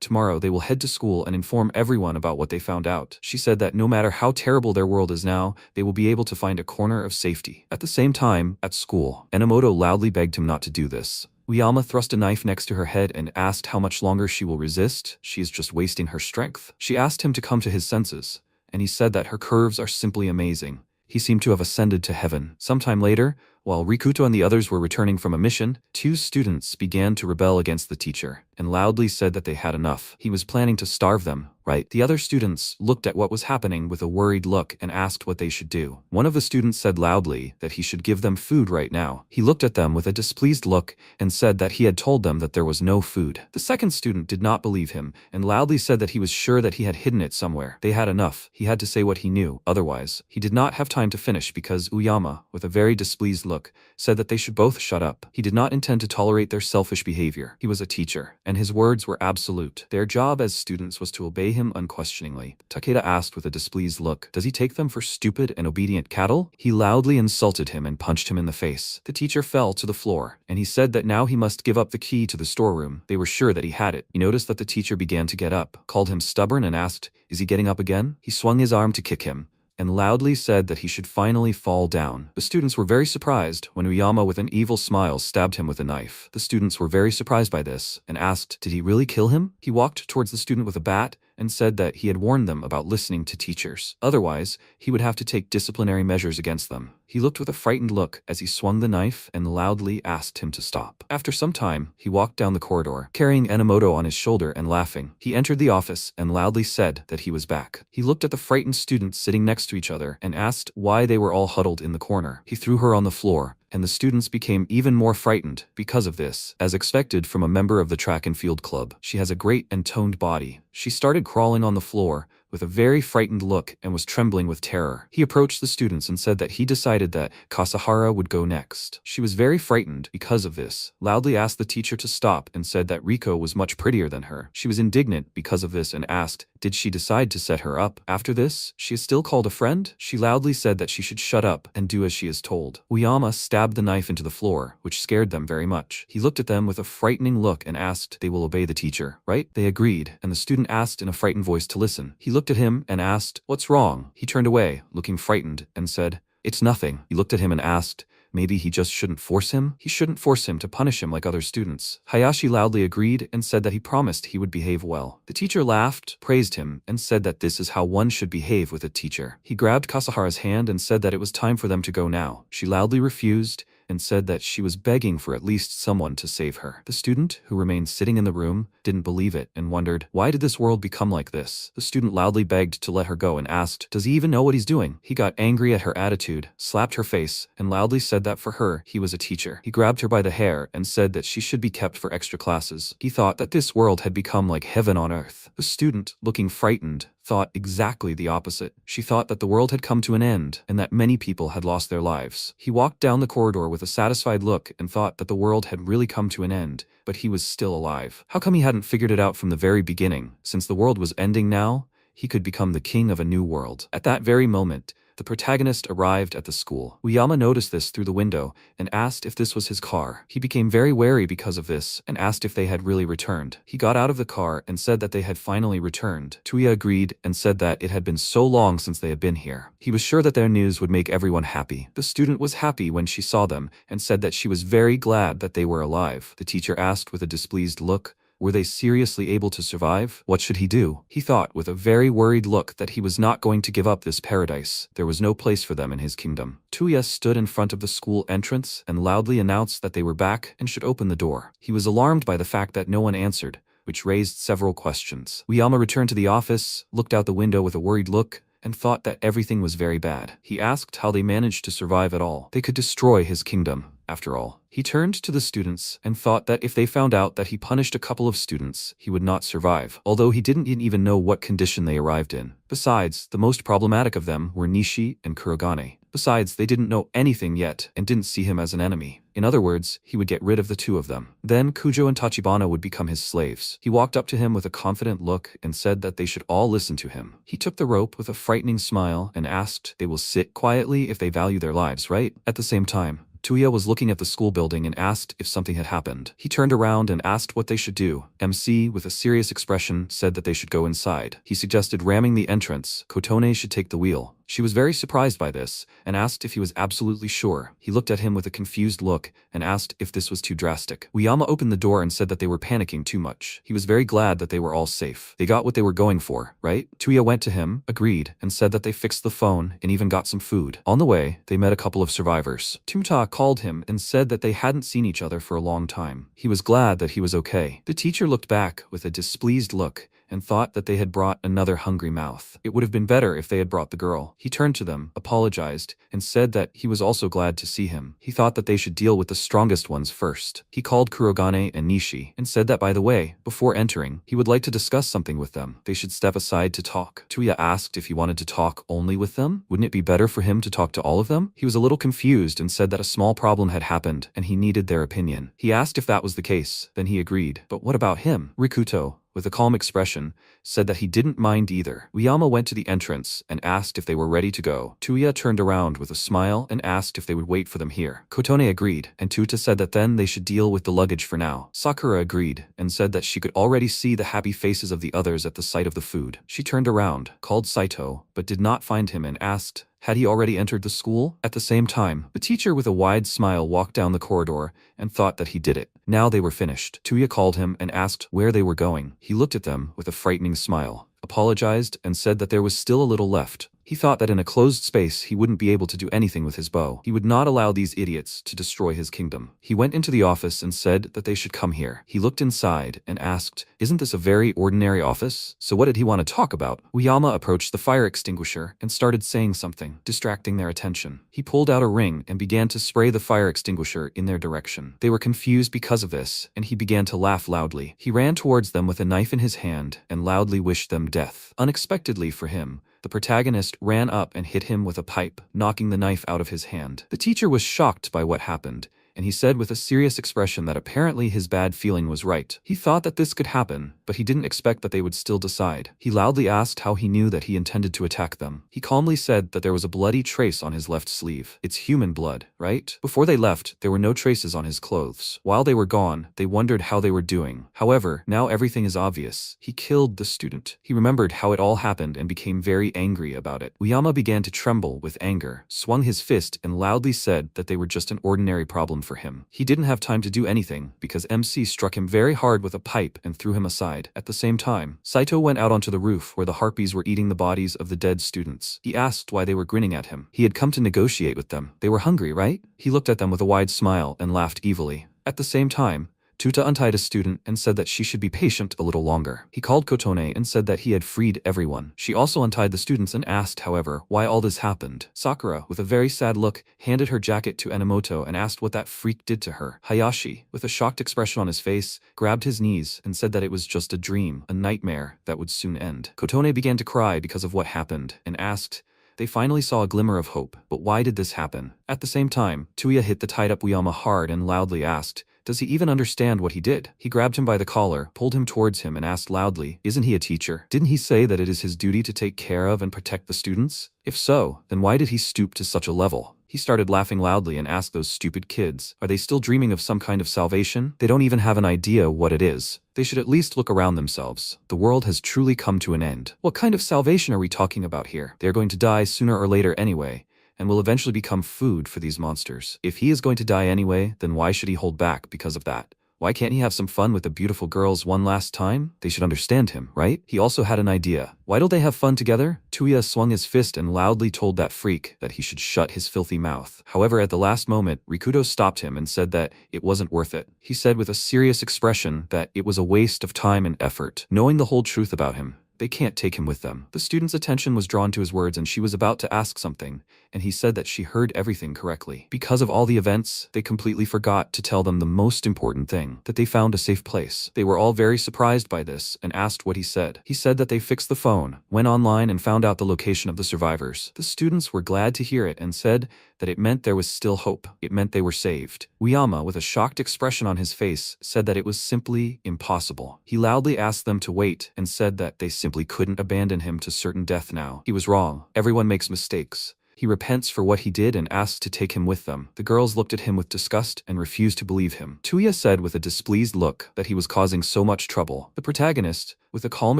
tomorrow they will head to school and inform everyone about what they found out. She said that no matter how terrible their world is now, they will be able to find a corner of safety. At the same time, at school, Enomoto loudly begged him not to do this. Uyama thrust a knife next to her head and asked how much longer she will resist. She is just wasting her strength. She asked him to come to his senses, and he said that her curves are simply amazing. He seemed to have ascended to heaven. Sometime later, while Rikuto and the others were returning from a mission, 2 students began to rebel against the teacher and loudly said that they had enough. He was planning to starve them, right? The other students looked at what was happening with a worried look and asked what they should do. One of the students said loudly that he should give them food right now. He looked at them with a displeased look and said that he had told them that there was no food. The second student did not believe him and loudly said that he was sure that he had hidden it somewhere. They had enough. He had to say what he knew. Otherwise, he did not have time to finish because Uyama, with a very displeased look, said that they should both shut up. He did not intend to tolerate their selfish behavior. He was a teacher, and his words were absolute. Their job as students was to obey him unquestioningly. Takeda asked with a displeased look, "Does he take them for stupid and obedient cattle?" He loudly insulted him and punched him in the face. The teacher fell to the floor, and he said that now he must give up the key to the storeroom. They were sure that he had it. He noticed that the teacher began to get up, called him stubborn and asked, "Is he getting up again?" He swung his arm to kick him, and loudly said that he should finally fall down. The students were very surprised when Uyama with an evil smile stabbed him with a knife. The students were very surprised by this and asked, did he really kill him? He walked towards the student with a bat and said that he had warned them about listening to teachers. Otherwise, he would have to take disciplinary measures against them. He looked with a frightened look as he swung the knife and loudly asked him to stop. After some time, he walked down the corridor, carrying Enomoto on his shoulder and laughing. He entered the office and loudly said that he was back. He looked at the frightened students sitting next to each other and asked why they were all huddled in the corner. He threw her on the floor, and the students became even more frightened because of this. As expected from a member of the track and field club, she has a great and toned body. She started crawling on the floor with a very frightened look and was trembling with terror. He approached the students and said that he decided that Kasahara would go next. She was very frightened because of this, loudly asked the teacher to stop and said that Riko was much prettier than her. She was indignant because of this and asked, did she decide to set her up? After this, she is still called a friend? She loudly said that she should shut up and do as she is told. Uyama stabbed the knife into the floor, which scared them very much. He looked at them with a frightening look and asked, they will obey the teacher, right? They agreed, and the student asked in a frightened voice to listen. He looked at him and asked, what's wrong? He turned away, looking frightened, and said, it's nothing. He looked at him and asked, maybe he just shouldn't force him? He shouldn't force him to punish him like other students. Hayashi loudly agreed and said that he promised he would behave well. The teacher laughed, praised him, and said that this is how one should behave with a teacher. He grabbed Kasahara's hand and said that it was time for them to go now. She loudly refused and said that she was begging for at least someone to save her. The student, who remained sitting in the room, didn't believe it and wondered, why did this world become like this? The student loudly begged to let her go and asked, does he even know what he's doing? He got angry at her attitude, slapped her face, and loudly said that for her, he was a teacher. He grabbed her by the hair and said that she should be kept for extra classes. He thought that this world had become like heaven on earth. The student, looking frightened, thought exactly the opposite. She thought that the world had come to an end and that many people had lost their lives. He walked down the corridor with a satisfied look and thought that the world had really come to an end, but he was still alive. How come he hadn't figured it out from the very beginning? Since the world was ending now, he could become the king of a new world. At that very moment, the protagonist arrived at the school. Uyama noticed this through the window and asked if this was his car. He became very wary because of this and asked if they had really returned. He got out of the car and said that they had finally returned. Tuya agreed and said that it had been so long since they had been here. He was sure that their news would make everyone happy. The student was happy when she saw them and said that she was very glad that they were alive. The teacher asked with a displeased look, were they seriously able to survive? What should he do? He thought with a very worried look that he was not going to give up this paradise. There was no place for them in his kingdom. Tuya stood in front of the school entrance and loudly announced that they were back and should open the door. He was alarmed by the fact that no one answered, which raised several questions. Uyama returned to the office, looked out the window with a worried look, and thought that everything was very bad. He asked how they managed to survive at all. They could destroy his kingdom, after all. He turned to the students and thought that if they found out that he punished a couple of students, he would not survive, although he didn't even know what condition they arrived in. Besides, the most problematic of them were Nishi and Kurogane. Besides, they didn't know anything yet and didn't see him as an enemy. In other words, he would get rid of the two of them. Then Kujo and Tachibana would become his slaves. He walked up to him with a confident look and said that they should all listen to him. He took the rope with a frightening smile and asked they will sit quietly if they value their lives, right? At the same time, Tuya was looking at the school building and asked if something had happened. He turned around and asked what they should do. MC, with a serious expression, said that they should go inside. He suggested ramming the entrance. Kotone should take the wheel. She was very surprised by this and asked if he was absolutely sure. He looked at him with a confused look and asked if this was too drastic. Uyama opened the door and said that they were panicking too much. He was very glad that they were all safe. They got what they were going for, right? Tuya went to him, agreed, and said that they fixed the phone and even got some food. On the way, they met a couple of survivors. Tumta called him and said that they hadn't seen each other for a long time. He was glad that he was okay. The teacher looked back with a displeased look and thought that they had brought another hungry mouth. It would have been better if they had brought the girl. He turned to them, apologized, and said that he was also glad to see him. He thought that they should deal with the strongest ones first. He called Kurogane and Nishi and said that, by the way, before entering, he would like to discuss something with them. They should step aside to talk. Tuya asked if he wanted to talk only with them. Wouldn't it be better for him to talk to all of them? He was a little confused and said that a small problem had happened and he needed their opinion. He asked if that was the case, then he agreed. But what about him? Rikuto, with a calm expression, said that he didn't mind either. Uyama went to the entrance and asked if they were ready to go. Tuya turned around with a smile and asked if they would wait for them here. Kotone agreed, and Tuta said that then they should deal with the luggage for now. Sakura agreed and said that she could already see the happy faces of the others at the sight of the food. She turned around, called Saito, but did not find him and asked, had he already entered the school? At the same time, the teacher with a wide smile walked down the corridor and thought that he did it. Now they were finished. Tuya called him and asked where they were going. He looked at them with a frightening smile, apologized, and said that there was still a little left. He thought that in a closed space he wouldn't be able to do anything with his bow. He would not allow these idiots to destroy his kingdom. He went into the office and said that they should come here. He looked inside and asked, isn't this a very ordinary office? So what did he want to talk about? Uyama approached the fire extinguisher and started saying something, distracting their attention. He pulled out a ring and began to spray the fire extinguisher in their direction. They were confused because of this, and he began to laugh loudly. He ran towards them with a knife in his hand and loudly wished them death. Unexpectedly for him, the protagonist ran up and hit him with a pipe, knocking the knife out of his hand. The teacher was shocked by what happened, and he said with a serious expression that apparently his bad feeling was right. He thought that this could happen, but he didn't expect that they would still decide. He loudly asked how he knew that he intended to attack them. He calmly said that there was a bloody trace on his left sleeve. It's human blood, right? Before they left, there were no traces on his clothes. While they were gone, they wondered how they were doing. However, now everything is obvious. He killed the student. He remembered how it all happened and became very angry about it. Uyama began to tremble with anger, swung his fist, and loudly said that they were just an ordinary problem for him. He didn't have time to do anything because MC struck him very hard with a pipe and threw him aside. At the same time, Saito went out onto the roof where the harpies were eating the bodies of the dead students. He asked why they were grinning at him. He had come to negotiate with them. They were hungry, right? He looked at them with a wide smile and laughed evilly. At the same time, Tuta untied a student and said that she should be patient a little longer. He called Kotone and said that he had freed everyone. She also untied the students and asked, however, why all this happened. Sakura, with a very sad look, handed her jacket to Enomoto and asked what that freak did to her. Hayashi, with a shocked expression on his face, grabbed his knees and said that it was just a dream, a nightmare that would soon end. Kotone began to cry because of what happened and asked, they finally saw a glimmer of hope, but why did this happen? At the same time, Tuya hit the tied-up Uyama hard and loudly asked, does he even understand what he did? He grabbed him by the collar, pulled him towards him and asked loudly, isn't he a teacher? Didn't he say that it is his duty to take care of and protect the students? If so, then why did he stoop to such a level? He started laughing loudly and asked those stupid kids, are they still dreaming of some kind of salvation? They don't even have an idea what it is. They should at least look around themselves. The world has truly come to an end. What kind of salvation are we talking about here? They're going to die sooner or later anyway, and will eventually become food for these monsters. If he is going to die anyway, then why should he hold back because of that? Why can't he have some fun with the beautiful girls one last time? They should understand him, right? He also had an idea. Why don't they have fun together? Tuya swung his fist and loudly told that freak that he should shut his filthy mouth. However, at the last moment, Rikudo stopped him and said that it wasn't worth it. He said with a serious expression that it was a waste of time and effort. Knowing the whole truth about him, they can't take him with them. The student's attention was drawn to his words and she was about to ask something, and he said that she heard everything correctly. Because of all the events, they completely forgot to tell them the most important thing, that they found a safe place. They were all very surprised by this and asked what he said. He said that they fixed the phone, went online and found out the location of the survivors. The students were glad to hear it and said that it meant there was still hope. It meant they were saved. Uyama, with a shocked expression on his face, said that it was simply impossible. He loudly asked them to wait and said that they simply couldn't abandon him to certain death now. He was wrong. Everyone makes mistakes. He repents for what he did and asked to take him with them. The girls looked at him with disgust and refused to believe him. Tuya said with a displeased look that he was causing so much trouble. The protagonist, with a calm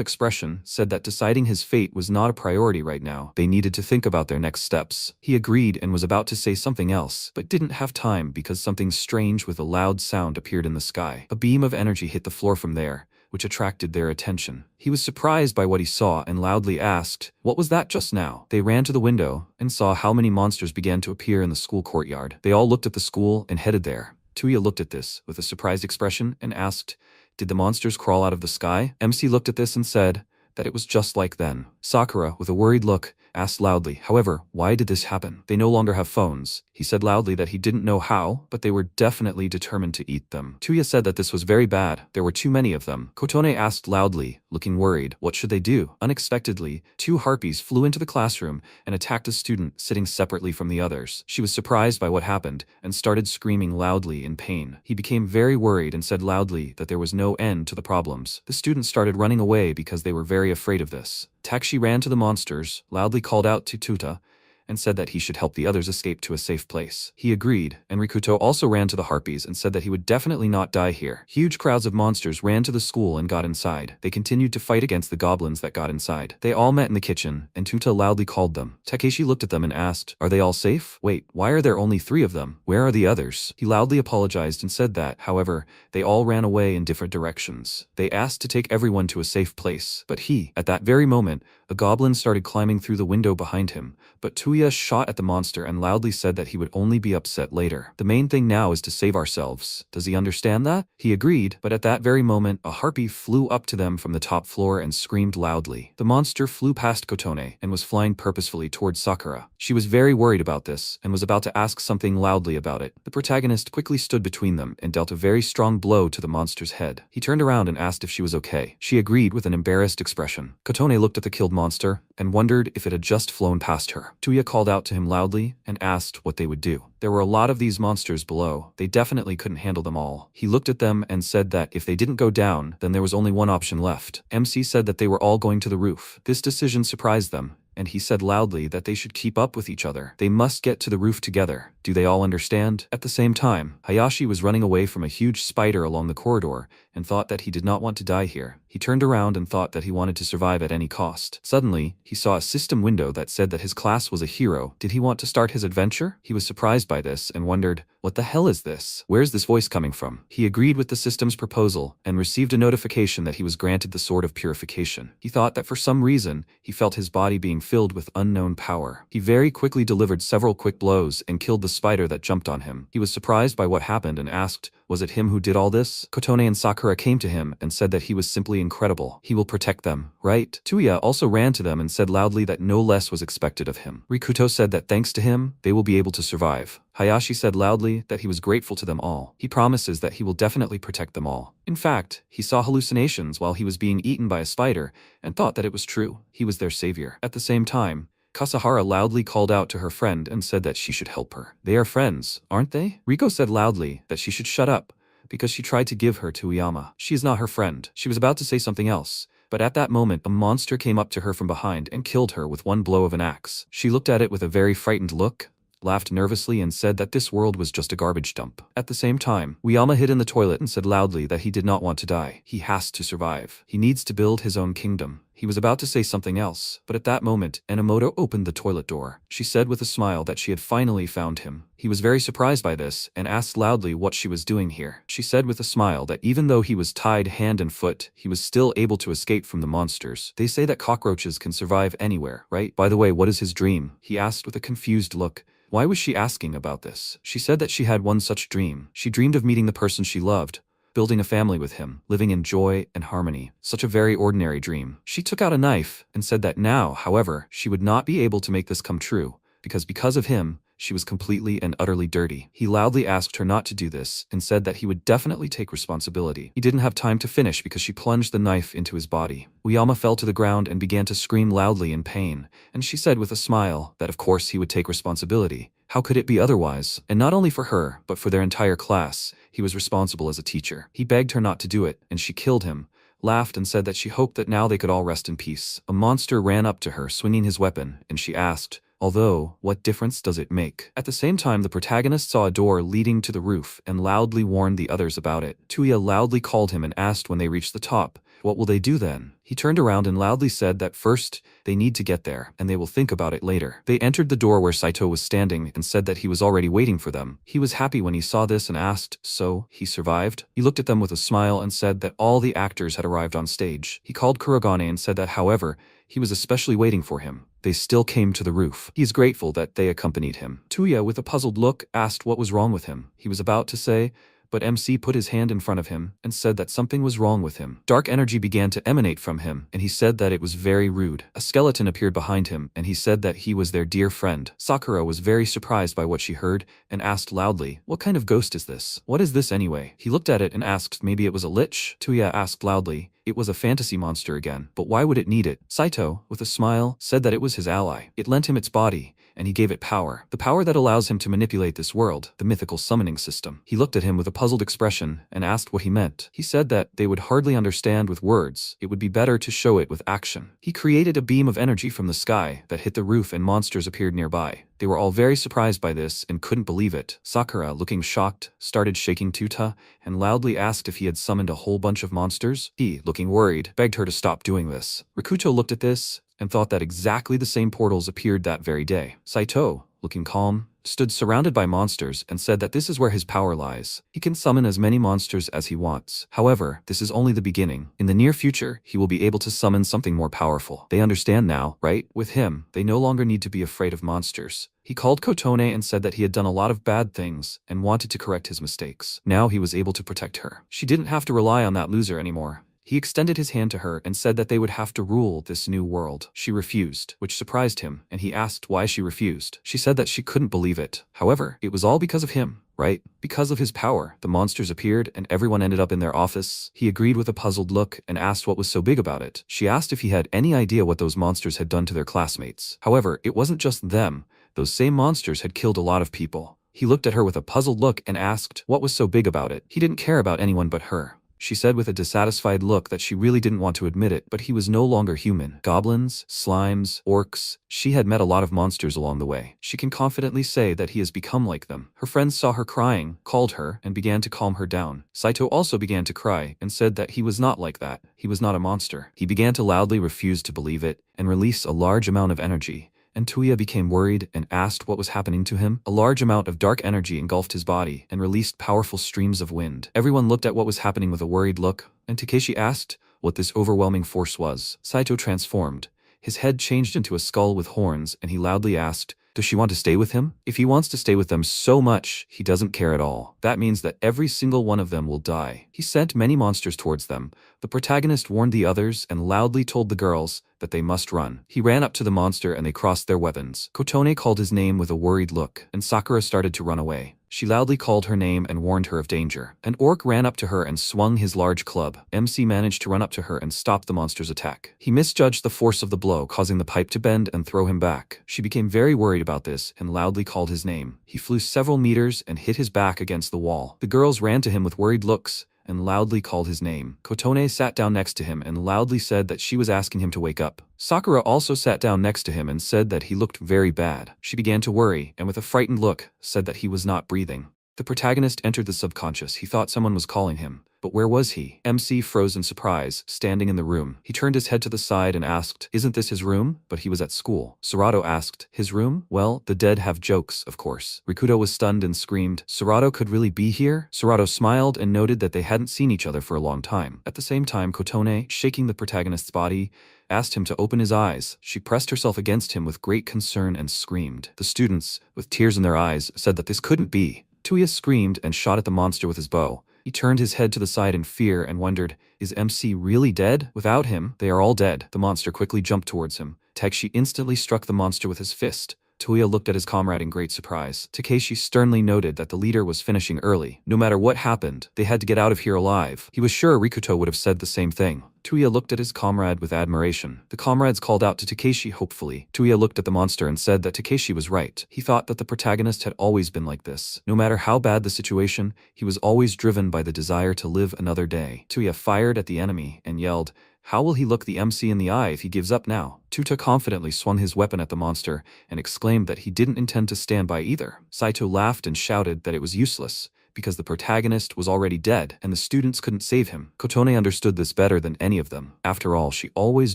expression, said that deciding his fate was not a priority right now. They needed to think about their next steps. He agreed and was about to say something else, but didn't have time because something strange with a loud sound appeared in the sky. A beam of energy hit the floor from there, which attracted their attention. He was surprised by what he saw and loudly asked, "What was that just now?" They ran to the window and saw how many monsters began to appear in the school courtyard. They all looked at the school and headed there. Tuya looked at this with a surprised expression and asked, "Did the monsters crawl out of the sky?" MC looked at this and said that it was just like then. Sakura, with a worried look, asked loudly, "However, why did this happen? They no longer have phones." He said loudly that he didn't know how, but they were definitely determined to eat them. Tuya said that this was very bad. There were too many of them. Kotone asked loudly, looking worried, what should they do? Unexpectedly, 2 harpies flew into the classroom and attacked a student sitting separately from the others. She was surprised by what happened and started screaming loudly in pain. He became very worried and said loudly that there was no end to the problems. The students started running away because they were very afraid of this. Takshi ran to the monsters, loudly called out to Tuta, and said that he should help the others escape to a safe place. He agreed, and Rikuto also ran to the harpies and said that he would definitely not die here. Huge crowds of monsters ran to the school and got inside. They continued to fight against the goblins that got inside. They all met in the kitchen, and Tuta loudly called them. Takeshi looked at them and asked, "Are they all safe? Wait, why are there only 3 of them? Where are the others?" He loudly apologized and said that, however, they all ran away in different directions. They asked to take everyone to a safe place, but at that very moment, a goblin started climbing through the window behind him, but Tuya shot at the monster and loudly said that he would only be upset later. The main thing now is to save ourselves. Does he understand that? He agreed, but at that very moment, a harpy flew up to them from the top floor and screamed loudly. The monster flew past Kotone and was flying purposefully towards Sakura. She was very worried about this and was about to ask something loudly about it. The protagonist quickly stood between them and dealt a very strong blow to the monster's head. He turned around and asked if she was okay. She agreed with an embarrassed expression. Kotone looked at the killed monster and wondered if it had just flown past her. Tuya called out to him loudly and asked what they would do. There were a lot of these monsters below. They definitely couldn't handle them all. He looked at them and said that if they didn't go down, then there was only one option left. MC said that they were all going to the roof. This decision surprised them, and he said loudly that they should keep up with each other. They must get to the roof together. Do they all understand? At the same time, Hayashi was running away from a huge spider along the corridor and thought that he did not want to die here. He turned around and thought that he wanted to survive at any cost. Suddenly, he saw a system window that said that his class was a hero. Did he want to start his adventure? He was surprised by this and wondered, what the hell is this? Where's this voice coming from? He agreed with the system's proposal and received a notification that he was granted the Sword of Purification. He thought that for some reason, he felt his body being filled with unknown power. He very quickly delivered several quick blows and killed the spider that jumped on him. He was surprised by what happened and asked, was it him who did all this? Kotone and Sakura came to him and said that he was simply incredible. He will protect them, right? Tuya also ran to them and said loudly that no less was expected of him. Rikuto said that thanks to him, they will be able to survive. Hayashi said loudly that he was grateful to them all. He promises that he will definitely protect them all. In fact, he saw hallucinations while he was being eaten by a spider and thought that it was true. He was their savior. At the same time, Kasahara loudly called out to her friend and said that she should help her. They are friends, aren't they? Riko said loudly that she should shut up because she tried to give her to Uyama. She is not her friend. She was about to say something else, but at that moment a monster came up to her from behind and killed her with one blow of an axe. She looked at it with a very frightened look, laughed nervously and said that this world was just a garbage dump. At the same time, Uyama hid in the toilet and said loudly that he did not want to die. He has to survive. He needs to build his own kingdom. He was about to say something else, but at that moment, Enomoto opened the toilet door. She said with a smile that she had finally found him. He was very surprised by this and asked loudly what she was doing here. She said with a smile that even though he was tied hand and foot, he was still able to escape from the monsters. They say that cockroaches can survive anywhere, right? By the way, what is his dream? He asked with a confused look. Why was she asking about this? She said that she had one such dream. She dreamed of meeting the person she loved, building a family with him, living in joy and harmony. Such a very ordinary dream. She took out a knife and said that now, however, she would not be able to make this come true, because of him, she was completely and utterly dirty. He loudly asked her not to do this and said that he would definitely take responsibility. He didn't have time to finish because she plunged the knife into his body. Uyama fell to the ground and began to scream loudly in pain, and she said with a smile that of course he would take responsibility. How could it be otherwise? And not only for her, but for their entire class, he was responsible as a teacher. He begged her not to do it, and she killed him, laughed and said that she hoped that now they could all rest in peace. A monster ran up to her swinging his weapon, and she asked, although, what difference does it make? At the same time, the protagonist saw a door leading to the roof and loudly warned the others about it. Tuya loudly called him and asked when they reached the top, what will they do then? He turned around and loudly said that first, they need to get there, and they will think about it later. They entered the door where Saito was standing and said that he was already waiting for them. He was happy when he saw this and asked, so, he survived? He looked at them with a smile and said that all the actors had arrived on stage. He called Kurogane and said that however, he was especially waiting for him. They still came to the roof. He is grateful that they accompanied him. Tuya, with a puzzled look, asked what was wrong with him. He was about to say, but MC put his hand in front of him and said that something was wrong with him. Dark energy began to emanate from him, and he said that it was very rude. A skeleton appeared behind him, and he said that he was their dear friend. Sakura was very surprised by what she heard and asked loudly, what kind of ghost is this? What is this anyway? He looked at it and asked maybe it was a lich? Tuya asked loudly, it was a fantasy monster again, but why would it need it? Saito, with a smile, said that it was his ally. It lent him its body, and he gave it power. The power that allows him to manipulate this world, the mythical summoning system. He looked at him with a puzzled expression and asked what he meant. He said that they would hardly understand with words. It would be better to show it with action. He created a beam of energy from the sky that hit the roof and monsters appeared nearby. They were all very surprised by this and couldn't believe it. Sakura, looking shocked, started shaking Tuta and loudly asked if he had summoned a whole bunch of monsters. He, looking worried, begged her to stop doing this. Rikuto looked at this and thought that exactly the same portals appeared that very day. Saito, looking calm, stood surrounded by monsters and said that this is where his power lies. He can summon as many monsters as he wants. However, this is only the beginning. In the near future, he will be able to summon something more powerful. They understand now, right? With him, they no longer need to be afraid of monsters. He called Kotone and said that he had done a lot of bad things and wanted to correct his mistakes. Now he was able to protect her. She didn't have to rely on that loser anymore. He extended his hand to her and said that they would have to rule this new world. She refused, which surprised him, and he asked why she refused. She said that she couldn't believe it. However, it was all because of him, right? Because of his power. The monsters appeared and everyone ended up in their office. He agreed with a puzzled look and asked what was so big about it. She asked if he had any idea what those monsters had done to their classmates. However, it wasn't just them. Those same monsters had killed a lot of people. He looked at her with a puzzled look and asked what was so big about it. He didn't care about anyone but her. She said with a dissatisfied look that she really didn't want to admit it, but he was no longer human. Goblins, slimes, orcs, she had met a lot of monsters along the way. She can confidently say that he has become like them. Her friends saw her crying, called her, and began to calm her down. Saito also began to cry and said that he was not like that. He was not a monster. He began to loudly refuse to believe it and release a large amount of energy. And Tuya became worried and asked what was happening to him. A large amount of dark energy engulfed his body and released powerful streams of wind. Everyone looked at what was happening with a worried look, and Takeshi asked what this overwhelming force was. Saito transformed. His head changed into a skull with horns, and he loudly asked, does she want to stay with him? If he wants to stay with them so much, he doesn't care at all. That means that every single one of them will die. He sent many monsters towards them. The protagonist warned the others and loudly told the girls that they must run. He ran up to the monster and they crossed their weapons. Kotone called his name with a worried look, and Sakura started to run away. She loudly called her name and warned her of danger. An orc ran up to her and swung his large club. MC managed to run up to her and stop the monster's attack. He misjudged the force of the blow, causing the pipe to bend and throw him back. She became very worried about this and loudly called his name. He flew several meters and hit his back against the wall. The girls ran to him with worried looks and loudly called his name. Kotone sat down next to him and loudly said that she was asking him to wake up. Sakura also sat down next to him and said that he looked very bad. She began to worry and with a frightened look said that he was not breathing. The protagonist entered the subconscious. He thought someone was calling him. But where was he? MC froze in surprise, standing in the room. He turned his head to the side and asked, isn't this his room? But he was at school. Serato asked, his room? Well, the dead have jokes, of course. Rikuto was stunned and screamed, Serato could really be here? Serato smiled and noted that they hadn't seen each other for a long time. At the same time, Kotone, shaking the protagonist's body, asked him to open his eyes. She pressed herself against him with great concern and screamed. The students, with tears in their eyes, said that this couldn't be. Tuya screamed and shot at the monster with his bow. He turned his head to the side in fear and wondered, is MC really dead? Without him, they are all dead. The monster quickly jumped towards him. Takeshi instantly struck the monster with his fist. Tuya looked at his comrade in great surprise. Takeshi sternly noted that the leader was finishing early. No matter what happened, they had to get out of here alive. He was sure Rikuto would have said the same thing. Tuya looked at his comrade with admiration. The comrades called out to Takeshi hopefully. Tuya looked at the monster and said that Takeshi was right. He thought that the protagonist had always been like this. No matter how bad the situation, he was always driven by the desire to live another day. Tuya fired at the enemy and yelled, "How will he look the MC in the eye if he gives up now?" Tuta confidently swung his weapon at the monster and exclaimed that he didn't intend to stand by either. Saito laughed and shouted that it was useless, because the protagonist was already dead and the students couldn't save him. Kotone understood this better than any of them. After all, she always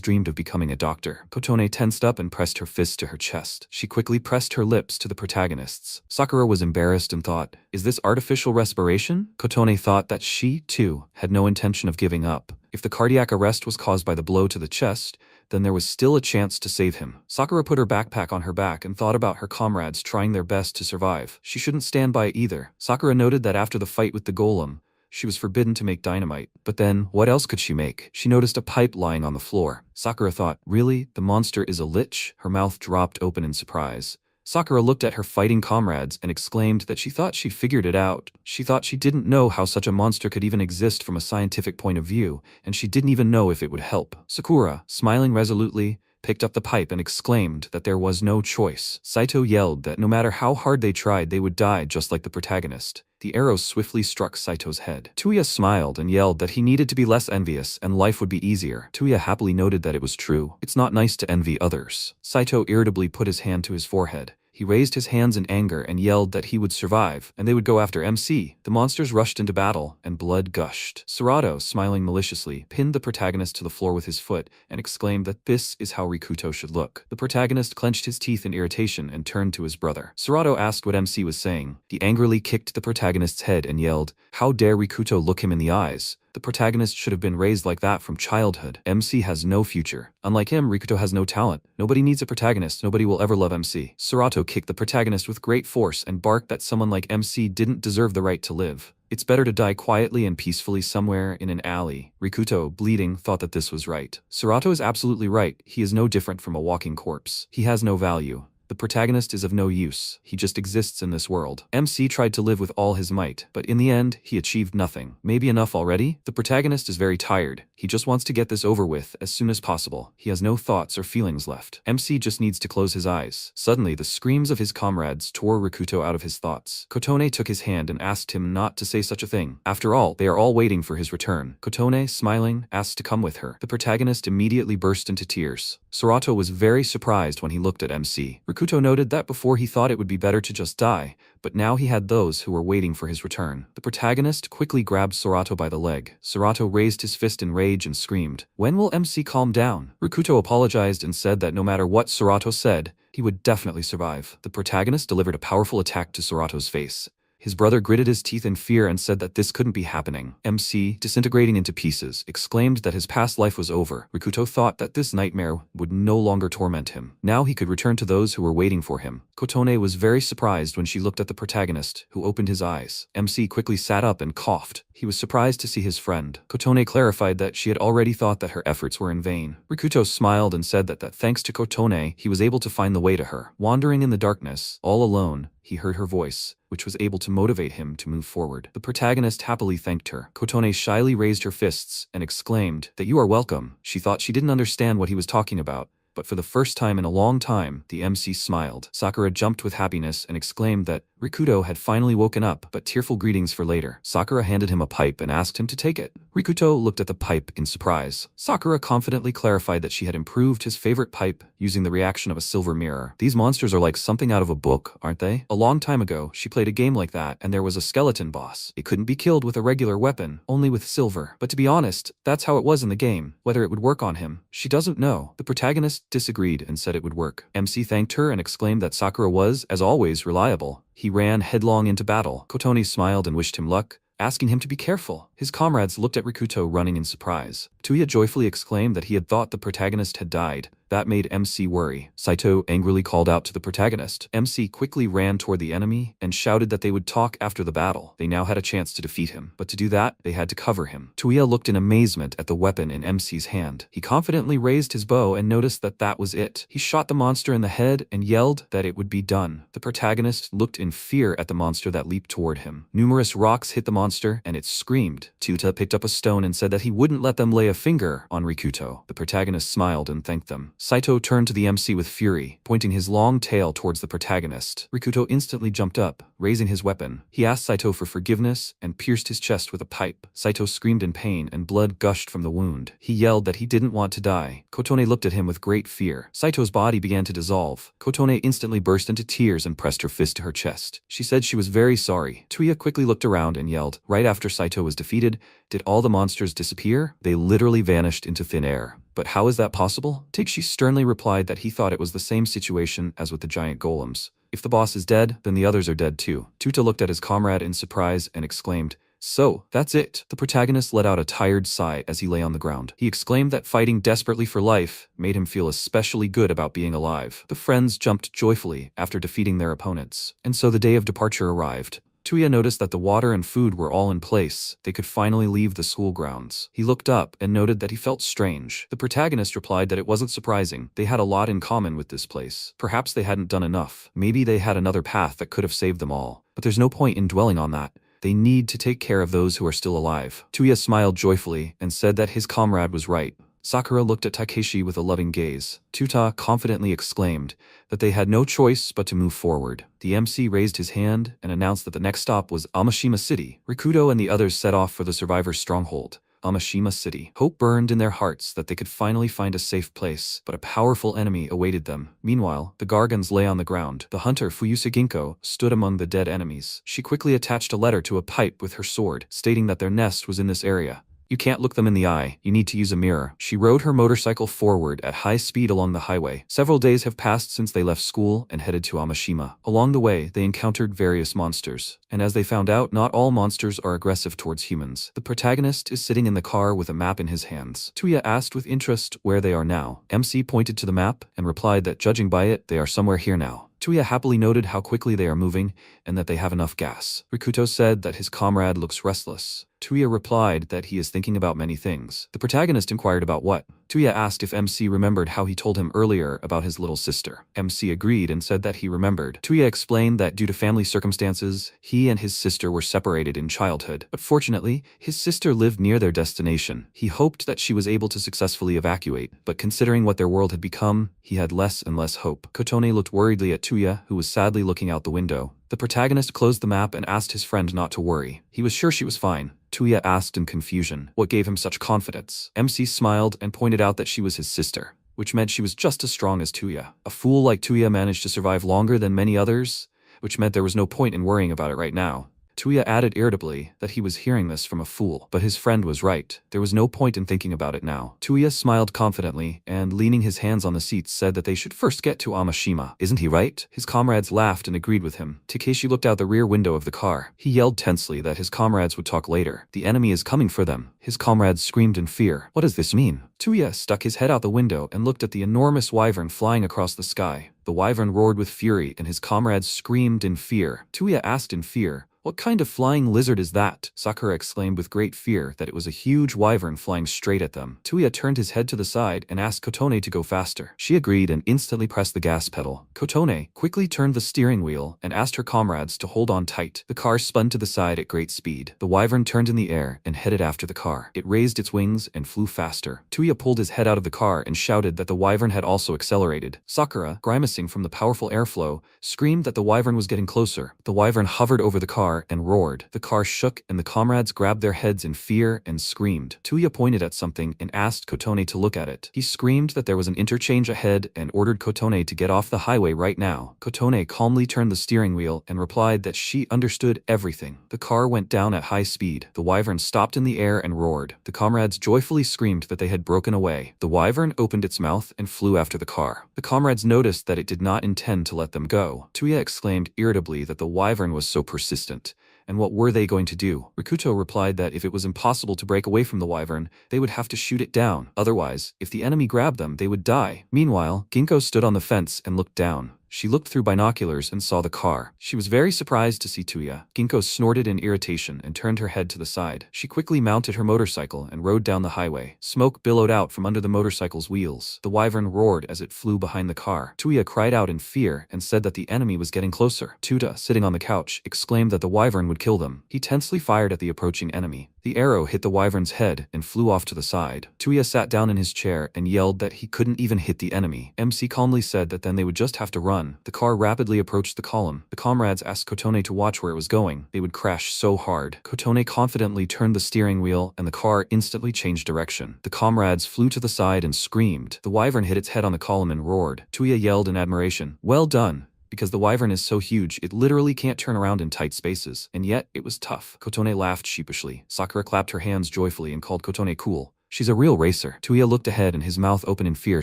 dreamed of becoming a doctor. Kotone tensed up and pressed her fist to her chest. She quickly pressed her lips to the protagonist's. Sakura was embarrassed and thought, "Is this artificial respiration?" Kotone thought that she, too, had no intention of giving up. If the cardiac arrest was caused by the blow to the chest, then there was still a chance to save him. Sakura put her backpack on her back and thought about her comrades trying their best to survive. She shouldn't stand by either. Sakura noted that after the fight with the golem, she was forbidden to make dynamite. But then, what else could she make? She noticed a pipe lying on the floor. Sakura thought, really? The monster is a lich? Her mouth dropped open in surprise. Sakura looked at her fighting comrades and exclaimed that she thought she figured it out. She thought she didn't know how such a monster could even exist from a scientific point of view, and she didn't even know if it would help. Sakura, smiling resolutely, picked up the pipe and exclaimed that there was no choice. Saito yelled that no matter how hard they tried, they would die just like the protagonist. The arrow swiftly struck Saito's head. Tuya smiled and yelled that he needed to be less envious and life would be easier. Tuya happily noted that it was true. It's not nice to envy others. Saito irritably put his hand to his forehead. He raised his hands in anger and yelled that he would survive, and they would go after MC. The monsters rushed into battle, and blood gushed. Serato, smiling maliciously, pinned the protagonist to the floor with his foot and exclaimed that this is how Rikuto should look. The protagonist clenched his teeth in irritation and turned to his brother. Serato asked what MC was saying. He angrily kicked the protagonist's head and yelled, "How dare Rikuto look him in the eyes? The protagonist should have been raised like that from childhood. MC has no future. Unlike him, Rikuto has no talent. Nobody needs a protagonist. Nobody will ever love MC." Serato kicked the protagonist with great force and barked that someone like MC didn't deserve the right to live. It's better to die quietly and peacefully somewhere in an alley. Rikuto, bleeding, thought that this was right. Serato is absolutely right. He is no different from a walking corpse. He has no value. The protagonist is of no use. He just exists in this world. MC tried to live with all his might, but in the end, he achieved nothing. Maybe enough already? The protagonist is very tired. He just wants to get this over with as soon as possible. He has no thoughts or feelings left. MC just needs to close his eyes. Suddenly, the screams of his comrades tore Rikuto out of his thoughts. Kotone took his hand and asked him not to say such a thing. After all, they are all waiting for his return. Kotone, smiling, asked to come with her. The protagonist immediately burst into tears. Serato was very surprised when he looked at MC. Rikuto noted that before he thought it would be better to just die, but now he had those who were waiting for his return. The protagonist quickly grabbed Serato by the leg. Serato raised his fist in rage and screamed, "When will MC calm down?" Rikuto apologized and said that no matter what Serato said, he would definitely survive. The protagonist delivered a powerful attack to Serato's face. His brother gritted his teeth in fear and said that this couldn't be happening. MC, disintegrating into pieces, exclaimed that his past life was over. Rikuto thought that this nightmare would no longer torment him. Now he could return to those who were waiting for him. Kotone was very surprised when she looked at the protagonist, who opened his eyes. MC quickly sat up and coughed. He was surprised to see his friend. Kotone clarified that she had already thought that her efforts were in vain. Rikuto smiled and said that thanks to Kotone, he was able to find the way to her. Wandering in the darkness, all alone, he heard her voice, which was able to motivate him to move forward. The protagonist happily thanked her. Kotone shyly raised her fists and exclaimed that "You are welcome." She thought she didn't understand what he was talking about, but for the first time in a long time, the MC smiled. Sakura jumped with happiness and exclaimed that Rikuto had finally woken up, but tearful greetings for later. Sakura handed him a pipe and asked him to take it. Rikuto looked at the pipe in surprise. Sakura confidently clarified that she had improved his favorite pipe using the reaction of a silver mirror. These monsters are like something out of a book, aren't they? A long time ago, she played a game like that, and there was a skeleton boss. It couldn't be killed with a regular weapon, only with silver. But to be honest, that's how it was in the game. Whether it would work on him, she doesn't know. The protagonist disagreed and said it would work. MC thanked her and exclaimed that Sakura was, as always, reliable. He ran headlong into battle. Kotone smiled and wished him luck, asking him to be careful. His comrades looked at Rikuto running in surprise. Tuya joyfully exclaimed that he had thought the protagonist had died, That made MC worry. Saito angrily called out to the protagonist. MC quickly ran toward the enemy and shouted that they would talk after the battle. They now had a chance to defeat him, but to do that, they had to cover him. Tuya looked in amazement at the weapon in MC's hand. He confidently raised his bow and noticed that that was it. He shot the monster in the head and yelled that it would be done. The protagonist looked in fear at the monster that leaped toward him. Numerous rocks hit the monster and it screamed. Tuta picked up a stone and said that he wouldn't let them lay a finger on Rikuto. The protagonist smiled and thanked them. Saito turned to the MC with fury, pointing his long tail towards the protagonist. Rikuto instantly jumped up, raising his weapon. He asked Saito for forgiveness and pierced his chest with a pipe. Saito screamed in pain and blood gushed from the wound. He yelled that he didn't want to die. Kotone looked at him with great fear. Saito's body began to dissolve. Kotone instantly burst into tears and pressed her fist to her chest. She said she was very sorry. Tuya quickly looked around and yelled. Right after Saito was defeated, did all the monsters disappear? They literally vanished into thin air. But how is that possible? Takeshi sternly replied that he thought it was the same situation as with the giant golems. If the boss is dead, then the others are dead too. Tuta looked at his comrade in surprise and exclaimed, "So, that's it." The protagonist let out a tired sigh as he lay on the ground. He exclaimed that fighting desperately for life made him feel especially good about being alive. The friends jumped joyfully after defeating their opponents, and so the day of departure arrived. Tuya noticed that the water and food were all in place. They could finally leave the school grounds. He looked up and noted that he felt strange. The protagonist replied that it wasn't surprising. They had a lot in common with this place. Perhaps they hadn't done enough. Maybe they had another path that could have saved them all. But there's no point in dwelling on that. They need to take care of those who are still alive. Tuya smiled joyfully and said that his comrade was right. Sakura looked at Takeshi with a loving gaze. Tuta confidently exclaimed that they had no choice but to move forward. The MC raised his hand and announced that the next stop was Amashima City. Rikudo and the others set off for the survivors' stronghold, Amashima City. Hope burned in their hearts that they could finally find a safe place, but a powerful enemy awaited them. Meanwhile, the Gargans lay on the ground. The hunter Fuyusa Ginkgo stood among the dead enemies. She quickly attached a letter to a pipe with her sword, stating that their nest was in this area. You can't look them in the eye, you need to use a mirror. She rode her motorcycle forward at high speed along the highway. Several days have passed since they left school and headed to Amashima. Along the way, they encountered various monsters. And as they found out, not all monsters are aggressive towards humans. The protagonist is sitting in the car with a map in his hands. Tuya asked with interest where they are now. MC pointed to the map and replied that judging by it, they are somewhere here now. Tuya happily noted how quickly they are moving and that they have enough gas. Rikuto said that his comrade looks restless. Tuya replied that he is thinking about many things. The protagonist inquired about what. Tuya asked if MC remembered how he told him earlier about his little sister. MC agreed and said that he remembered. Tuya explained that due to family circumstances, he and his sister were separated in childhood. But fortunately, his sister lived near their destination. He hoped that she was able to successfully evacuate, but considering what their world had become, he had less and less hope. Kotone looked worriedly at Tuya, who was sadly looking out the window. The protagonist closed the map and asked his friend not to worry. He was sure she was fine. Tuya asked in confusion what gave him such confidence. MC smiled and pointed out that she was his sister, which meant she was just as strong as Tuya. A fool like Tuya managed to survive longer than many others, which meant there was no point in worrying about it right now. Tuya added irritably that he was hearing this from a fool, but his friend was right. There was no point in thinking about it now. Tuya smiled confidently and, leaning his hands on the seats, said that they should first get to Amashima. Isn't he right? His comrades laughed and agreed with him. Takeshi looked out the rear window of the car. He yelled tensely that his comrades would talk later. The enemy is coming for them. His comrades screamed in fear. What does this mean? Tuya stuck his head out the window and looked at the enormous wyvern flying across the sky. The wyvern roared with fury and his comrades screamed in fear. Tuya asked in fear, "What kind of flying lizard is that?" Sakura exclaimed with great fear that it was a huge wyvern flying straight at them. Tuya turned his head to the side and asked Kotone to go faster. She agreed and instantly pressed the gas pedal. Kotone quickly turned the steering wheel and asked her comrades to hold on tight. The car spun to the side at great speed. The wyvern turned in the air and headed after the car. It raised its wings and flew faster. Tuya pulled his head out of the car and shouted that the wyvern had also accelerated. Sakura, grimacing from the powerful airflow, screamed that the wyvern was getting closer. The wyvern hovered over the car and roared. The car shook and the comrades grabbed their heads in fear and screamed. Tuya pointed at something and asked Kotone to look at it. He screamed that there was an interchange ahead and ordered Kotone to get off the highway right now. Kotone calmly turned the steering wheel and replied that she understood everything. The car went down at high speed. The wyvern stopped in the air and roared. The comrades joyfully screamed that they had broken away. The wyvern opened its mouth and flew after the car. The comrades noticed that it did not intend to let them go. Tuya exclaimed irritably that the wyvern was so persistent, And what were they going to do? Rikuto replied that if it was impossible to break away from the wyvern, they would have to shoot it down. Otherwise, if the enemy grabbed them, they would die. Meanwhile, Ginkgo stood on the fence and looked down. She looked through binoculars and saw the car. She was very surprised to see Tuya. Ginkgo snorted in irritation and turned her head to the side. She quickly mounted her motorcycle and rode down the highway. Smoke billowed out from under the motorcycle's wheels. The wyvern roared as it flew behind the car. Tuya cried out in fear and said that the enemy was getting closer. Tuta, sitting on the couch, exclaimed that the wyvern would kill them. He tensely fired at the approaching enemy. The arrow hit the wyvern's head and flew off to the side. Tuya sat down in his chair and yelled that he couldn't even hit the enemy. MC calmly said that then they would just have to run. The car rapidly approached the column. The comrades asked Kotone to watch where it was going. They would crash so hard. Kotone confidently turned the steering wheel and the car instantly changed direction. The comrades flew to the side and screamed. The wyvern hit its head on the column and roared. Tuya yelled in admiration, "Well done." Because the wyvern is so huge, it literally can't turn around in tight spaces. And yet, it was tough. Kotone laughed sheepishly. Sakura clapped her hands joyfully and called Kotone cool. She's a real racer. Tuya looked ahead and his mouth open in fear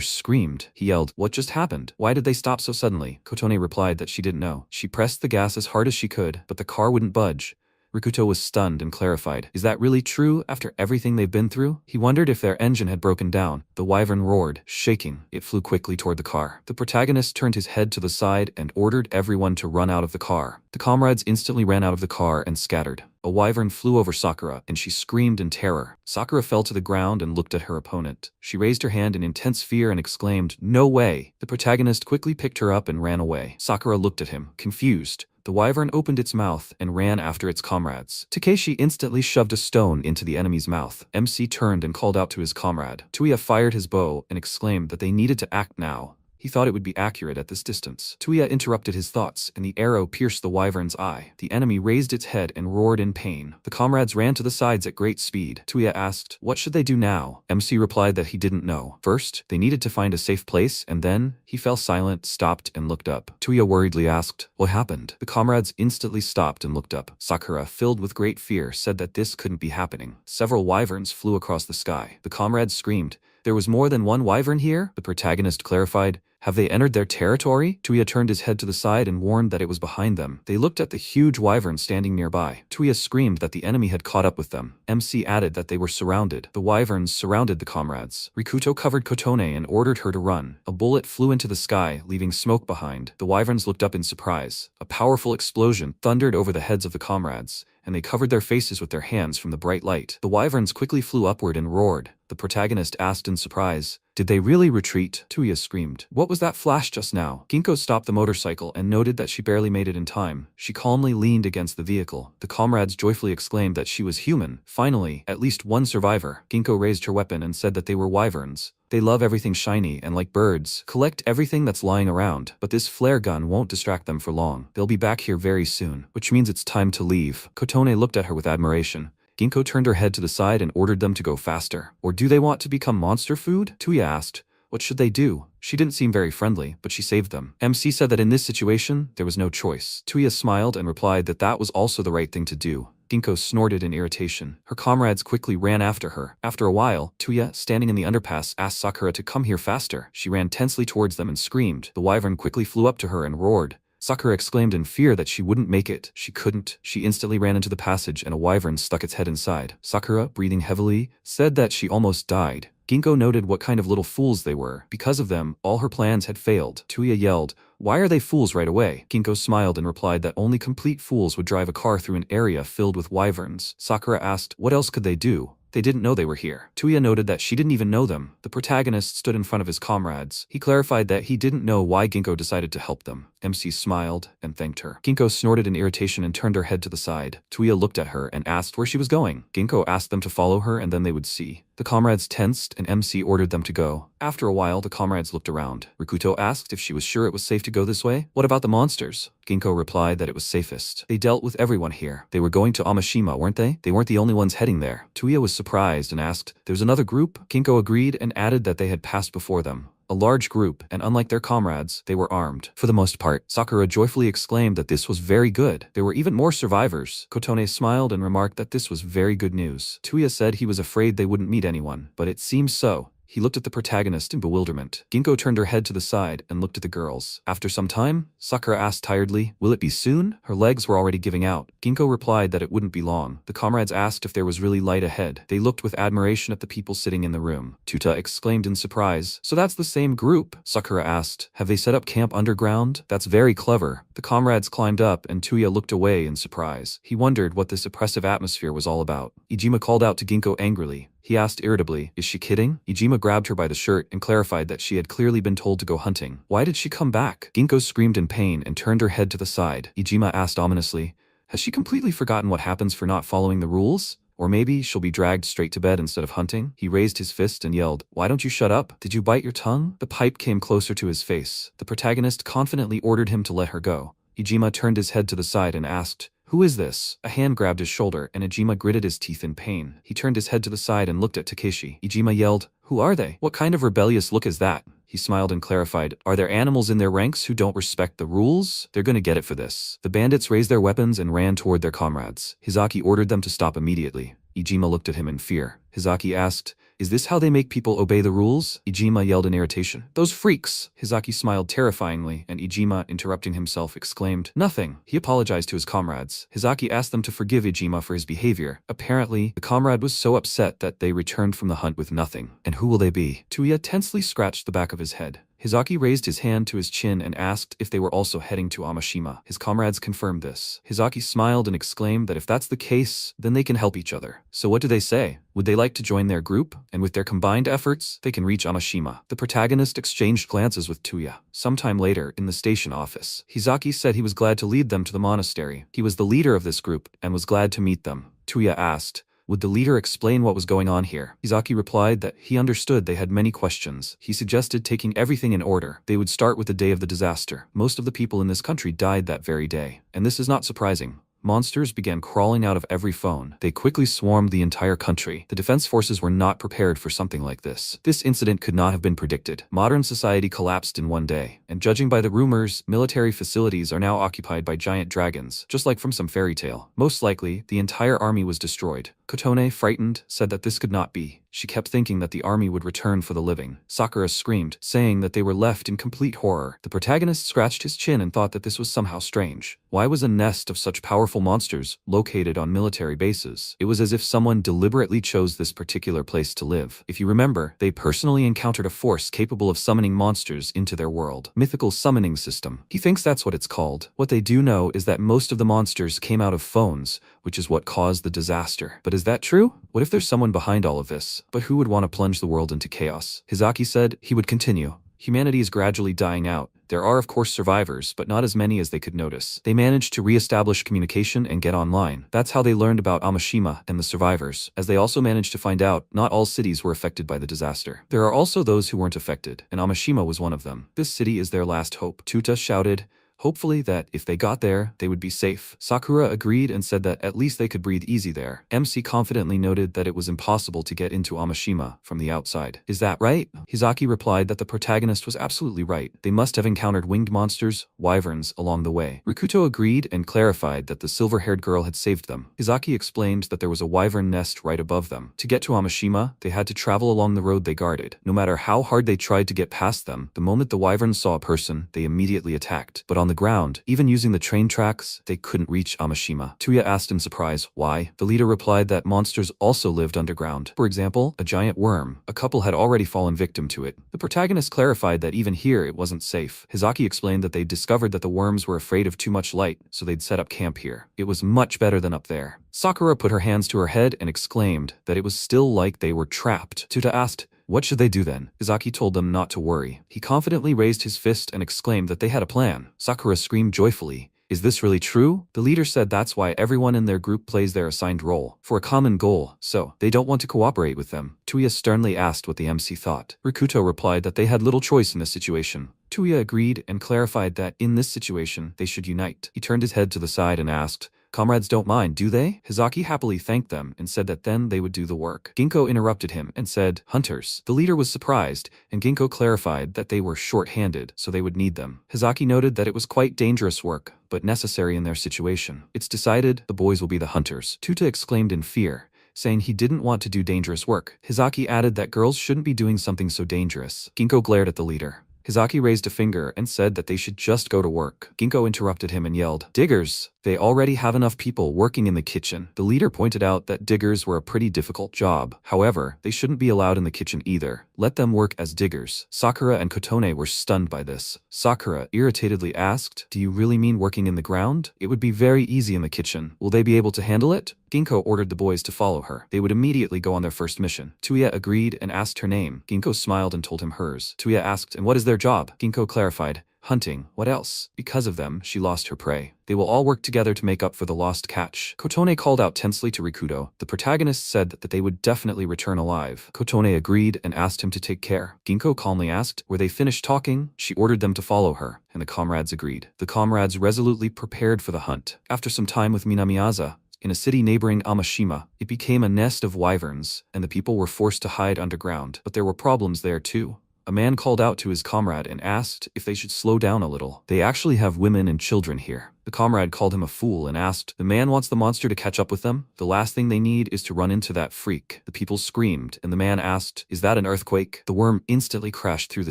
screamed. He yelled, "What just happened? Why did they stop so suddenly?" Kotone replied that she didn't know. She pressed the gas as hard as she could, but the car wouldn't budge. Rikuto was stunned and clarified. Is that really true after everything they've been through? He wondered if their engine had broken down. The wyvern roared, shaking. It flew quickly toward the car. The protagonist turned his head to the side and ordered everyone to run out of the car. The comrades instantly ran out of the car and scattered. A wyvern flew over Sakura, and she screamed in terror. Sakura fell to the ground and looked at her opponent. She raised her hand in intense fear and exclaimed, "No way!" The protagonist quickly picked her up and ran away. Sakura looked at him, confused. The wyvern opened its mouth and ran after its comrades. Takeshi instantly shoved a stone into the enemy's mouth. MC turned and called out to his comrade. Tuya fired his bow and exclaimed that they needed to act now. He thought it would be accurate at this distance. Tuya interrupted his thoughts, and the arrow pierced the wyvern's eye. The enemy raised its head and roared in pain. The comrades ran to the sides at great speed. Tuya asked, what should they do now? MC replied that he didn't know. First, they needed to find a safe place, and then, he fell silent, stopped, and looked up. Tuya worriedly asked, what happened? The comrades instantly stopped and looked up. Sakura, filled with great fear, said that this couldn't be happening. Several wyverns flew across the sky. The comrades screamed, there was more than one wyvern here? The protagonist clarified, have they entered their territory? Tuya turned his head to the side and warned that it was behind them. They looked at the huge wyvern standing nearby. Tuya screamed that the enemy had caught up with them. MC added that they were surrounded. The wyverns surrounded the comrades. Rikuto covered Kotone and ordered her to run. A bullet flew into the sky, leaving smoke behind. The wyverns looked up in surprise. A powerful explosion thundered over the heads of the comrades, and they covered their faces with their hands from the bright light. The wyverns quickly flew upward and roared. The protagonist asked in surprise, did they really retreat? Tuya screamed. What was that flash just now? Ginkgo stopped the motorcycle and noted that she barely made it in time. She calmly leaned against the vehicle. The comrades joyfully exclaimed that she was human. Finally, at least one survivor. Ginkgo raised her weapon and said that they were wyverns. They love everything shiny and, like birds, collect everything that's lying around. But this flare gun won't distract them for long. They'll be back here very soon, which means it's time to leave. Kotone looked at her with admiration. Ginkgo turned her head to the side and ordered them to go faster. Or do they want to become monster food? Tuya asked. What should they do? She didn't seem very friendly, but she saved them. MC said that in this situation, there was no choice. Tuya smiled and replied that that was also the right thing to do. Ginkgo snorted in irritation. Her comrades quickly ran after her. After a while, Tuya, standing in the underpass, asked Sakura to come here faster. She ran tensely towards them and screamed. The wyvern quickly flew up to her and roared. Sakura exclaimed in fear that she wouldn't make it. She couldn't. She instantly ran into the passage and a wyvern stuck its head inside. Sakura, breathing heavily, said that she almost died. Ginkgo noted what kind of little fools they were. Because of them, all her plans had failed. Tuya yelled, why are they fools right away? Ginkgo smiled and replied that only complete fools would drive a car through an area filled with wyverns. Sakura asked, what else could they do? They didn't know they were here. Tuya noted that she didn't even know them. The protagonist stood in front of his comrades. He clarified that he didn't know why Ginkgo decided to help them. MC smiled and thanked her. Ginkgo snorted in irritation and turned her head to the side. Tuya looked at her and asked where she was going. Ginkgo asked them to follow her and then they would see. The comrades tensed and MC ordered them to go. After a while, the comrades looked around. Rikuto asked if she was sure it was safe to go this way. What about the monsters? Ginkgo replied that it was safest. They dealt with everyone here. They were going to Amashima, weren't they? They weren't the only ones heading there. Tuya was surprised and asked, there's another group? Ginkgo agreed and added that they had passed before them. A large group, and unlike their comrades, they were armed. For the most part, Sakura joyfully exclaimed that this was very good. There were even more survivors. Kotone smiled and remarked that this was very good news. Tuya said he was afraid they wouldn't meet anyone, but it seems so. He looked at the protagonist in bewilderment. Ginkgo turned her head to the side and looked at the girls. After some time, Sakura asked tiredly, "Will it be soon?" Her legs were already giving out. Ginkgo replied that it wouldn't be long. The comrades asked if there was really light ahead. They looked with admiration at the people sitting in the room. Tuta exclaimed in surprise, "So that's the same group?" Sakura asked, "Have they set up camp underground? That's very clever." The comrades climbed up and Tuya looked away in surprise. He wondered what this oppressive atmosphere was all about. Ijima called out to Ginkgo angrily. He asked irritably, "Is she kidding?" Ijima grabbed her by the shirt and clarified that she had clearly been told to go hunting. Why did she come back? Ginkgo screamed in pain and turned her head to the side. Ijima asked ominously, "Has she completely forgotten what happens for not following the rules? Or maybe she'll be dragged straight to bed instead of hunting?" He raised his fist and yelled, "Why don't you shut up? Did you bite your tongue?" The pipe came closer to his face. The protagonist confidently ordered him to let her go. Ijima turned his head to the side and asked, "Who is this?" A hand grabbed his shoulder and Ijima gritted his teeth in pain. He turned his head to the side and looked at Takeshi. Ijima yelled, "Who are they? What kind of rebellious look is that?" He smiled and clarified, "Are there animals in their ranks who don't respect the rules? They're gonna get it for this." The bandits raised their weapons and ran toward their comrades. Hizaki ordered them to stop immediately. Ijima looked at him in fear. Hizaki asked, "Is this how they make people obey the rules?" Ijima yelled in irritation, "Those freaks!" Hizaki smiled terrifyingly, and Ijima, interrupting himself, exclaimed, "Nothing." He apologized to his comrades. Hizaki asked them to forgive Ijima for his behavior. Apparently, the comrade was so upset that they returned from the hunt with nothing. "And who will they be?" Tuya tensely scratched the back of his head. Hizaki raised his hand to his chin and asked if they were also heading to Amashima. His comrades confirmed this. Hizaki smiled and exclaimed that if that's the case, then they can help each other. So what do they say? Would they like to join their group? And with their combined efforts, they can reach Amashima. The protagonist exchanged glances with Tuya. Sometime later, in the station office, Hizaki said he was glad to lead them to the monastery. He was the leader of this group and was glad to meet them. Tuya asked, would the leader explain what was going on here? Hizaki replied that he understood they had many questions. He suggested taking everything in order. They would start with the day of the disaster. Most of the people in this country died that very day. And this is not surprising. Monsters began crawling out of every phone. They quickly swarmed the entire country. The defense forces were not prepared for something like this. This incident could not have been predicted. Modern society collapsed in one day, and judging by the rumors, military facilities are now occupied by giant dragons, just like from some fairy tale. Most likely, the entire army was destroyed. Kotone, frightened, said that this could not be. She kept thinking that the army would return for the living. Sakura screamed, saying that they were left in complete horror. The protagonist scratched his chin and thought that this was somehow strange. Why was a nest of such powerful monsters located on military bases? It was as if someone deliberately chose this particular place to live. If you remember, they personally encountered a force capable of summoning monsters into their world. Mythical summoning system. He thinks that's what it's called. What they do know is that most of the monsters came out of phones, which is what caused the disaster. But is that true? What if there's someone behind all of this? But who would want to plunge the world into chaos? Hizaki said he would continue. Humanity is gradually dying out. There are of course survivors, but not as many as they could notice. They managed to re-establish communication and get online. That's how they learned about Amashima and the survivors, as they also managed to find out not all cities were affected by the disaster. There are also those who weren't affected, and Amashima was one of them. This city is their last hope. Tuta shouted, hopefully that if they got there, they would be safe. Sakura agreed and said that at least they could breathe easy there. MC confidently noted that it was impossible to get into Amashima from the outside. Is that right? Hizaki replied that the protagonist was absolutely right. They must have encountered winged monsters, wyverns, along the way. Rikuto agreed and clarified that the silver-haired girl had saved them. Hizaki explained that there was a wyvern nest right above them. To get to Amashima, they had to travel along the road they guarded. No matter how hard they tried to get past them, the moment the wyverns saw a person, they immediately attacked. But on the ground, even using the train tracks, they couldn't reach Amashima. Tuya asked in surprise, why? The leader replied that monsters also lived underground. For example, a giant worm. A couple had already fallen victim to it. The protagonist clarified that even here it wasn't safe. Hizaki explained that they'd discovered that the worms were afraid of too much light, so they'd set up camp here. It was much better than up there. Sakura put her hands to her head and exclaimed that it was still like they were trapped. Tuta asked, what should they do then? Hizaki told them not to worry. He confidently raised his fist and exclaimed that they had a plan. Sakura screamed joyfully. Is this really true? The leader said that's why everyone in their group plays their assigned role, for a common goal, so they don't want to cooperate with them. Tuya sternly asked what the MC thought. Rikuto replied that they had little choice in this situation. Tuya agreed and clarified that in this situation, they should unite. He turned his head to the side and asked, comrades don't mind, do they? Hizaki happily thanked them and said that then they would do the work. Ginkgo interrupted him and said, hunters. The leader was surprised, and Ginkgo clarified that they were short-handed, so they would need them. Hizaki noted that it was quite dangerous work, but necessary in their situation. It's decided the boys will be the hunters. Tuta exclaimed in fear, saying he didn't want to do dangerous work. Hizaki added that girls shouldn't be doing something so dangerous. Ginkgo glared at the leader. Hizaki raised a finger and said that they should just go to work. Ginkgo interrupted him and yelled, "Diggers! They already have enough people working in the kitchen." The leader pointed out that diggers were a pretty difficult job. However, they shouldn't be allowed in the kitchen either. Let them work as diggers. Sakura and Kotone were stunned by this. Sakura irritatedly asked, "Do you really mean working in the ground? It would be very easy in the kitchen. Will they be able to handle it?" Ginkgo ordered the boys to follow her. They would immediately go on their first mission. Tuya agreed and asked her name. Ginkgo smiled and told him hers. Tuya asked, "And what is their job?" Ginkgo clarified, "Hunting. What else?" Because of them, she lost her prey. They will all work together to make up for the lost catch. Kotone called out tensely to Rikuto. The protagonist said that they would definitely return alive. Kotone agreed and asked him to take care. Ginkgo calmly asked, "Were they finished talking?" She ordered them to follow her, and the comrades agreed. The comrades resolutely prepared for the hunt. After some time with Minamiyaza, in a city neighboring Amashima, it became a nest of wyverns, and the people were forced to hide underground. But there were problems there too. A man called out to his comrade and asked if they should slow down a little. "They actually have women and children here." The comrade called him a fool and asked, "The man wants the monster to catch up with them? The last thing they need is to run into that freak." The people screamed, and the man asked, "Is that an earthquake?" The worm instantly crashed through the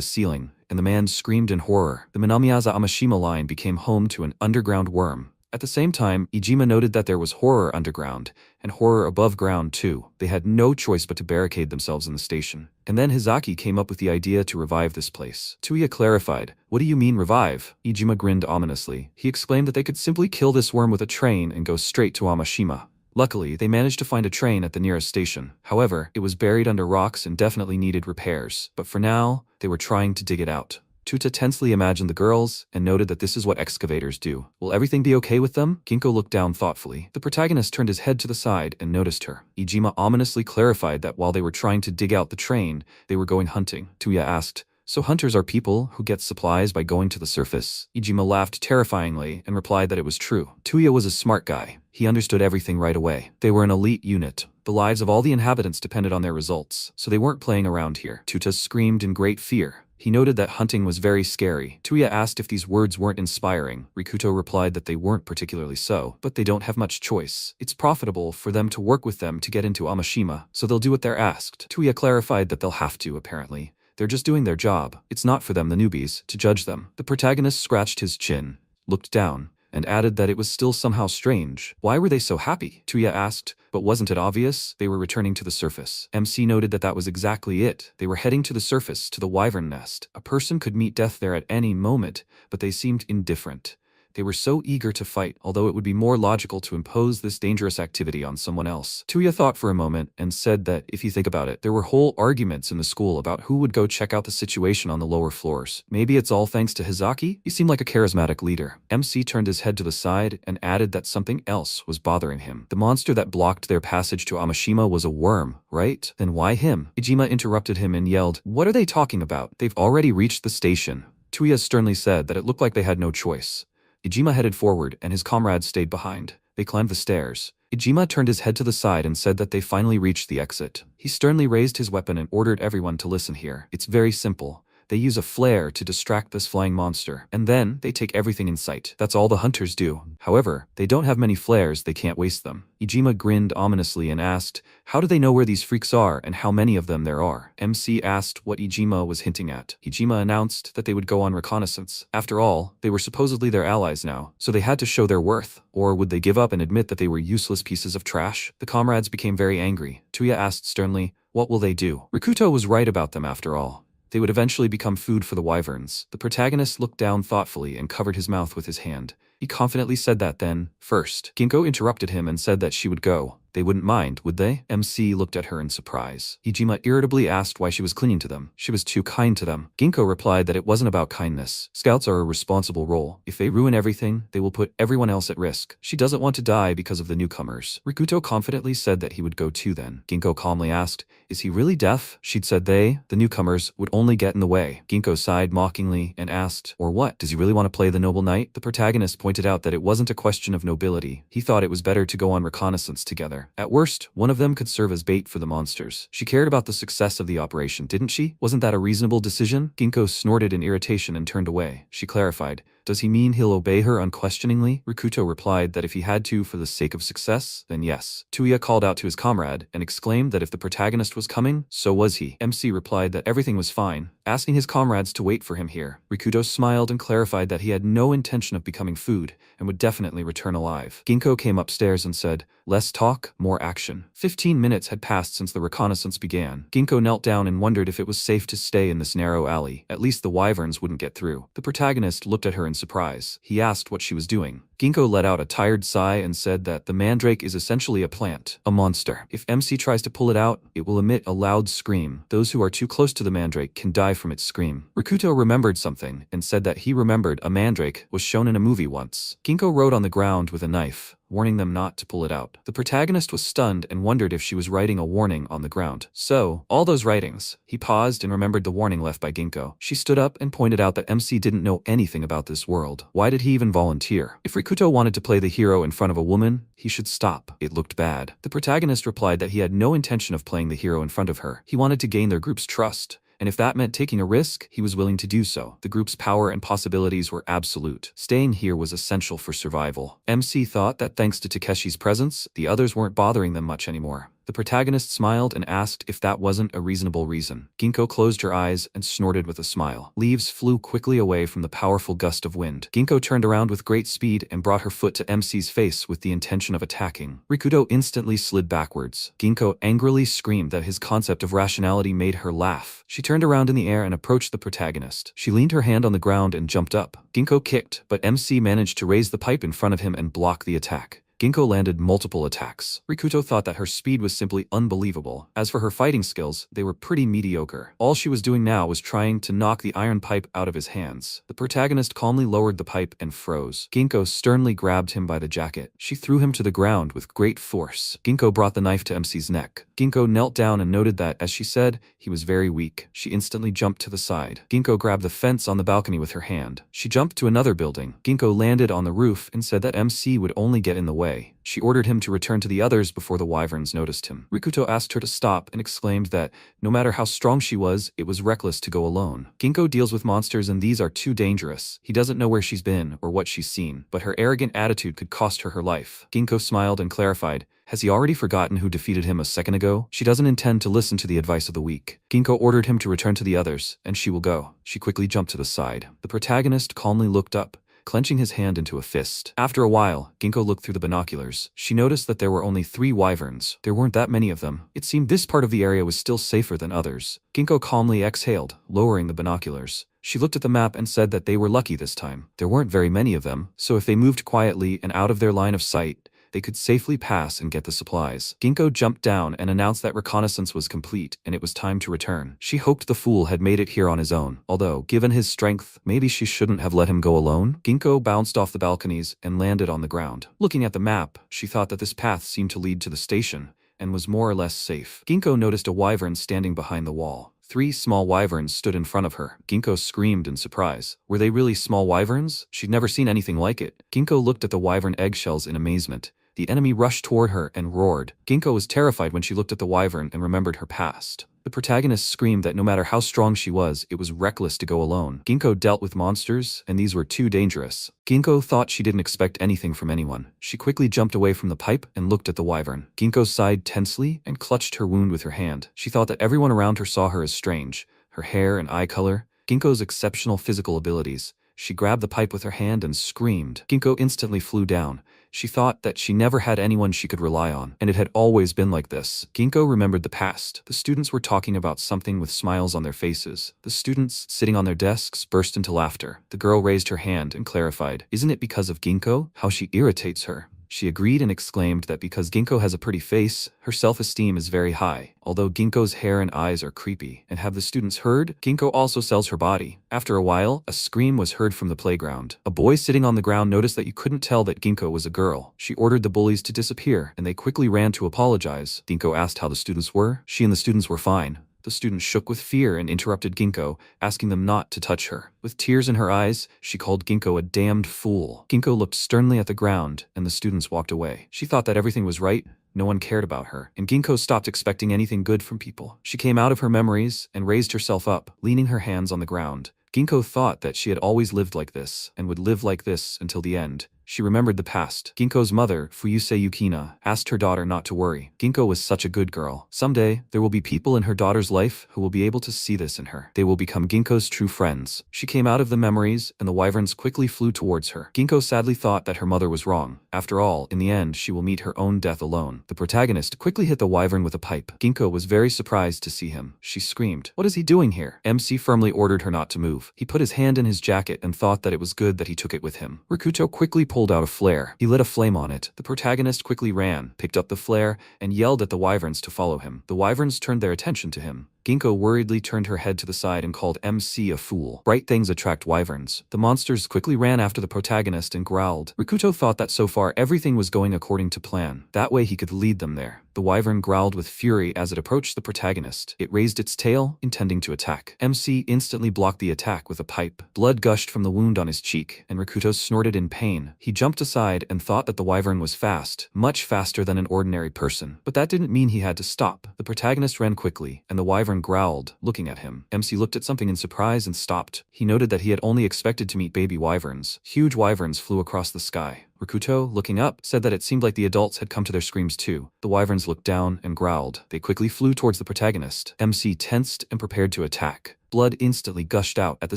ceiling, and the man screamed in horror. The Minamiyaza Amashima line became home to an underground worm. At the same time, Ijima noted that there was horror underground, and horror above ground too. They had no choice but to barricade themselves in the station. And then Hizaki came up with the idea to revive this place. Tuya clarified, "What do you mean revive?" Ijima grinned ominously. He explained that they could simply kill this worm with a train and go straight to Amashima. Luckily, they managed to find a train at the nearest station. However, it was buried under rocks and definitely needed repairs. But for now, they were trying to dig it out. Tuta tensely imagined the girls and noted that this is what excavators do. "Will everything be okay with them?" Ginkgo looked down thoughtfully. The protagonist turned his head to the side and noticed her. Ijima ominously clarified that while they were trying to dig out the train, they were going hunting. Tuya asked, "So hunters are people who get supplies by going to the surface?" Ijima laughed terrifyingly and replied that it was true. Tuya was a smart guy. He understood everything right away. They were an elite unit. The lives of all the inhabitants depended on their results, so they weren't playing around here. Tuta screamed in great fear. He noted that hunting was very scary. Tuya asked if these words weren't inspiring. Rikuto replied that they weren't particularly so, but they don't have much choice. It's profitable for them to work with them to get into Amashima, so they'll do what they're asked. Tuya clarified that they'll have to, apparently. They're just doing their job. It's not for them, the newbies, to judge them. The protagonist scratched his chin, looked down, and added that it was still somehow strange. Why were they so happy? Tuya asked, but wasn't it obvious? They were returning to the surface. MC noted that that was exactly it. They were heading to the surface, to the wyvern nest. A person could meet death there at any moment, but they seemed indifferent. They were so eager to fight, although it would be more logical to impose this dangerous activity on someone else. Tuya thought for a moment and said that, if you think about it, there were whole arguments in the school about who would go check out the situation on the lower floors. Maybe it's all thanks to Hizaki? He seemed like a charismatic leader. MC turned his head to the side and added that something else was bothering him. The monster that blocked their passage to Amashima was a worm, right? Then why him? Ijima interrupted him and yelled, "What are they talking about? They've already reached the station." Tuya sternly said that it looked like they had no choice. Ijima headed forward and his comrades stayed behind. They climbed the stairs. Ijima turned his head to the side and said that they finally reached the exit. He sternly raised his weapon and ordered everyone to listen here. It's very simple. They use a flare to distract this flying monster, and then they take everything in sight. That's all the hunters do. However, they don't have many flares, they can't waste them. Ijima grinned ominously and asked, "How do they know where these freaks are and how many of them there are?" MC asked what Ijima was hinting at. Ijima announced that they would go on reconnaissance. After all, they were supposedly their allies now, so they had to show their worth. Or would they give up and admit that they were useless pieces of trash? The comrades became very angry. Tuya asked sternly, "What will they do?" Rikuto was right about them after all. They would eventually become food for the wyverns. The protagonist looked down thoughtfully and covered his mouth with his hand. He confidently said that then, first. Ginkgo interrupted him and said that she would go. They wouldn't mind, would they? MC looked at her in surprise. Ijima irritably asked why she was clinging to them. She was too kind to them. Ginkgo replied that it wasn't about kindness. Scouts are a responsible role. If they ruin everything, they will put everyone else at risk. She doesn't want to die because of the newcomers. Rikuto confidently said that he would go too then. Ginkgo calmly asked, "Is he really deaf?" She'd said they, the newcomers, would only get in the way. Ginkgo sighed mockingly and asked, "Or what? Does he really want to play the noble knight?" The protagonist pointed out that it wasn't a question of nobility. He thought it was better to go on reconnaissance together. At worst, one of them could serve as bait for the monsters. She cared about the success of the operation, didn't she? Wasn't that a reasonable decision? Ginkgo snorted in irritation and turned away. She clarified, Does he mean he'll obey her unquestioningly? Rikuto replied that if he had to for the sake of success, then yes. Tuya called out to his comrade and exclaimed that if the protagonist was coming, so was he. MC replied that everything was fine, asking his comrades to wait for him here. Rikuto smiled and clarified that he had no intention of becoming food and would definitely return alive. Ginkgo came upstairs and said, "Less talk, more action." 15 minutes had passed since the reconnaissance began. Ginkgo knelt down and wondered if it was safe to stay in this narrow alley. At least the wyverns wouldn't get through. The protagonist looked at her in surprise. He asked what she was doing. Ginkgo let out a tired sigh and said that the mandrake is essentially a plant, a monster. If MC tries to pull it out, it will emit a loud scream. Those who are too close to the mandrake can die from its scream. Rikuto remembered something and said that he remembered a mandrake was shown in a movie once. Ginkgo wrote on the ground with a knife, warning them not to pull it out. The protagonist was stunned and wondered if she was writing a warning on the ground. So, all those writings. He paused and remembered the warning left by Ginkgo. She stood up and pointed out that MC didn't know anything about this world. Why did he even volunteer? If Rikuto wanted to play the hero in front of a woman, he should stop. It looked bad. The protagonist replied that he had no intention of playing the hero in front of her. He wanted to gain their group's trust, and if that meant taking a risk, he was willing to do so. The group's power and possibilities were absolute. Staying here was essential for survival. MC thought that thanks to Takeshi's presence, the others weren't bothering them much anymore. The protagonist smiled and asked if that wasn't a reasonable reason. Ginkgo closed her eyes and snorted with a smile. Leaves flew quickly away from the powerful gust of wind. Ginkgo turned around with great speed and brought her foot to MC's face with the intention of attacking. Rikuto instantly slid backwards. Ginkgo angrily screamed that his concept of rationality made her laugh. She turned around in the air and approached the protagonist. She leaned her hand on the ground and jumped up. Ginkgo kicked, but MC managed to raise the pipe in front of him and block the attack. Ginkgo landed multiple attacks. Rikuto thought that her speed was simply unbelievable. As for her fighting skills, they were pretty mediocre. All she was doing now was trying to knock the iron pipe out of his hands. The protagonist calmly lowered the pipe and froze. Ginkgo sternly grabbed him by the jacket. She threw him to the ground with great force. Ginkgo brought the knife to MC's neck. Ginkgo knelt down and noted that, as she said, he was very weak. She instantly jumped to the side. Ginkgo grabbed the fence on the balcony with her hand. She jumped to another building. Ginkgo landed on the roof and said that MC would only get in the way. She ordered him to return to the others before the wyverns noticed him. Rikuto asked her to stop and exclaimed that, no matter how strong she was, it was reckless to go alone. Ginkgo deals with monsters and these are too dangerous. He doesn't know where she's been or what she's seen, but her arrogant attitude could cost her her life. Ginkgo smiled and clarified, has he already forgotten who defeated him a second ago? She doesn't intend to listen to the advice of the weak. Ginkgo ordered him to return to the others, and she will go. She quickly jumped to the side. The protagonist calmly looked up, clenching his hand into a fist. After a while, Ginkgo looked through the binoculars. She noticed that there were only 3 wyverns. There weren't that many of them. It seemed this part of the area was still safer than others. Ginkgo calmly exhaled, lowering the binoculars. She looked at the map and said that they were lucky this time. There weren't very many of them, so if they moved quietly and out of their line of sight, they could safely pass and get the supplies. Ginkgo jumped down and announced that reconnaissance was complete and it was time to return. She hoped the fool had made it here on his own, although, given his strength, maybe she shouldn't have let him go alone. Ginkgo bounced off the balconies and landed on the ground. Looking at the map, she thought that this path seemed to lead to the station and was more or less safe. Ginkgo noticed a wyvern standing behind the wall. 3 small wyverns stood in front of her. Ginkgo screamed in surprise. Were they really small wyverns? She'd never seen anything like it. Ginkgo looked at the wyvern eggshells in amazement. The enemy rushed toward her and roared. Ginkgo was terrified when she looked at the wyvern and remembered her past. The protagonist screamed that no matter how strong she was, it was reckless to go alone. Ginkgo dealt with monsters, and these were too dangerous. Ginkgo thought she didn't expect anything from anyone. She quickly jumped away from the pipe and looked at the wyvern. Ginkgo sighed tensely and clutched her wound with her hand. She thought that everyone around her saw her as strange. Her hair and eye color, Ginkgo's exceptional physical abilities. She grabbed the pipe with her hand and screamed. Ginkgo instantly flew down. She thought that she never had anyone she could rely on, and it had always been like this. Ginkgo remembered the past. The students were talking about something with smiles on their faces. The students, sitting on their desks, burst into laughter. The girl raised her hand and clarified, "Isn't it because of Ginkgo? How she irritates her." She agreed and exclaimed that because Ginkgo has a pretty face, her self-esteem is very high, although Ginkgo's hair and eyes are creepy. And have the students heard? Ginkgo also sells her body. After a while, a scream was heard from the playground. A boy sitting on the ground noticed that you couldn't tell that Ginkgo was a girl. She ordered the bullies to disappear, and they quickly ran to apologize. Ginkgo asked how the students were. She and the students were fine. The student shook with fear and interrupted Ginkgo, asking them not to touch her. With tears in her eyes, she called Ginkgo a damned fool. Ginkgo looked sternly at the ground, and the students walked away. She thought that everything was right. No one cared about her, and Ginkgo stopped expecting anything good from people. She came out of her memories and raised herself up, leaning her hands on the ground. Ginko thought that she had always lived like this, and would live like this until the end. She remembered the past. Ginko's mother, Fuyuse Yukina, asked her daughter not to worry. Ginko was such a good girl. Someday, there will be people in her daughter's life who will be able to see this in her. They will become Ginko's true friends. She came out of the memories, and the wyverns quickly flew towards her. Ginko sadly thought that her mother was wrong. After all, in the end, she will meet her own death alone. The protagonist quickly hit the wyvern with a pipe. Ginko was very surprised to see him. She screamed, "What is he doing here?" MC firmly ordered her not to move. He put his hand in his jacket and thought that it was good that he took it with him. Rikuto quickly pulled out a flare. He lit a flame on it. The protagonist quickly ran, picked up the flare, and yelled at the wyverns to follow him. The wyverns turned their attention to him. Ginko worriedly turned her head to the side and called MC a fool. Bright things attract wyverns. The monsters quickly ran after the protagonist and growled. Rikuto thought that so far everything was going according to plan. That way he could lead them there. The wyvern growled with fury as it approached the protagonist. It raised its tail, intending to attack. MC instantly blocked the attack with a pipe. Blood gushed from the wound on his cheek, and Rikuto snorted in pain. He jumped aside and thought that the wyvern was fast, much faster than an ordinary person. But that didn't mean he had to stop. The protagonist ran quickly, and the wyvern growled, looking at him. MC looked at something in surprise and stopped. He noted that he had only expected to meet baby wyverns. Huge wyverns flew across the sky. Rikuto, looking up, said that it seemed like the adults had come to their screams too. The wyverns looked down and growled. They quickly flew towards the protagonist. MC tensed and prepared to attack. Blood instantly gushed out. At the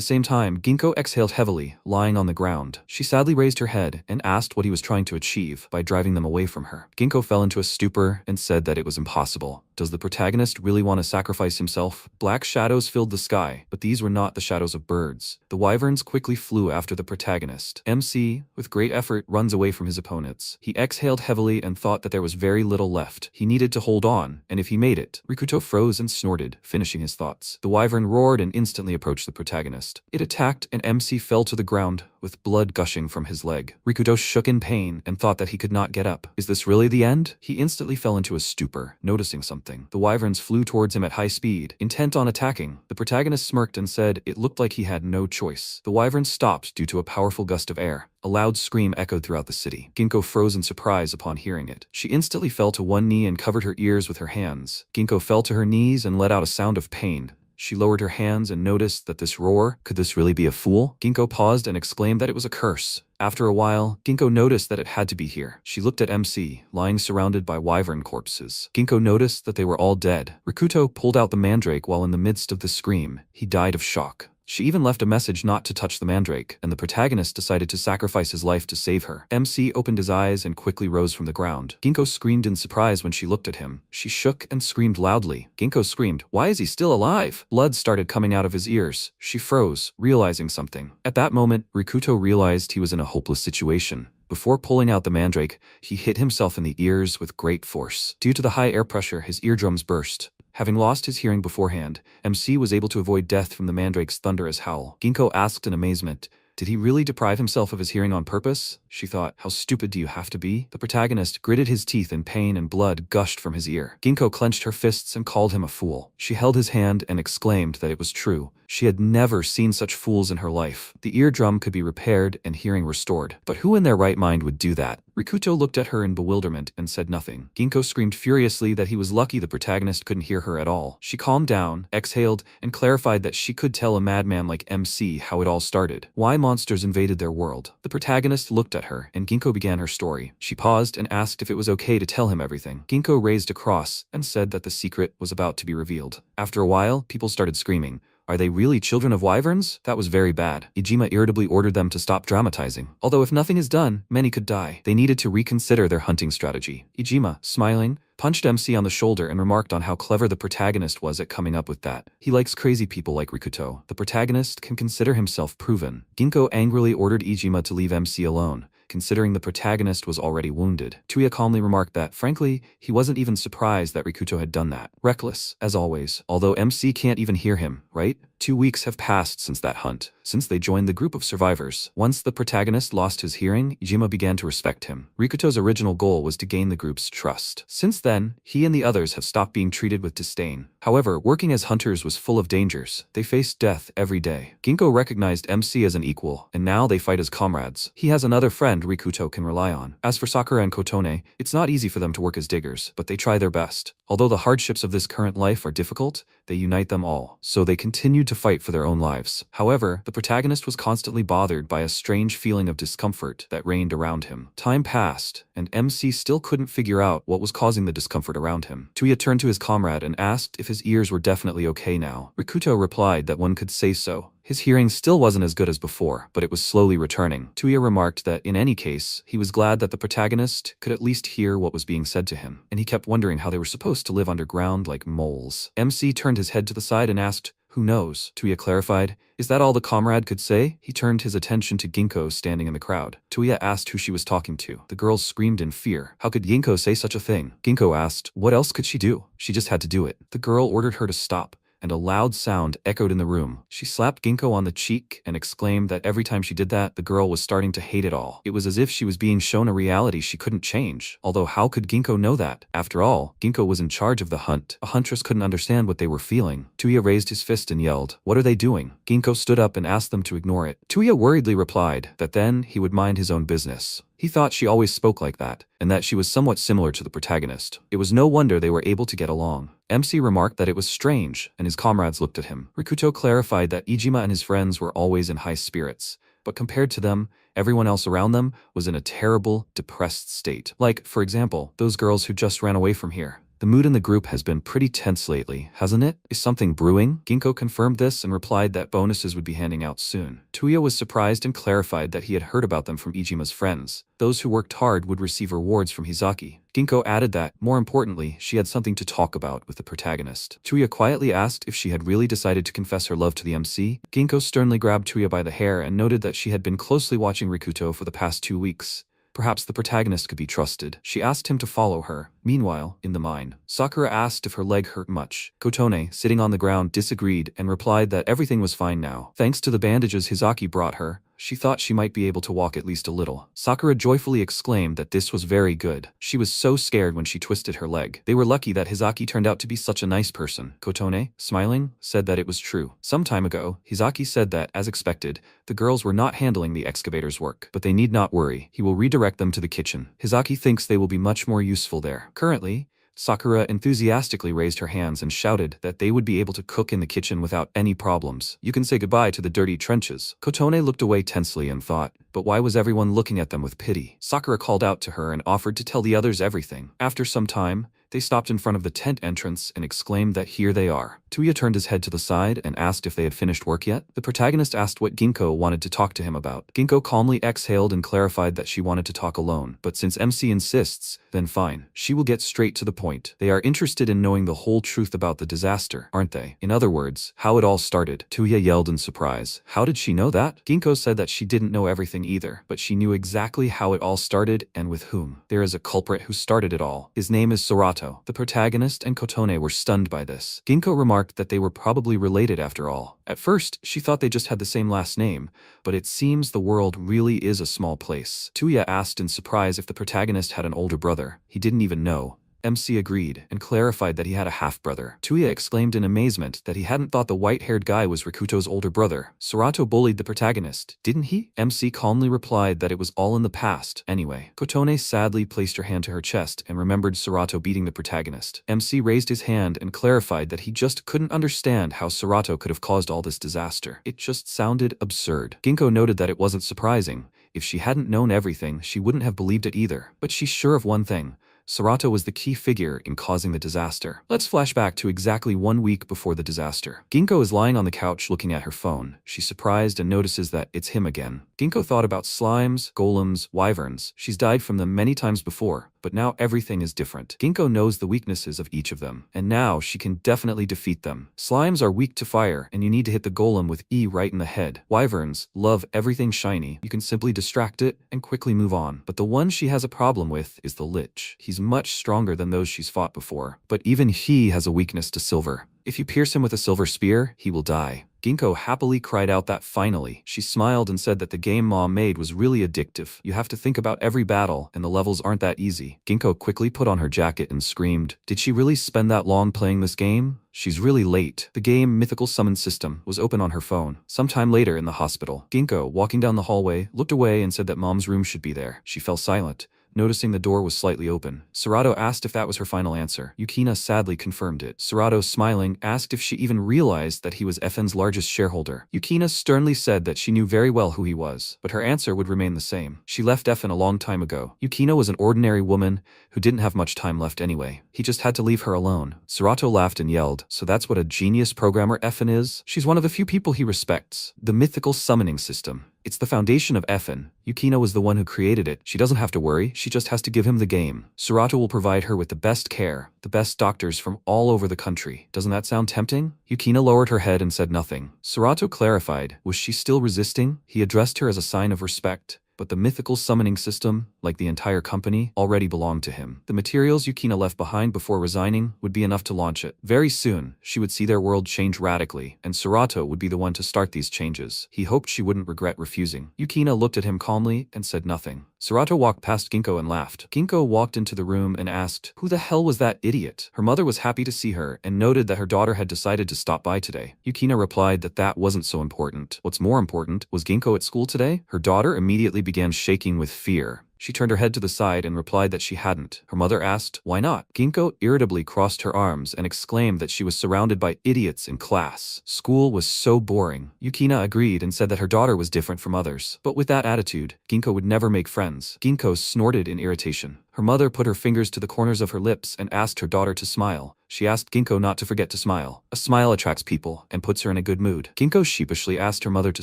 same time, Ginko exhaled heavily, lying on the ground. She sadly raised her head and asked what he was trying to achieve by driving them away from her. Ginko fell into a stupor and said that it was impossible. Does the protagonist really want to sacrifice himself? Black shadows filled the sky, but these were not the shadows of birds. The wyverns quickly flew after the protagonist. MC, with great effort, runs away from his opponents. He exhaled heavily and thought that there was very little left. He needed to hold on, and if he made it, Rikuto froze and snorted, finishing his thoughts. The wyvern roared and instantly approached the protagonist. It attacked, and MC fell to the ground, with blood gushing from his leg. Rikuto shook in pain and thought that he could not get up. Is this really the end? He instantly fell into a stupor, noticing something. The wyverns flew towards him at high speed, intent on attacking. The protagonist smirked and said it looked like he had no choice. The wyverns stopped due to a powerful gust of air. A loud scream echoed throughout the city. Ginko froze in surprise upon hearing it. She instantly fell to one knee and covered her ears with her hands. Ginko fell to her knees and let out a sound of pain. She lowered her hands and noticed that this roar, could this really be a fool? Ginko paused and exclaimed that it was a curse. After a while, Ginko noticed that it had to be here. She looked at MC, lying surrounded by wyvern corpses. Ginko noticed that they were all dead. Rikuto pulled out the mandrake while in the midst of the scream. He died of shock. She even left a message not to touch the mandrake, and the protagonist decided to sacrifice his life to save her. MC opened his eyes and quickly rose from the ground. Ginko screamed in surprise when she looked at him. She shook and screamed loudly. Ginko screamed, "Why is he still alive?" Blood started coming out of his ears. She froze, realizing something. At that moment, Rikuto realized he was in a hopeless situation. Before pulling out the mandrake, he hit himself in the ears with great force. Due to the high air pressure, his eardrums burst. Having lost his hearing beforehand, MC was able to avoid death from the mandrake's thunderous howl. Ginko asked in amazement, did he really deprive himself of his hearing on purpose? She thought, how stupid do you have to be? The protagonist gritted his teeth in pain and blood gushed from his ear. Ginko clenched her fists and called him a fool. She held his hand and exclaimed that it was true. She had never seen such fools in her life. The eardrum could be repaired and hearing restored. But who in their right mind would do that? Rikuto looked at her in bewilderment and said nothing. Ginko screamed furiously that he was lucky the protagonist couldn't hear her at all. She calmed down, exhaled, and clarified that she could tell a madman like MC how it all started. Why monsters invaded their world. The protagonist looked at her, and Ginko began her story. She paused and asked if it was okay to tell him everything. Ginko raised a cross and said that the secret was about to be revealed. After a while, people started screaming. Are they really children of wyverns? That was very bad. Ijima irritably ordered them to stop dramatizing. Although if nothing is done, many could die. They needed to reconsider their hunting strategy. Ijima, smiling, punched MC on the shoulder and remarked on how clever the protagonist was at coming up with that. He likes crazy people like Rikuto. The protagonist can consider himself proven. Ginko angrily ordered Ijima to leave MC alone, considering the protagonist was already wounded. Tuya calmly remarked that, frankly, he wasn't even surprised that Rikuto had done that. Reckless, as always, although MC can't even hear him, right? 2 weeks have passed since that hunt, since they joined the group of survivors. Once the protagonist lost his hearing, Ijima began to respect him. Rikuto's original goal was to gain the group's trust. Since then, he and the others have stopped being treated with disdain. However, working as hunters was full of dangers. They faced death every day. Ginko recognized MC as an equal, and now they fight as comrades. He has another friend Rikuto can rely on. As for Sakura and Kotone, it's not easy for them to work as diggers, but they try their best. Although the hardships of this current life are difficult, they unite them all, so they continue to fight for their own lives. However, the protagonist was constantly bothered by a strange feeling of discomfort that reigned around him. Time passed, and MC still couldn't figure out what was causing the discomfort around him. Tuya turned to his comrade and asked if his ears were definitely okay now. Rikuto replied that one could say so. His hearing still wasn't as good as before, but it was slowly returning. Tuya remarked that in any case, he was glad that the protagonist could at least hear what was being said to him, and he kept wondering how they were supposed to live underground like moles. MC turned his head to the side and asked, "Who knows?" Tuya clarified. "Is that all the comrade could say?" He turned his attention to Ginkgo standing in the crowd. Tuya asked who she was talking to. The girls screamed in fear. How could Ginkgo say such a thing? Ginkgo asked, what else could she do? She just had to do it. The girl ordered her to stop, and a loud sound echoed in the room. She slapped Ginkgo on the cheek and exclaimed that every time she did that, the girl was starting to hate it all. It was as if she was being shown a reality she couldn't change. Although how could Ginkgo know that? After all, Ginkgo was in charge of the hunt. A huntress couldn't understand what they were feeling. Tuya raised his fist and yelled, "What are they doing?" Ginkgo stood up and asked them to ignore it. Tuya worriedly replied that then he would mind his own business. He thought she always spoke like that, and that she was somewhat similar to the protagonist. It was no wonder they were able to get along. MC remarked that it was strange, and his comrades looked at him. Rikuto clarified that Ijima and his friends were always in high spirits, but compared to them, everyone else around them was in a terrible, depressed state. Like, for example, those girls who just ran away from here. The mood in the group has been pretty tense lately, hasn't it? Is something brewing? Ginkgo confirmed this and replied that bonuses would be handing out soon. Tuya was surprised and clarified that he had heard about them from Ijima's friends. Those who worked hard would receive rewards from Hizaki. Ginkgo added that, more importantly, she had something to talk about with the protagonist. Tuya quietly asked if she had really decided to confess her love to the MC. Ginkgo sternly grabbed Tuya by the hair and noted that she had been closely watching Rikuto for the past 2 weeks. Perhaps the protagonist could be trusted. She asked him to follow her. Meanwhile, in the mine, Sakura asked if her leg hurt much. Kotone, sitting on the ground, disagreed and replied that everything was fine now. Thanks to the bandages Hizaki brought her, she thought she might be able to walk at least a little. Sakura joyfully exclaimed that this was very good. She was so scared when she twisted her leg. They were lucky that Hizaki turned out to be such a nice person. Kotone, smiling, said that it was true. Some time ago, Hizaki said that, as expected, the girls were not handling the excavator's work, but they need not worry. He will redirect them to the kitchen. Hizaki thinks they will be much more useful there. Currently, Sakura enthusiastically raised her hands and shouted that they would be able to cook in the kitchen without any problems. You can say goodbye to the dirty trenches. Kotone looked away tensely and thought, but why was everyone looking at them with pity? Sakura called out to her and offered to tell the others everything. After some time, they stopped in front of the tent entrance and exclaimed that here they are. Tuya turned his head to the side and asked if they had finished work yet. The protagonist asked what Ginkgo wanted to talk to him about. Ginkgo calmly exhaled and clarified that she wanted to talk alone, but since MC insists, then fine. She will get straight to the point. They are interested in knowing the whole truth about the disaster, aren't they? In other words, how it all started. Tuya yelled in surprise. How did she know that? Ginkgo said that she didn't know everything either, but she knew exactly how it all started and with whom. There is a culprit who started it all. His name is Surato. The protagonist and Kotone were stunned by this. Ginkgo remarked that they were probably related after all. At first, she thought they just had the same last name, but it seems the world really is a small place. Tuya asked in surprise if the protagonist had an older brother. He didn't even know. MC agreed and clarified that he had a half-brother. Tuya exclaimed in amazement that he hadn't thought the white-haired guy was Rikuto's older brother. Surato bullied the protagonist, didn't he? MC calmly replied that it was all in the past, anyway. Kotone sadly placed her hand to her chest and remembered Surato beating the protagonist. MC raised his hand and clarified that he just couldn't understand how Surato could have caused all this disaster. It just sounded absurd. Ginkgo noted that it wasn't surprising. If she hadn't known everything, she wouldn't have believed it either. But she's sure of one thing. Surato was the key figure in causing the disaster. Let's flash back to exactly 1 week before the disaster. Ginkgo is lying on the couch looking at her phone. She's surprised and notices that it's him again. Ginkgo thought about slimes, golems, wyverns. She's died from them many times before, but now everything is different. Ginkgo knows the weaknesses of each of them, and now she can definitely defeat them. Slimes are weak to fire, and you need to hit the golem with E right in the head. Wyverns love everything shiny. You can simply distract it and quickly move on. But the one she has a problem with is the lich. He's much stronger than those she's fought before, but even he has a weakness to silver. If you pierce him with a silver spear, he will die. Ginkgo happily cried out that finally. She smiled and said that the game Mom made was really addictive. You have to think about every battle, and the levels aren't that easy. Ginkgo quickly put on her jacket and screamed, "Did she really spend that long playing this game? She's really late." The game Mythical Summon System was open on her phone. Sometime later in the hospital, Ginkgo, walking down the hallway, looked away and said that Mom's room should be there. She fell silent. noticing the door was slightly open. Serato asked if that was her final answer. Yukina sadly confirmed it. Serato, smiling, asked if she even realized that he was Effen's largest shareholder. Yukina sternly said that she knew very well who he was, but her answer would remain the same. She left Effen a long time ago. Yukina was an ordinary woman who didn't have much time left anyway. He just had to leave her alone. Serato laughed and yelled, "So that's what a genius programmer Effen is? She's one of the few people he respects. The mythical summoning system. It's the foundation of Effen. Yukina was the one who created it. She doesn't have to worry, she just has to give him the game. Serato will provide her with the best care, the best doctors from all over the country. Doesn't that sound tempting?" Yukina lowered her head and said nothing. Serato clarified, was she still resisting? He addressed her as a sign of respect. But the mythical summoning system, like the entire company, already belonged to him. The materials Yukina left behind before resigning would be enough to launch it. Very soon, she would see their world change radically, and Serato would be the one to start these changes. He hoped she wouldn't regret refusing. Yukina looked at him calmly and said nothing. Serato walked past Ginkgo and laughed. Ginkgo walked into the room and asked, "Who the hell was that idiot?" Her mother was happy to see her and noted that her daughter had decided to stop by today. Yukina replied that that wasn't so important. What's more important, was Ginkgo at school today? Her daughter immediately began shaking with fear. She turned her head to the side and replied that she hadn't. Her mother asked, "Why not?" Ginkgo irritably crossed her arms and exclaimed that she was surrounded by idiots in class. School was so boring. Yukina agreed and said that her daughter was different from others. But with that attitude, Ginkgo would never make friends. Ginkgo snorted in irritation. Her mother put her fingers to the corners of her lips and asked her daughter to smile. She asked Ginkgo not to forget to smile. A smile attracts people and puts her in a good mood. Ginkgo sheepishly asked her mother to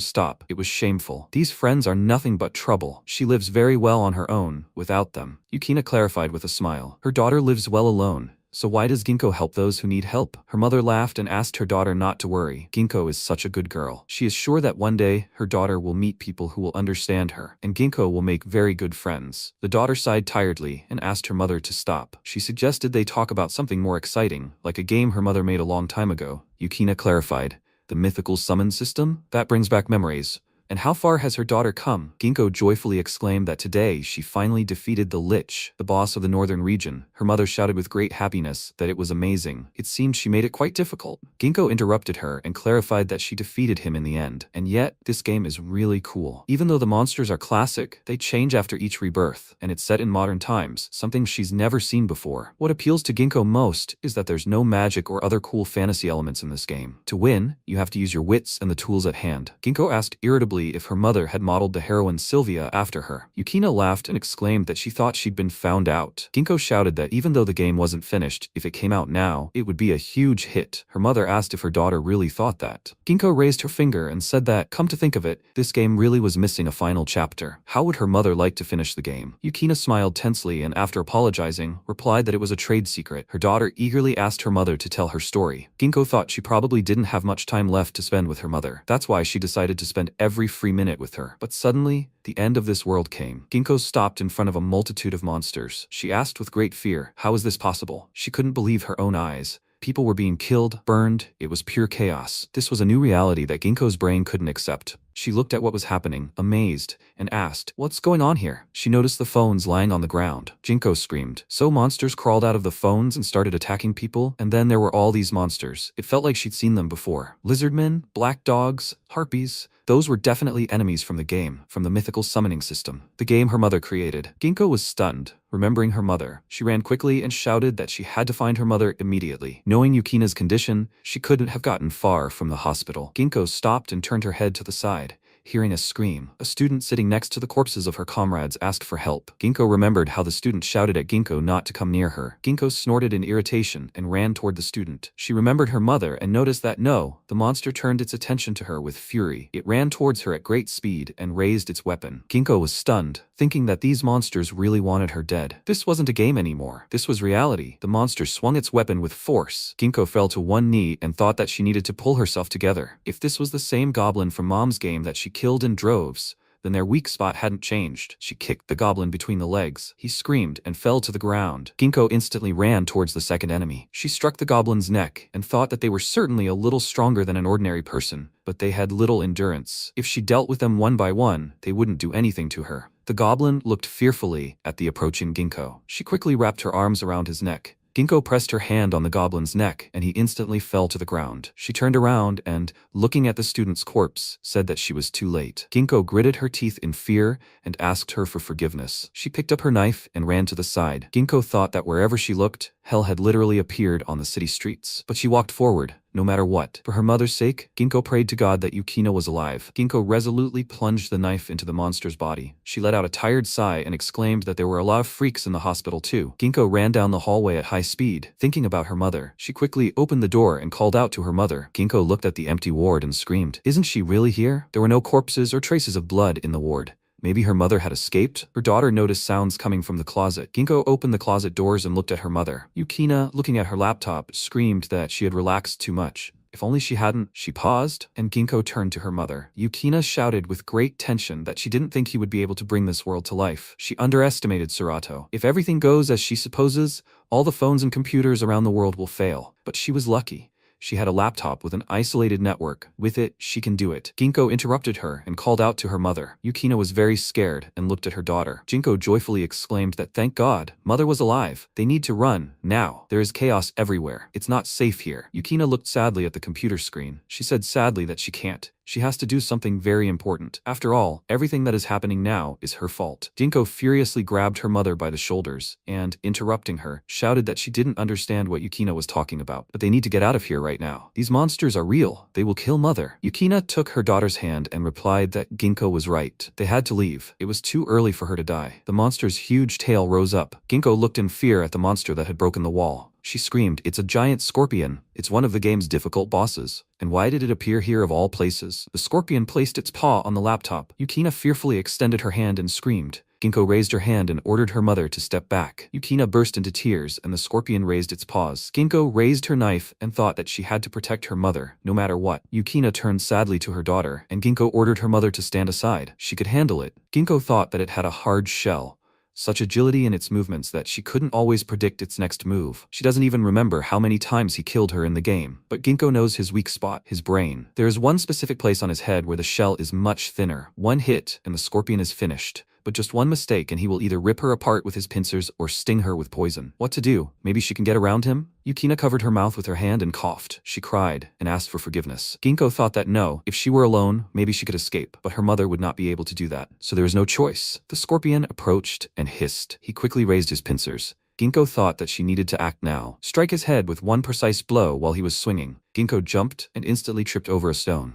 stop. It was shameful. These friends are nothing but trouble. She lives very well on her own, without them. Yukina clarified with a smile. Her daughter lives well alone. So why does Ginkgo help those who need help? Her mother laughed and asked her daughter not to worry. Ginkgo is such a good girl. She is sure that one day, her daughter will meet people who will understand her, and Ginkgo will make very good friends. The daughter sighed tiredly and asked her mother to stop. She suggested they talk about something more exciting, like a game her mother made a long time ago. Yukina clarified. The mythical summon system? That brings back memories. And how far has her daughter come? Ginkgo joyfully exclaimed that today she finally defeated the Lich, the boss of the northern region. Her mother shouted with great happiness that it was amazing. It seemed she made it quite difficult. Ginkgo interrupted her and clarified that she defeated him in the end. And yet, this game is really cool. Even though the monsters are classic, they change after each rebirth, and it's set in modern times, something she's never seen before. What appeals to Ginkgo most is that there's no magic or other cool fantasy elements in this game. To win, you have to use your wits and the tools at hand. Ginkgo asked irritably if her mother had modeled the heroine Sylvia after her. Yukina laughed and exclaimed that she thought she'd been found out. Ginkgo shouted that even though the game wasn't finished, if it came out now, it would be a huge hit. Her mother asked if her daughter really thought that. Ginkgo raised her finger and said that, come to think of it, this game really was missing a final chapter. How would her mother like to finish the game? Yukina smiled tensely and after apologizing, replied that it was a trade secret. Her daughter eagerly asked her mother to tell her story. Ginkgo thought she probably didn't have much time left to spend with her mother. That's why she decided to spend every free minute with her. But suddenly, the end of this world came. Ginkgo stopped in front of a multitude of monsters. She asked with great fear, how is this possible? She couldn't believe her own eyes. People were being killed, burned. It was pure chaos. This was a new reality that Ginkgo's brain couldn't accept. She looked at what was happening, amazed, and asked, what's going on here? She noticed the phones lying on the ground. Ginkgo screamed. So monsters crawled out of the phones and started attacking people, and then there were all these monsters. It felt like she'd seen them before. Lizardmen, black dogs, harpies. Those were definitely enemies from the game, from the mythical summoning system, the game her mother created. Ginkgo was stunned, remembering her mother. She ran quickly and shouted that she had to find her mother immediately. Knowing Yukina's condition, she couldn't have gotten far from the hospital. Ginkgo stopped and turned her head to the side. Hearing a scream, a student sitting next to the corpses of her comrades asked for help. Ginkgo remembered how the student shouted at Ginkgo not to come near her. Ginkgo snorted in irritation and ran toward the student. She remembered her mother and noticed that the monster turned its attention to her with fury. It ran towards her at great speed and raised its weapon. Ginkgo was stunned, thinking that these monsters really wanted her dead. This wasn't a game anymore. This was reality. The monster swung its weapon with force. Ginkgo fell to one knee and thought that she needed to pull herself together. If this was the same goblin from Mom's game that she killed in droves, then their weak spot hadn't changed. She kicked the goblin between the legs. He screamed and fell to the ground. Ginkgo instantly ran towards the second enemy. She struck the goblin's neck and thought that they were certainly a little stronger than an ordinary person, but they had little endurance. If she dealt with them one by one, they wouldn't do anything to her. The goblin looked fearfully at the approaching Ginkgo. She quickly wrapped her arms around his neck Ginkgo pressed her hand on the goblin's neck and he instantly fell to the ground. She turned around and, looking at the student's corpse, said that she was too late. Ginkgo gritted her teeth in fear and asked her for forgiveness. She picked up her knife and ran to the side. Ginkgo thought that wherever she looked, hell had literally appeared on the city streets. But she walked forward, no matter what. For her mother's sake, Ginkgo prayed to God that Yukina was alive. Ginkgo resolutely plunged the knife into the monster's body. She let out a tired sigh and exclaimed that there were a lot of freaks in the hospital too. Ginkgo ran down the hallway at high speed, thinking about her mother. She quickly opened the door and called out to her mother. Ginkgo looked at the empty ward and screamed, "Isn't she really here?" There were no corpses or traces of blood in the ward. Maybe her mother had escaped? Her daughter noticed sounds coming from the closet. Ginkgo opened the closet doors and looked at her mother. Yukina, looking at her laptop, screamed that she had relaxed too much. If only she hadn't. She paused, and Ginkgo turned to her mother. Yukina shouted with great tension that she didn't think he would be able to bring this world to life. She underestimated Surato. If everything goes as she supposes, all the phones and computers around the world will fail. But she was lucky. She had a laptop with an isolated network. With it, she can do it. Ginkgo interrupted her and called out to her mother. Yukina was very scared and looked at her daughter. Ginkgo joyfully exclaimed that thank God, mother was alive. They need to run, now. There is chaos everywhere. It's not safe here. Yukina looked sadly at the computer screen. She said sadly that she can't. She has to do something very important. After all, everything that is happening now is her fault. Ginkgo furiously grabbed her mother by the shoulders and, interrupting her, shouted that she didn't understand what Yukina was talking about. But they need to get out of here right now. These monsters are real. They will kill mother. Yukina took her daughter's hand and replied that Ginkgo was right. They had to leave. It was too early for her to die. The monster's huge tail rose up. Ginkgo looked in fear at the monster that had broken the wall. She screamed, "It's a giant scorpion. It's one of the game's difficult bosses. And why did it appear here of all places?" The scorpion placed its paw on the laptop. Yukina fearfully extended her hand and screamed. Ginkgo raised her hand and ordered her mother to step back. Yukina burst into tears and the scorpion raised its paws. Ginkgo raised her knife and thought that she had to protect her mother, no matter what. Yukina turned sadly to her daughter, and Ginkgo ordered her mother to stand aside. She could handle it. Ginkgo thought that it had a hard shell. Such agility in its movements that she couldn't always predict its next move. She doesn't even remember how many times he killed her in the game. But Ginkgo knows his weak spot, his brain. There is one specific place on his head where the shell is much thinner. One hit, and the scorpion is finished. But just one mistake and he will either rip her apart with his pincers or sting her with poison. What to do? Maybe she can get around him? Yukina covered her mouth with her hand and coughed. She cried and asked for forgiveness. Ginkgo thought that no, if she were alone, maybe she could escape, but her mother would not be able to do that. So there was no choice. The scorpion approached and hissed. He quickly raised his pincers. Ginkgo thought that she needed to act now. Strike his head with one precise blow while he was swinging. Ginkgo jumped and instantly tripped over a stone.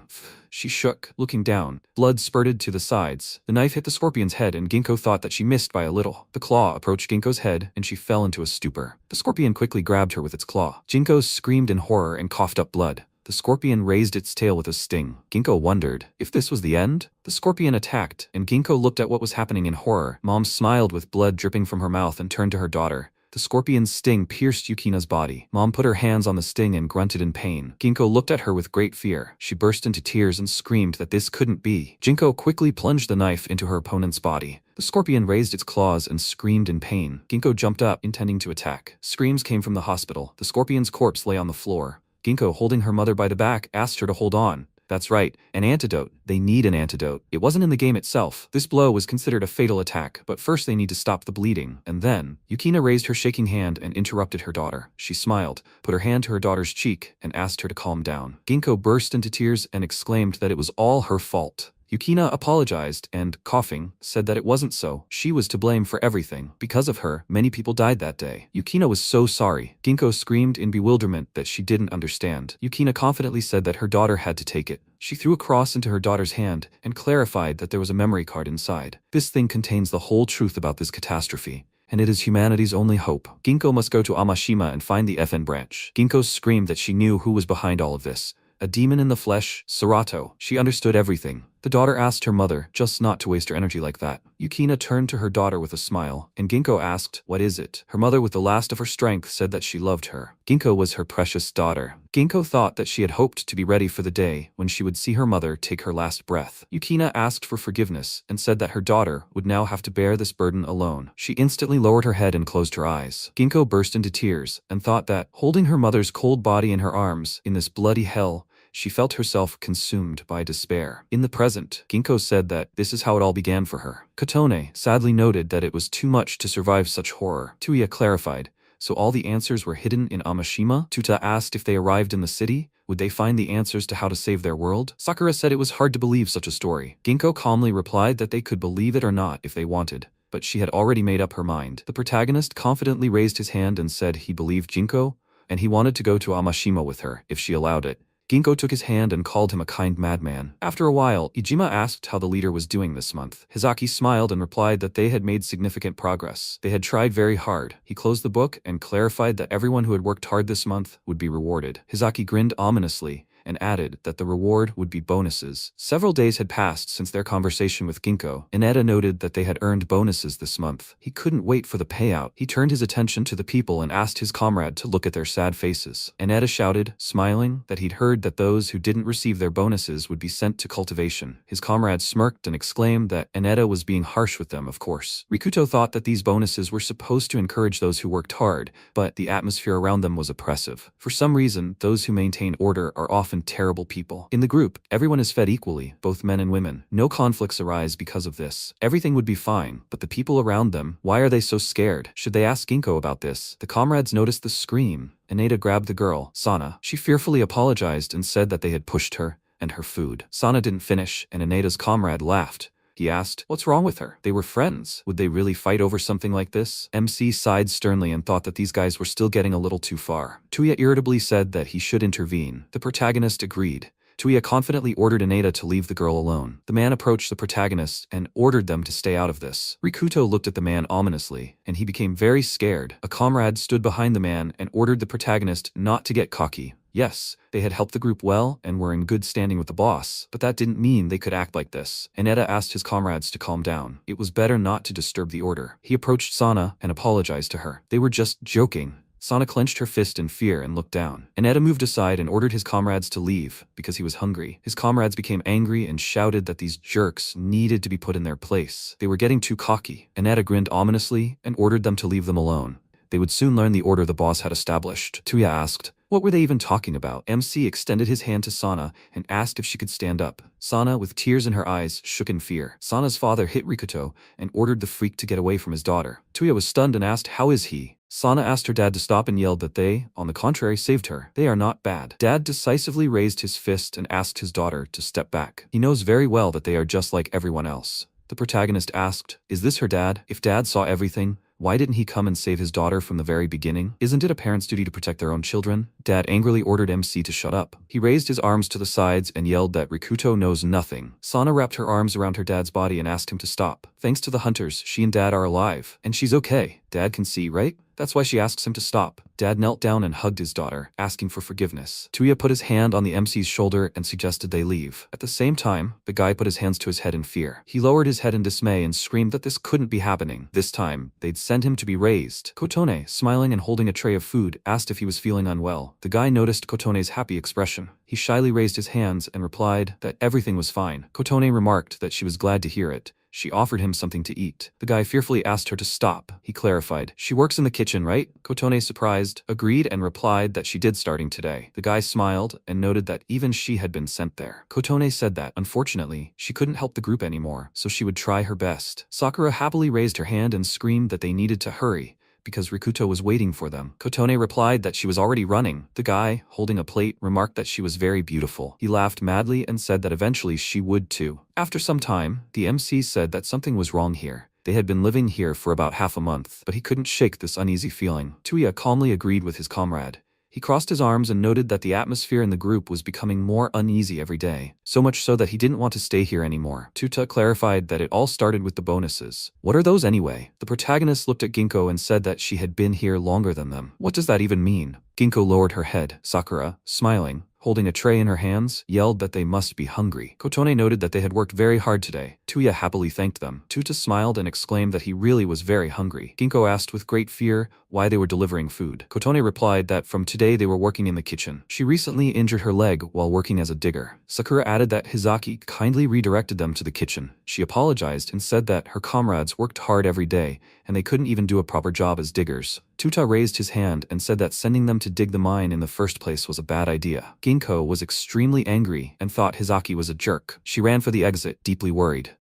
She shook, looking down. Blood spurted to the sides. The knife hit the scorpion's head and Ginkgo thought that she missed by a little. The claw approached Ginkgo's head and she fell into a stupor. The scorpion quickly grabbed her with its claw. Ginkgo screamed in horror and coughed up blood. The scorpion raised its tail with a sting. Ginkgo wondered if this was the end. The scorpion attacked, and Ginkgo looked at what was happening in horror. Mom smiled with blood dripping from her mouth and turned to her daughter. The scorpion's sting pierced Yukina's body. Mom put her hands on the sting and grunted in pain. Ginkgo looked at her with great fear. She burst into tears and screamed that this couldn't be. Ginkgo quickly plunged the knife into her opponent's body. The scorpion raised its claws and screamed in pain. Ginkgo jumped up, intending to attack. Screams came from the hospital. The scorpion's corpse lay on the floor. Ginkgo, holding her mother by the back, asked her to hold on. That's right, an antidote. They need an antidote. It wasn't in the game itself. This blow was considered a fatal attack, but first they need to stop the bleeding. And then, Yukina raised her shaking hand and interrupted her daughter. She smiled, put her hand to her daughter's cheek, and asked her to calm down. Ginkgo burst into tears and exclaimed that it was all her fault. Yukina apologized and, coughing, said that it wasn't so. She was to blame for everything. Because of her, many people died that day. Yukina was so sorry. Ginkgo screamed in bewilderment that she didn't understand. Yukina confidently said that her daughter had to take it. She threw a cross into her daughter's hand and clarified that there was a memory card inside. This thing contains the whole truth about this catastrophe, and it is humanity's only hope. Ginkgo must go to Amashima and find the FN branch. Ginkgo screamed that she knew who was behind all of this. A demon in the flesh, Surato. She understood everything. The daughter asked her mother just not to waste her energy like that. Yukina turned to her daughter with a smile, and Ginkgo asked, "What is it?" Her mother, with the last of her strength, said that she loved her. Ginkgo was her precious daughter. Ginkgo thought that she had hoped to be ready for the day when she would see her mother take her last breath. Yukina asked for forgiveness and said that her daughter would now have to bear this burden alone. She instantly lowered her head and closed her eyes. Ginkgo burst into tears and thought that, holding her mother's cold body in her arms in this bloody hell, she felt herself consumed by despair. In the present, Ginkgo said that this is how it all began for her. Kotone sadly noted that it was too much to survive such horror. Tuya clarified, So all the answers were hidden in Amashima? Tuta asked if they arrived in the city, would they find the answers to how to save their world? Sakura said it was hard to believe such a story. Ginkgo calmly replied that they could believe it or not if they wanted, but she had already made up her mind. The protagonist confidently raised his hand and said he believed Ginkgo, and he wanted to go to Amashima with her, if she allowed it. Ginkgo took his hand and called him a kind madman. After a while, Ijima asked how the leader was doing this month. Hizaki smiled and replied that they had made significant progress. They had tried very hard. He closed the book and clarified that everyone who had worked hard this month would be rewarded. Hizaki grinned ominously and added that the reward would be bonuses. Several days had passed since their conversation with Ginkgo. Ineda noted that they had earned bonuses this month. He couldn't wait for the payout. He turned his attention to the people and asked his comrade to look at their sad faces. Ineda shouted, smiling, that he'd heard that those who didn't receive their bonuses would be sent to cultivation. His comrade smirked and exclaimed that Ineda was being harsh with them, of course. Rikuto thought that these bonuses were supposed to encourage those who worked hard, but the atmosphere around them was oppressive. For some reason, those who maintain order are often terrible people. In the group, everyone is fed equally, both men and women. No conflicts arise because of this. Everything would be fine, but the people around them, why are they so scared? Should they ask Ginkgo about this? The comrades noticed the scream. Ineda grabbed the girl, Sana. She fearfully apologized and said that they had pushed her and her food. Sana didn't finish, and Ineda's comrade laughed. He asked, what's wrong with her? They were friends. Would they really fight over something like this? MC sighed sternly and thought that these guys were still getting a little too far. Tuya irritably said that he should intervene. The protagonist agreed. Tuya confidently ordered Ineda to leave the girl alone. The man approached the protagonist and ordered them to stay out of this. Rikuto looked at the man ominously, and he became very scared. A comrade stood behind the man and ordered the protagonist not to get cocky. Yes, they had helped the group well and were in good standing with the boss, but that didn't mean they could act like this. Ineda asked his comrades to calm down. It was better not to disturb the order. He approached Sana and apologized to her. They were just joking. Sana clenched her fist in fear and looked down. Ineda moved aside and ordered his comrades to leave because he was hungry. His comrades became angry and shouted that these jerks needed to be put in their place. They were getting too cocky. Ineda grinned ominously and ordered them to leave them alone. They would soon learn the order the boss had established. Tuya asked, what were they even talking about? MC extended his hand to Sana and asked if she could stand up. Sana, with tears in her eyes, shook in fear. Sana's father hit Rikuto and ordered the freak to get away from his daughter. Tuya was stunned and asked, how is he? Sana asked her dad to stop and yelled that they, on the contrary, saved her. They are not bad. Dad decisively raised his fist and asked his daughter to step back. He knows very well that they are just like everyone else. The protagonist asked, is this her dad? If dad saw everything, why didn't he come and save his daughter from the very beginning? Isn't it a parent's duty to protect their own children? Dad angrily ordered MC to shut up. He raised his arms to the sides and yelled that Rikuto knows nothing. Sana wrapped her arms around her dad's body and asked him to stop. Thanks to the hunters, she and Dad are alive. And she's okay. Dad can see, right? That's why she asks him to stop. Dad knelt down and hugged his daughter, asking for forgiveness. Tuya put his hand on the MC's shoulder and suggested they leave. At the same time, the guy put his hands to his head in fear. He lowered his head in dismay and screamed that this couldn't be happening. This time, they'd send him to be raised. Kotone, smiling and holding a tray of food, asked if he was feeling unwell. The guy noticed Kotone's happy expression. He shyly raised his hands and replied that everything was fine. Kotone remarked that she was glad to hear it. She offered him something to eat. The guy fearfully asked her to stop. He clarified, she works in the kitchen, right? Kotone, surprised, agreed and replied that she did starting today. The guy smiled and noted that even she had been sent there. Kotone said that, unfortunately, she couldn't help the group anymore, so she would try her best. Sakura happily raised her hand and screamed that they needed to hurry, because Rikuto was waiting for them. Kotone replied that she was already running. The guy, holding a plate, remarked that she was very beautiful. He laughed madly and said that eventually she would too. After some time, the MC said that something was wrong here. They had been living here for about half a month, but he couldn't shake this uneasy feeling. Tuya calmly agreed with his comrade. He crossed his arms and noted that the atmosphere in the group was becoming more uneasy every day, so much so that he didn't want to stay here anymore. Tuta clarified that it all started with the bonuses. What are those anyway? The protagonist looked at Ginkgo and said that she had been here longer than them. What does that even mean? Ginkgo lowered her head. Sakura, smiling, holding a tray in her hands, yelled that they must be hungry. Kotone noted that they had worked very hard today. Tuya happily thanked them. Tuta smiled and exclaimed that he really was very hungry. Ginkgo asked with great fear why they were delivering food. Kotone replied that from today they were working in the kitchen. She recently injured her leg while working as a digger. Sakura added that Hizaki kindly redirected them to the kitchen. She apologized and said that her comrades worked hard every day and they couldn't even do a proper job as diggers. Tuta raised his hand and said that sending them to dig the mine in the first place was a bad idea. Ginkgo was extremely angry and thought Hizaki was a jerk. She ran for the exit, deeply worried.